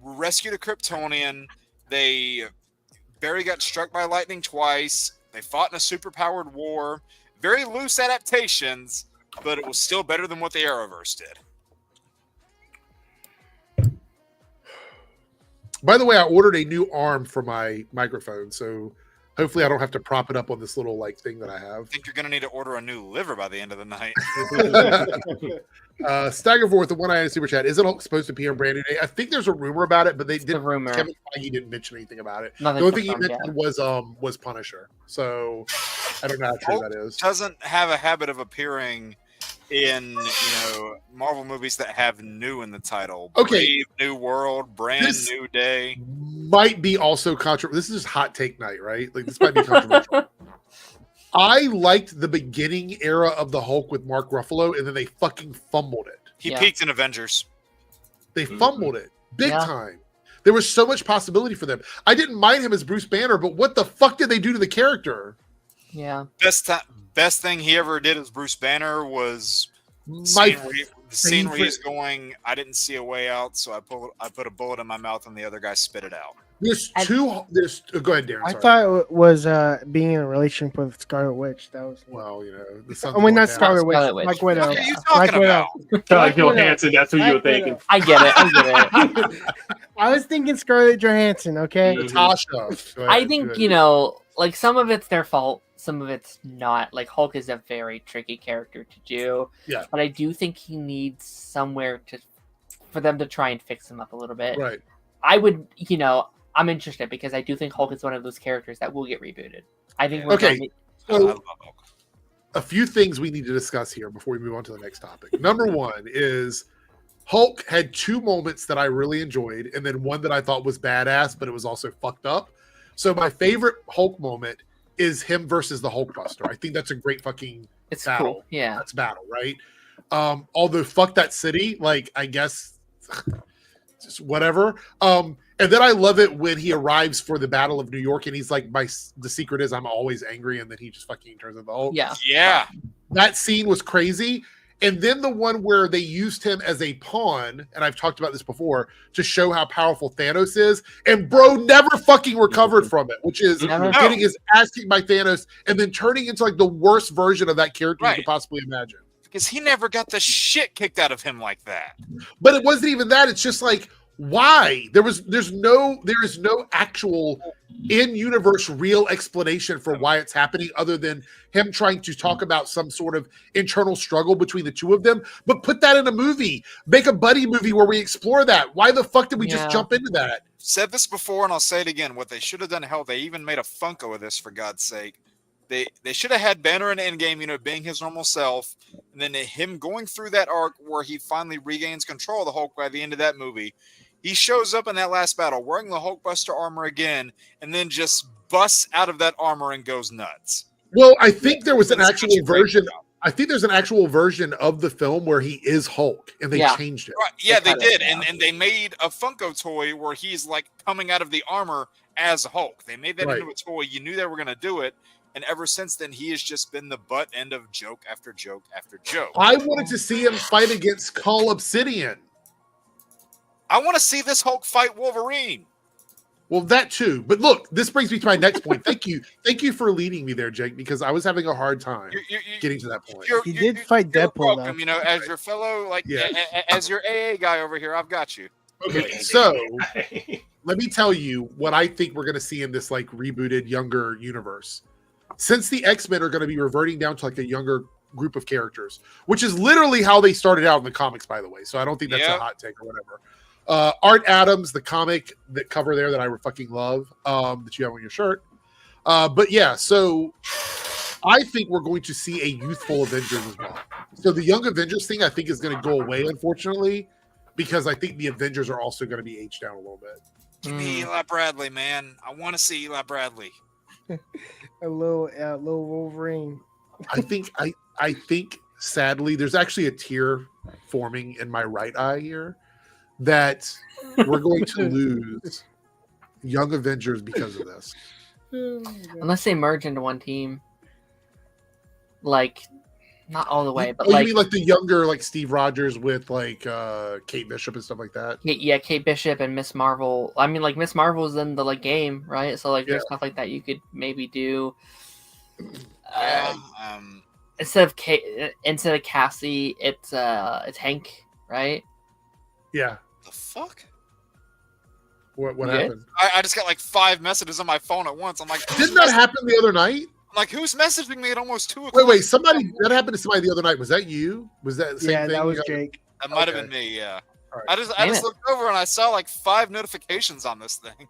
rescued a Kryptonian. Barry got struck by lightning twice. They fought in a superpowered war. Very loose adaptations, but it was still better than what the Arrowverse did. By the way, I ordered a new arm for my microphone, so hopefully I don't have to prop it up on this little thing that I have. I think you're going to need to order a new liver by the end of the night. Staggerforth, the one-eyed super chat. Isn't Hulk supposed to appear in Brand New Day? I think there's a rumor about it, but they didn't. Rumor. Kevin Feige didn't mention anything about it. Nothing the only thing he confirmed mentioned was Punisher. So I don't know how true that is. Doesn't have a habit of appearing in Marvel movies that have new in the title. Okay. Brave New World, Brand New Day. Might be also controversial. This is just hot take night, right? Like this might be controversial. I liked the beginning era of the Hulk with Mark Ruffalo, and then they fucking fumbled it. He peaked in Avengers. They fumbled it big time. There was so much possibility for them. I didn't mind him as Bruce Banner, but what the fuck did they do to the character? Yeah. Best thing he ever did as Bruce Banner was the scene where he's going, I didn't see a way out, so I put a bullet in my mouth and the other guy spit it out. Go ahead, Darren. I thought it was being in a relationship with Scarlet Witch. That was not Scarlet Witch, Black Widow. What are you talking about? Like Johansson, that's who you were thinking. I get it. I was thinking Scarlett Johansson. Okay, Natasha. I think some of it's their fault. Some of it's not. Like Hulk is a very tricky character to do. Yeah. But I do think he needs somewhere for them to try and fix him up a little bit. Right. I would, I'm interested because I do think Hulk is one of those characters that will get rebooted. I think So, a few things we need to discuss here before we move on to the next topic. Number one is Hulk had two moments that I really enjoyed, and then one that I thought was badass, but it was also fucked up. So my favorite Hulk moment is him versus the Hulkbuster. I think that's a great fucking battle. Cool. Yeah. That's battle, right? Although fuck that city, I guess just whatever. And then I love it when he arrives for the Battle of New York and he's like, the secret is I'm always angry, and then he just fucking turns into the Hulk. Yeah. That scene was crazy. And then the one where they used him as a pawn, and I've talked about this before, to show how powerful Thanos is, and bro never fucking recovered from it, which is getting his ass kicked by Thanos and then turning into the worst version of that character you could possibly imagine. Because he never got the shit kicked out of him like that. But it wasn't even that. It's just why? There is no actual in-universe real explanation for why it's happening other than him trying to talk about some sort of internal struggle between the two of them. But put that in a movie. Make a buddy movie where we explore that. Why the fuck did we just jump into that? Said this before and I'll say it again. What they should have done, hell, they even made a Funko of this, for God's sake. They should have had Banner in Endgame, being his normal self, and then him going through that arc where he finally regains control of the Hulk by the end of that movie. He shows up in that last battle wearing the Hulkbuster armor again, and then just busts out of that armor and goes nuts. Well, I think there was an actual version. I think there's an actual version of the film where he is Hulk, and they changed it. Right. Yeah, they did, and they made a Funko toy where he's like coming out of the armor as Hulk. They made that into a toy. You knew they were going to do it, and ever since then, he has just been the butt end of joke after joke after joke. I wanted to see him fight against Cull Obsidian. I want to see this Hulk fight Wolverine. Well, that too. But look, this brings me to my next point. Thank you for leading me there, Jake, because I was having a hard time getting to that point. He did fight Deadpool, welcome, as your fellow, as your AA guy over here, I've got you. Okay, so let me tell you what I think we're going to see in this like rebooted younger universe. Since the X-Men are going to be reverting down to like a younger group of characters, which is literally how they started out in the comics, by the way. So I don't think that's a hot take or whatever. Art Adams, the comic that cover there that I fucking love, that you have on your shirt. But yeah, so I think we're going to see a youthful Avengers as well. So the Young Avengers thing, I think, is going to go away, unfortunately, because I think the Avengers are also going to be aged down a little bit. Give me Eli Bradley, man. I want to see Eli Bradley. a little Wolverine. I think sadly, there's actually a tear forming in my right eye here that we're going to lose Young Avengers because of this. Unless they merge into one team. Like, not all the way, but you mean like the younger, like Steve Rogers with like Kate Bishop and stuff like that? Yeah, Kate Bishop and Miss Marvel. I mean, like Miss Marvel's in the like game, right? So like there's stuff like that you could maybe do. Instead of Cassie, it's Hank, right? Yeah. The fuck? What happened? I just got like 5 messages on my phone at once. I'm like, didn't that happen the other night? I'm like, who's messaging me at almost 2 o'clock? Wait, that happened to somebody the other night. Was that you? Was that the same thing? Yeah, that was Jake. That might have been me, yeah. Right. I just looked over and I saw like 5 notifications on this thing.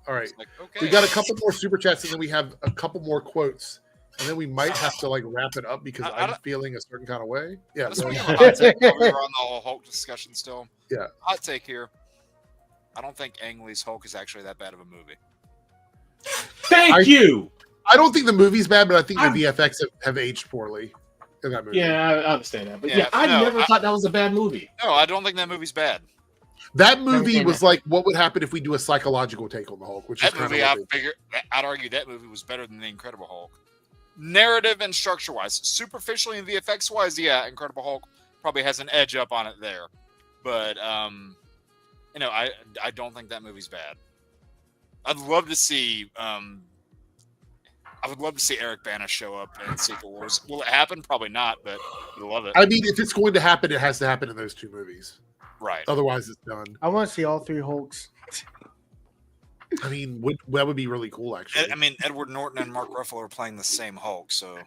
All right. Like, okay. We got a couple more super chats and then we have a couple more quotes. And then we might have to like wrap it up because I'm feeling a certain kind of way. Yeah. We're on the whole Hulk discussion still. Yeah. Hot take here. I don't think Ang Lee's Hulk is actually that bad of a movie. Thank you. I don't think the movie's bad, but I think the VFX have aged poorly in that movie. Yeah, I understand that. But I never thought that was a bad movie. No, I don't think that movie's bad. That movie was like what would happen if we do a psychological take on the Hulk, which that is movie. I'd argue that movie was better than the Incredible Hulk. Narrative and structure wise, superficially and VFX wise, Incredible Hulk probably has an edge up on it there. But I don't think that movie's bad. I'd love to see Eric Bana show up in Secret Wars. Will it happen? Probably not, but I'd love it. I mean, if it's going to happen, it has to happen in those 2 movies. Right. Otherwise, it's done. I want to see all 3 Hulks. I mean, that would be really cool, actually. I mean, Edward Norton and Mark Ruffalo are playing the same Hulk, so.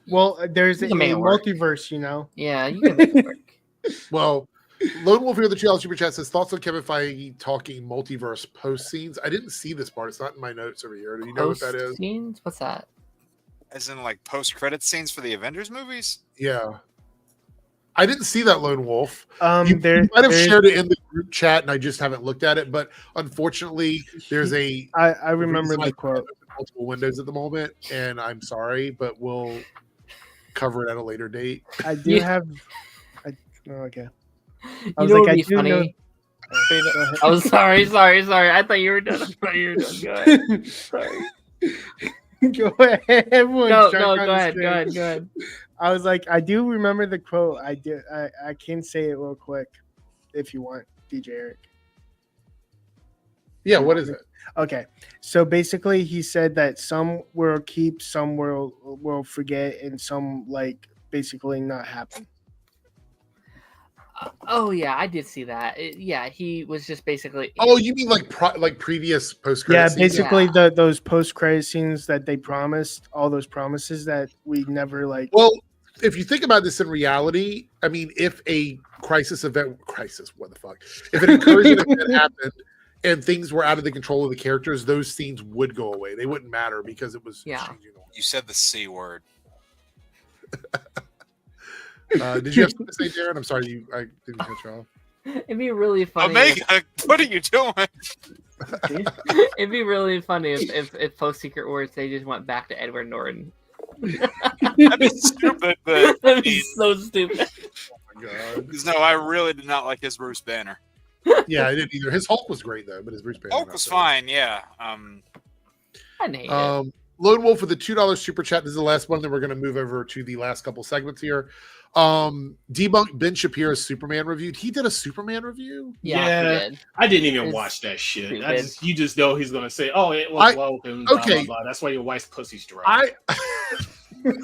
Well, there's a multiverse, Yeah, you can make it work. Well, Lone Wolf here, the $2 super chat says thoughts on Kevin Feige talking multiverse post scenes. I didn't see this part; it's not in my notes over here. Do you know what that is? Scenes? What's that? As in, like post credit scenes for the Avengers movies? Yeah, I didn't see that, Lone Wolf. You might have shared it in the group chat, and I just haven't looked at it. But unfortunately, there's a. I remember the quote. Multiple windows at the moment, and I'm sorry, but we'll cover it at a later date. I do have. Okay. I was like, I do know. Oh, sorry. I thought you were done. Go ahead. Sorry. Go ahead. No, go ahead. I was like, I do remember the quote. I can say it real quick if you want, DJ Eric. Yeah, what is it? Okay. So basically he said that some will keep, some will forget, and some like basically not happen. Oh yeah, I did see that. He was just basically. Oh, you mean like previous post credit? Yeah, basically those post credit scenes that they promised, all those promises that we never like. Well, if you think about this in reality, I mean, if a what the fuck? If an incursion event happened and things were out of the control of the characters, those scenes would go away. They wouldn't matter because it was changing. You said the C word. Did you have something to say, Darren? I'm sorry, I didn't cut you off. It'd be really funny. Omega, what are you doing? It'd be really funny if post Secret Wars they just went back to Edward Norton. That'd be stupid, but that'd be so stupid. Oh my god! No, I really did not like his Bruce Banner. Yeah, I didn't either. His Hulk was great though, but his Bruce Banner. Hulk was fine. Yeah. I hate it. Lone Wolf for the $2 super chat. This is the last one. Then we're going to move over to the last couple segments here. Debunk Ben Shapiro's Superman review. He did a Superman review. Yeah, I didn't even watch that shit. You just know he's gonna say, "Oh, it was woke and blah, blah, blah." That's why your wife's pussy's dry. How did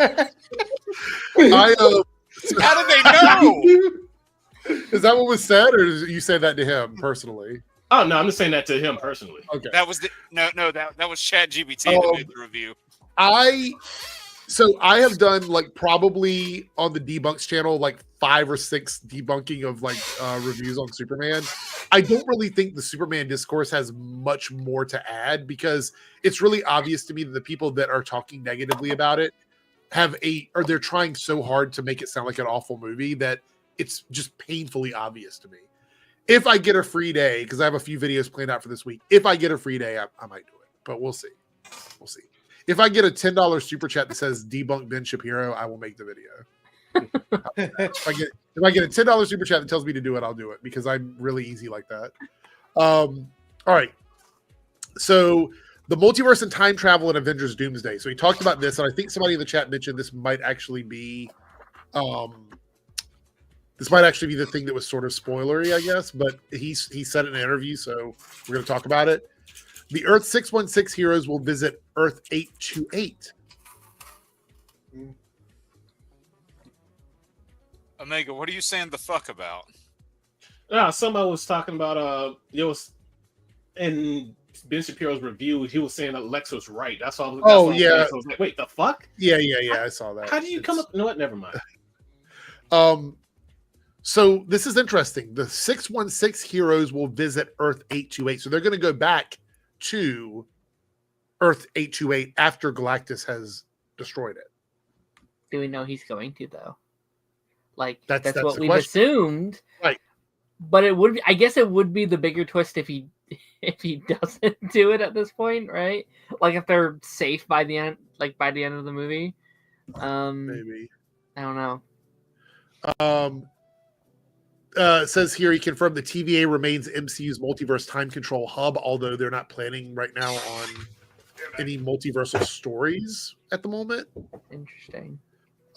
they know? Is that what was said, or did you say that to him personally? Oh no, I'm just saying that to him personally. Okay, that was that was ChatGPT that made the review. So I have done like probably on the Debunks channel like 5 or 6 debunking of like reviews on Superman. I don't really think the Superman discourse has much more to add because it's really obvious to me that the people that are talking negatively about it they're trying so hard to make it sound like an awful movie that it's just painfully obvious to me. If I get a free day, because I have a few videos planned out for this week, if I get a free day, I might do it, but we'll see. We'll see. If I get a $10 super chat that says debunk Ben Shapiro, I will make the video. If I get a $10 super chat that tells me to do it, I'll do it because I'm really easy like that. All right. So the multiverse and time travel in Avengers Doomsday. So we talked about this, and I think somebody in the chat mentioned this might actually be the thing that was sort of spoilery, I guess, but he said it in an interview, so we're going to talk about it. The Earth 616 heroes will visit Earth 828. Omega, what are you saying the fuck about? Somebody was talking about it was in Ben Shapiro's review. He was saying that Lex was right. That's all. Yeah. I was like, wait, the fuck? Yeah. I saw that. How do you come up? No, what? Never mind. So this is interesting. The 616 heroes will visit Earth 828. So they're going to go back to Earth 828 after Galactus has destroyed it. Do we know he's going to though? Like that's what we've question. assumed, right? But it would be, I guess it would be the bigger twist if he doesn't do it at this point, right? Like if they're safe by the end, like by the end of the movie. Maybe. I don't know. It says here he confirmed the TVA remains MCU's multiverse time control hub, although they're not planning right now on any multiversal stories at the moment. Interesting.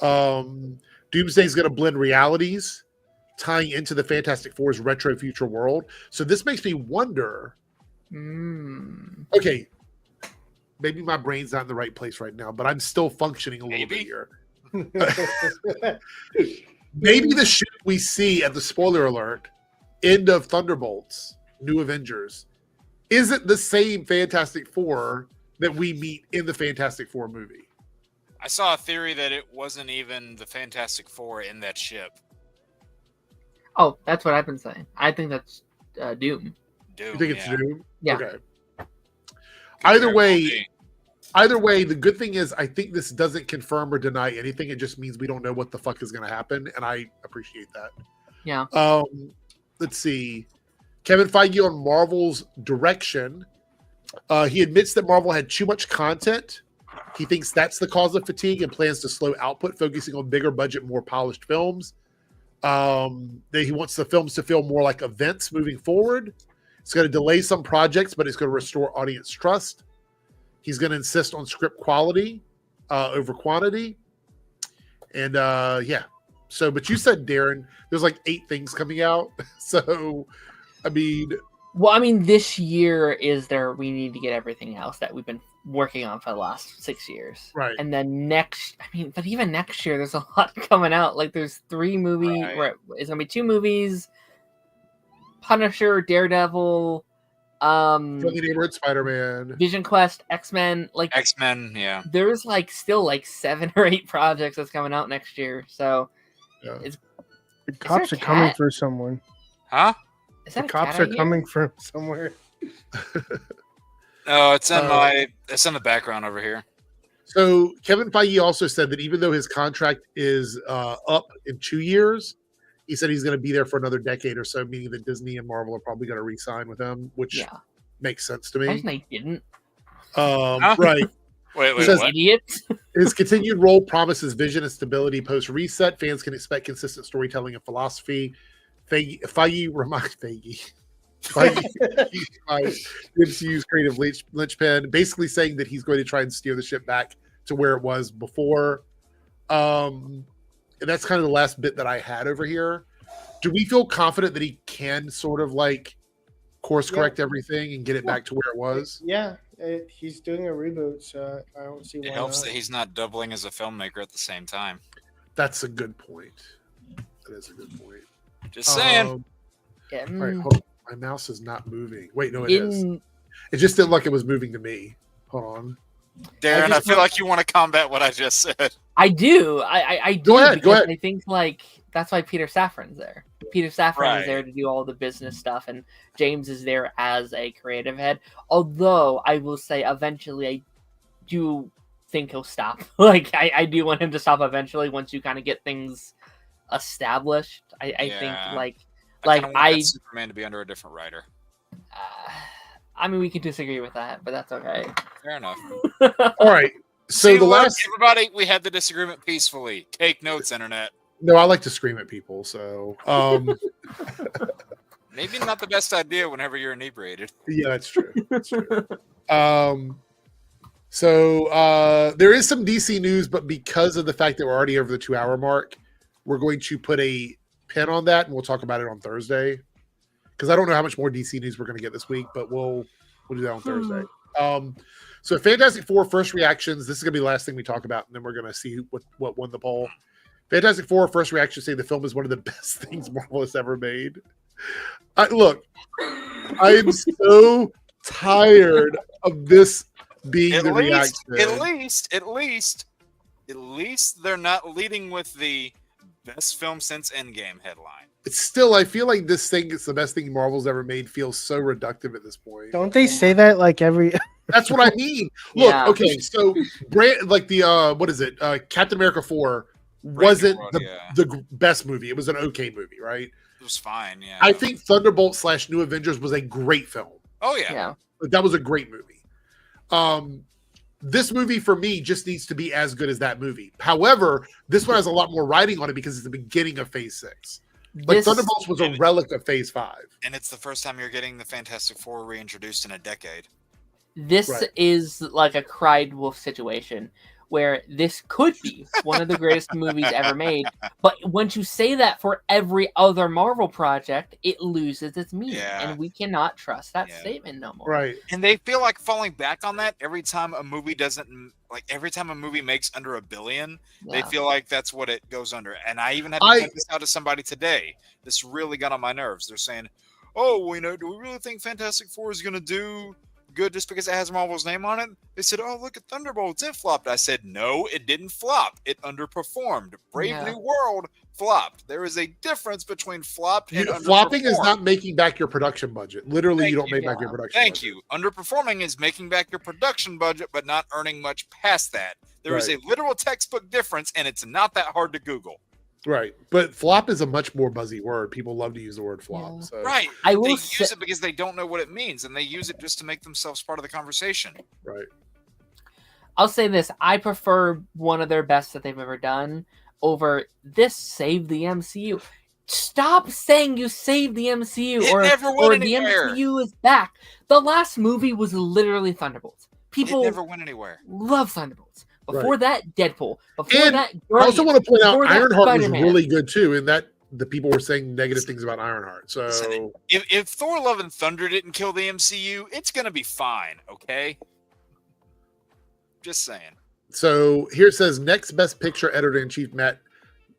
Doomsday is going to blend realities, tying into the Fantastic Four's retro future world. So this makes me wonder. Okay, maybe my brain's not in the right place right now, but I'm still functioning a little bit here. Maybe the ship we see at the spoiler alert end of Thunderbolts, New Avengers, isn't the same Fantastic Four that we meet in the Fantastic Four movie. I saw a theory that it wasn't even the Fantastic Four in that ship. Oh, that's what I've been saying. I think that's Doom. You think it's Doom? Yeah. Okay. Either way, the good thing is I think this doesn't confirm or deny anything. It just means we don't know what the fuck is going to happen, and I appreciate that. Yeah. Let's see. Kevin Feige on Marvel's direction. He admits that Marvel had too much content. He thinks that's the cause of fatigue and plans to slow output, focusing on bigger budget, more polished films. That he wants the films to feel more like events moving forward. It's going to delay some projects, but it's going to restore audience trust. He's going to insist on script quality over quantity. And yeah. So, but you said, Darren, there's like 8 things coming out. So, I mean. Well, I mean, this year is we need to get everything else that we've been working on for the last 6 years. Right. And then but even next year, there's a lot coming out. Like there's 3 movies, right. It's going to be 2 movies, Punisher, Daredevil, Friendly Neighborhood Spider-Man, Vision Quest, X-Men. Like X-Men, yeah. There's like still like 7 or 8 projects that's coming out next year. So the cops are coming for someone. Huh? The cops are coming from somewhere. Oh, it's in it's in the background over here. So Kevin Feige also said that even though his contract is up in 2 years, he said he's going to be there for another decade or so, meaning that Disney and Marvel are probably going to re-sign with him, which makes sense to me. They didn't. Right. Wait, Says, what? Idiots. His continued role promises vision and stability post reset. Fans can expect consistent storytelling and philosophy. Feige reminds MCU's creative linchpin, basically saying that he's going to try and steer the ship back to where it was before. And that's kind of the last bit that I had over here. Do we feel confident that he can sort of like course correct everything and get it back to where it was? Yeah, he's doing a reboot, so I don't see why. It helps that he's not doubling as a filmmaker at the same time. That's a good point. That is a good point. Just saying. All right, hold on. My mouse is not moving. Wait, no, it is. It just didn't look like it was moving to me. Hold on. Darren, I feel like you want to combat what I just said. I do. I do. Go ahead. I think like that's why Peter Safran's there. Peter Safran is there to do all the business stuff, and James is there as a creative head. Although I will say, eventually, I do think he'll stop. Like I do want him to stop eventually once you kind of get things established. I think I Superman to be under a different writer. I mean, we can disagree with that, but that's okay. Fair enough. All right. So everybody, we had the disagreement peacefully. Take notes, internet. No, I like to scream at people. So maybe not the best idea whenever you're inebriated. Yeah, that's true. That's true. So there is some DC news, but because of the fact that we're already over the 2-hour mark, we're going to put a pin on that, and we'll talk about it on Thursday. Because I don't know how much more DC news we're going to get this week, but we'll do that on Thursday. So Fantastic Four first reactions. This is going to be the last thing we talk about, and then we're going to see what won the poll. Fantastic Four first reactions say the film is one of the best things Marvel has ever made. Look, I am so tired of this being the reaction. At least they're not leading with the best film since Endgame headline. It's still, I feel like this thing is the best thing Marvel's ever made feels so reductive at this point. Don't they say that like every... That's what I mean. Look, okay, so like the what is it? Captain America 4 wasn't the best movie. It was an okay movie, right? It was fine, yeah. I think Thunderbolt / New Avengers was a great film. Oh yeah. That was a great movie. This movie for me just needs to be as good as that movie. However, this one has a lot more writing on it because it's the beginning of Phase 6. Like Thunderbolts was a relic of Phase 5. And it's the first time you're getting the Fantastic Four reintroduced in a decade. This is like a cried wolf situation where this could be one of the greatest movies ever made. But once you say that for every other Marvel project, it loses its meaning. And we cannot trust that statement no more. Right. And they feel like falling back on that every time a movie every time a movie makes under $1 billion, they feel like that's what it goes under. And I even had to point this out to somebody today. This really got on my nerves. They're saying, oh, well, do we really think Fantastic Four is going to do good just because it has Marvel's name on it? They said, oh, look at Thunderbolts, it flopped. I said, no, it didn't flop. It underperformed. Brave New World flopped. There is a difference between flopped and flopping is not making back your production budget. Literally, you don't make back your production budget. Thank you. Underperforming is making back your production budget, but not earning much past that. There is a literal textbook difference, and it's not that hard to Google. Right, but flop is a much more buzzy word. People love to use the word flop. So. Right, they use it because they don't know what it means, and they use it just to make themselves part of the conversation. Right. I'll say this: I prefer one of their best that they've ever done over this. Save the MCU. Stop saying you saved the MCU or the MCU is back. The last movie was literally Thunderbolts. People it never went anywhere. Love Thunderbolts. Before that, Deadpool. Before and that, I also want to point out Ironheart was really good too, and that the people were saying negative things about Ironheart. So listen, if Thor: Love and Thunder didn't kill the MCU, it's gonna be fine. Okay, just saying. So here it says next best picture editor-in-chief Matt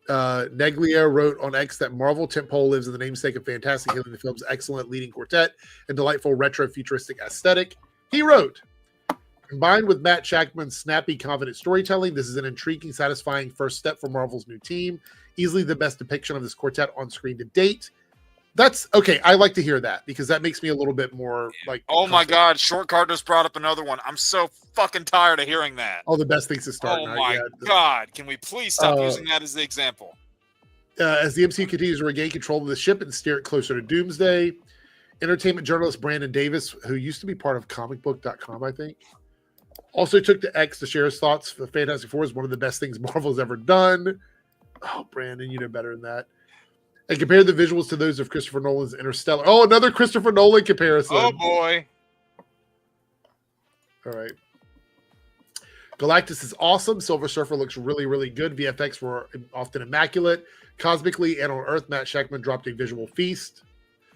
Neglia wrote on X that Marvel tentpole lives in the namesake of fantastic, killing the film's excellent leading quartet and delightful retro futuristic aesthetic. He wrote, combined with Matt Shackman's snappy, confident storytelling, this is an intriguing, satisfying first step for Marvel's new team. Easily the best depiction of this quartet on screen to date. That's okay. I like to hear that because that makes me a little bit more like. Oh my God! Short Card just brought up another one. I'm so fucking tired of hearing that. All the best things to start. Oh my God! Can we please stop using that as the example? As the MCU continues to regain control of the ship and steer it closer to Doomsday, entertainment journalist Brandon Davis, who used to be part of comicbook.com, I think, also took to X to share his thoughts. The Fantastic Four is one of the best things Marvel has ever done. Oh, Brandon, you know better than that. And compared the visuals to those of Christopher Nolan's Interstellar. Oh, another Christopher Nolan comparison. Oh, boy. All right. Galactus is awesome. Silver Surfer looks really, really good. VFX were often immaculate. Cosmically and on Earth, Matt Shackman dropped a visual feast.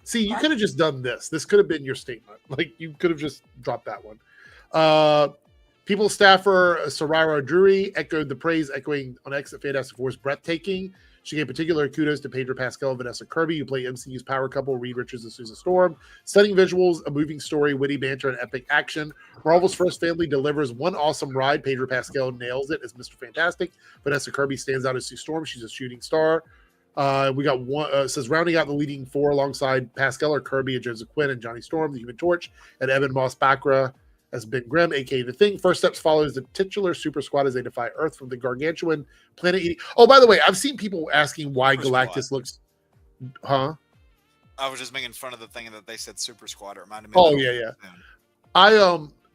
See, you could have just done this. This could have been your statement. Like, you could have just dropped that one. People staffer Sarara Drury echoed the praise, echoing on X that Fantastic Four is breathtaking. She gave particular kudos to Pedro Pascal and Vanessa Kirby, who play MCU's power couple, Reed Richards and Susan Storm. Stunning visuals, a moving story, witty banter, and epic action. Marvel's first family delivers one awesome ride. Pedro Pascal nails it as Mr. Fantastic. Vanessa Kirby stands out as Sue Storm. She's a shooting star. We got one, says rounding out the leading four alongside Pascal are Kirby and Joseph Quinn and Johnny Storm, the Human Torch, and Evan Moss Bacra as Ben Grimm, aka The Thing. First Steps follows the titular super squad as they defy Earth from the gargantuan planet eating. Oh, by the way, I've seen people asking why Super Galactus Squad. looks. Huh? I was just making fun of the thing that they said Super Squad. It reminded me. Oh, of yeah.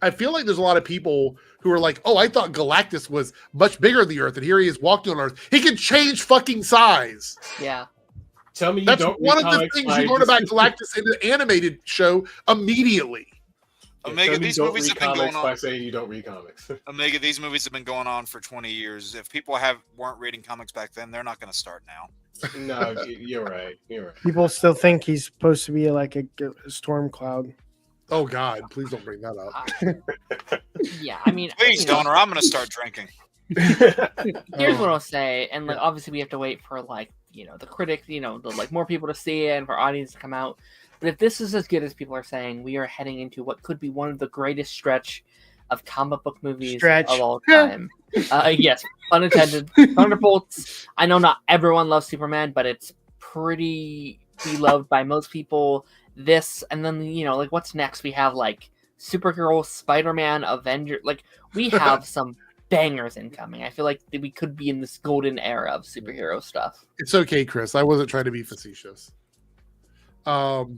I feel like there's a lot of people who are like, oh, I thought Galactus was much bigger than the Earth, and here he is walking on Earth. He can change fucking size. Yeah. Tell me you That's don't one read of the comics things by you learn about Galactus in the animated show immediately. Omega, these movies have been going on. By saying you don't read comics. Omega, these movies have been going on for 20 years. If people weren't reading comics back then, they're not going to start now. No, you're right. You're right. People still think he's supposed to be like a storm cloud. Oh God! Please don't bring that up. Yeah, I mean, Please don't, or I'm going to start drinking. Here's what I'll say, and like obviously we have to wait for like the critics, more people to see it and for audience to come out. But if this is as good as people are saying, we are heading into what could be one of the greatest stretch of comic book movies of all time. Yes, unintended. Thunderbolts. I know not everyone loves Superman, but it's pretty beloved by most people. This, and then like what's next? We have like Supergirl, Spider-Man, Avenger. Like we have some bangers incoming. I feel like we could be in this golden era of superhero stuff. It's okay, Chris. I wasn't trying to be facetious. Well,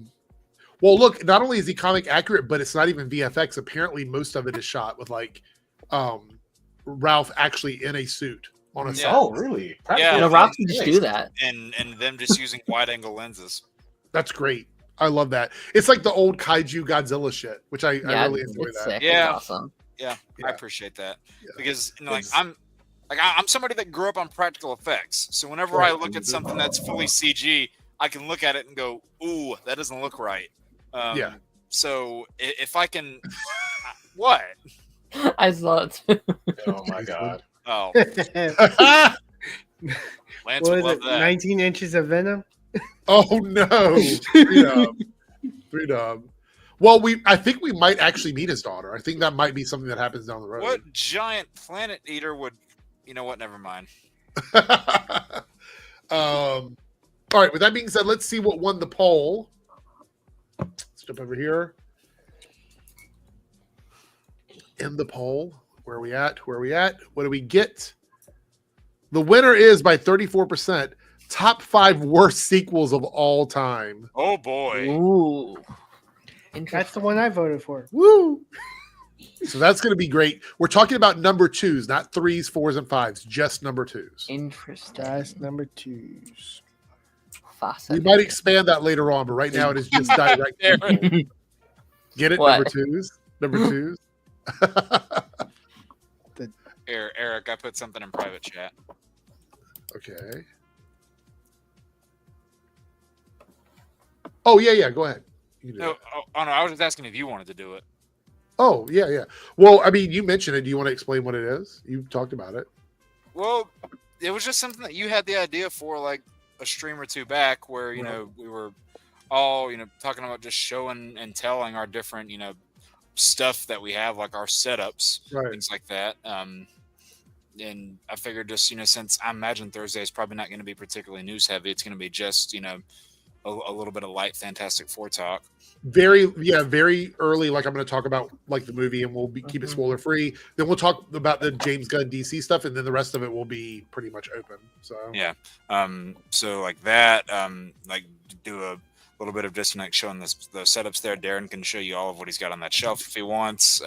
look, not only is he comic accurate, but it's not even VFX. Apparently, most of it is shot with like Ralph actually in a suit on a set. Oh, really? Yeah, Ralph can just do that, and them just using wide-angle lenses. That's great. I love that. It's like the old kaiju Godzilla shit, which I really enjoy that. Sick. Yeah, it's awesome. Yeah, I appreciate that because I'm somebody that grew up on practical effects. So whenever I look at something that's fully CG, I can look at it and go, "Ooh, that doesn't look right." So if I can, what? I saw it. Oh my God. Oh, Lance What would is love it? that. 19 inches of venom. Oh no, Freedom. Well, I think we might actually meet his daughter. I think that might be something that happens down the road. What giant planet eater would? You know what? Never mind. All right. With that being said, let's see what won the poll. Let's jump over here. In the poll, where are we at? What do we get? The winner is by 34%. Top 5 worst sequels of all time. Oh boy. Ooh. That's the one I voted for. Woo! So that's going to be great. We're talking about number 2s, not 3s, 4s, and 5s, just number 2s. Interesting. That's number 2s. We might expand that later on, but right now it is just direct. Get it? What? Number 2s? Number 2s? Here, Eric, I put something in private chat. Okay. Oh, yeah. Go ahead. You can do No, it. no, I was just asking if you wanted to do it. Oh, yeah. Well, I mean, you mentioned it. Do you want to explain what it is? You talked about it. Well, it was just something that you had the idea for like a stream or two back where, we were all, talking about just showing and telling our different, stuff that we have, like our setups, things like that. And I figured just, since I imagine Thursday is probably not going to be particularly news heavy, it's going to be just, a little bit of light Fantastic Four talk. Very early. Like I'm going to talk about like the movie, and we'll keep it spoiler free. Then we'll talk about the James Gunn DC stuff, and then the rest of it will be pretty much open. So yeah, so like that, like do a little bit of disconnect showing the setups there. Darren can show you all of what he's got on that shelf if he wants.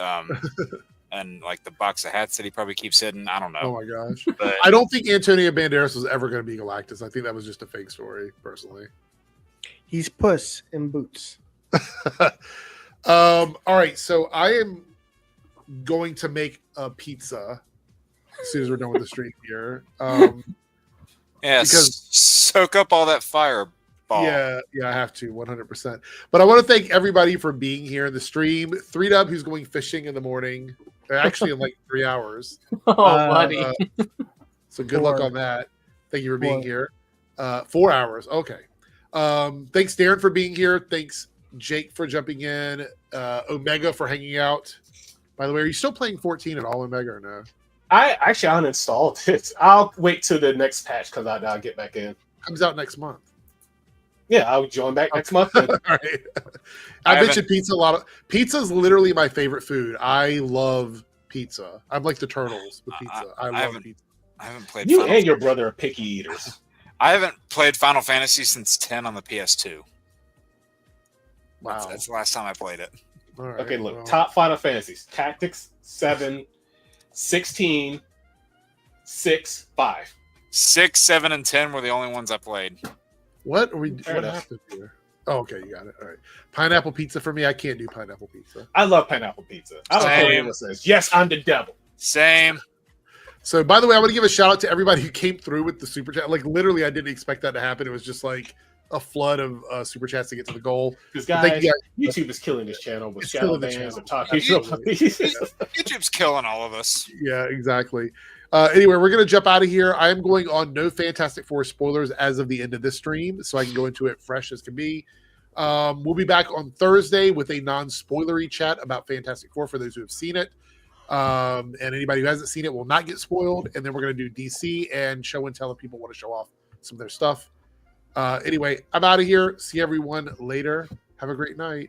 And like the box of hats that he probably keeps hidden. I don't know. Oh my gosh. But I don't think Antonio Banderas was ever going to be Galactus. I think that was just a fake story, personally. He's Puss in Boots. All right. So I am going to make a pizza as soon as we're done with the stream here. Because soak up all that fireball. Yeah, I have to 100%. But I want to thank everybody for being here in the stream. 3Dub, who's going fishing in the morning, actually in like 3 hours. Oh, buddy. So good luck on that. Thank you for being here. 4 hours. Okay. Thanks, Darren, for being here. Thanks, Jake, for jumping in. Omega for hanging out. By the way, are you still playing 14 at all, Omega, or no? I actually uninstalled it. I'll wait till the next patch because I'll get back in. Comes out next month. Yeah, I'll join back next month. All right. I mentioned pizza a lot. Pizza is literally my favorite food. I love pizza. I'm like the Turtles with pizza. I love pizza. I haven't played. You and your brother are picky eaters. I haven't played Final Fantasy since 10 on the PS2. Wow, that's the last time I played it. All right, okay, look, top Final Fantasies: Tactics 7, 16, 6, 5. 6, 7, and 10 were the only ones I played. What happened here? Oh, okay, you got it. All right. Pineapple pizza for me. I can't do pineapple pizza. I love pineapple pizza. I don't care what anyone says. Yes, I'm the devil. Same. So, by the way, I want to give a shout out to everybody who came through with the super chat. Like, literally, I didn't expect that to happen. It was just like a flood of super chats to get to the goal. Because guys, YouTube is killing this channel with shadow bans and talking. YouTube's killing all of us. Yeah, exactly. Anyway, we're going to jump out of here. I am going on no Fantastic Four spoilers as of the end of this stream, so I can go into it fresh as can be. We'll be back on Thursday with a non-spoilery chat about Fantastic Four for those who have seen it. And anybody who hasn't seen it will not get spoiled. And then we're going to do DC and show and tell if people want to show off some of their stuff. Anyway, I'm out of here. See everyone later. Have a great night.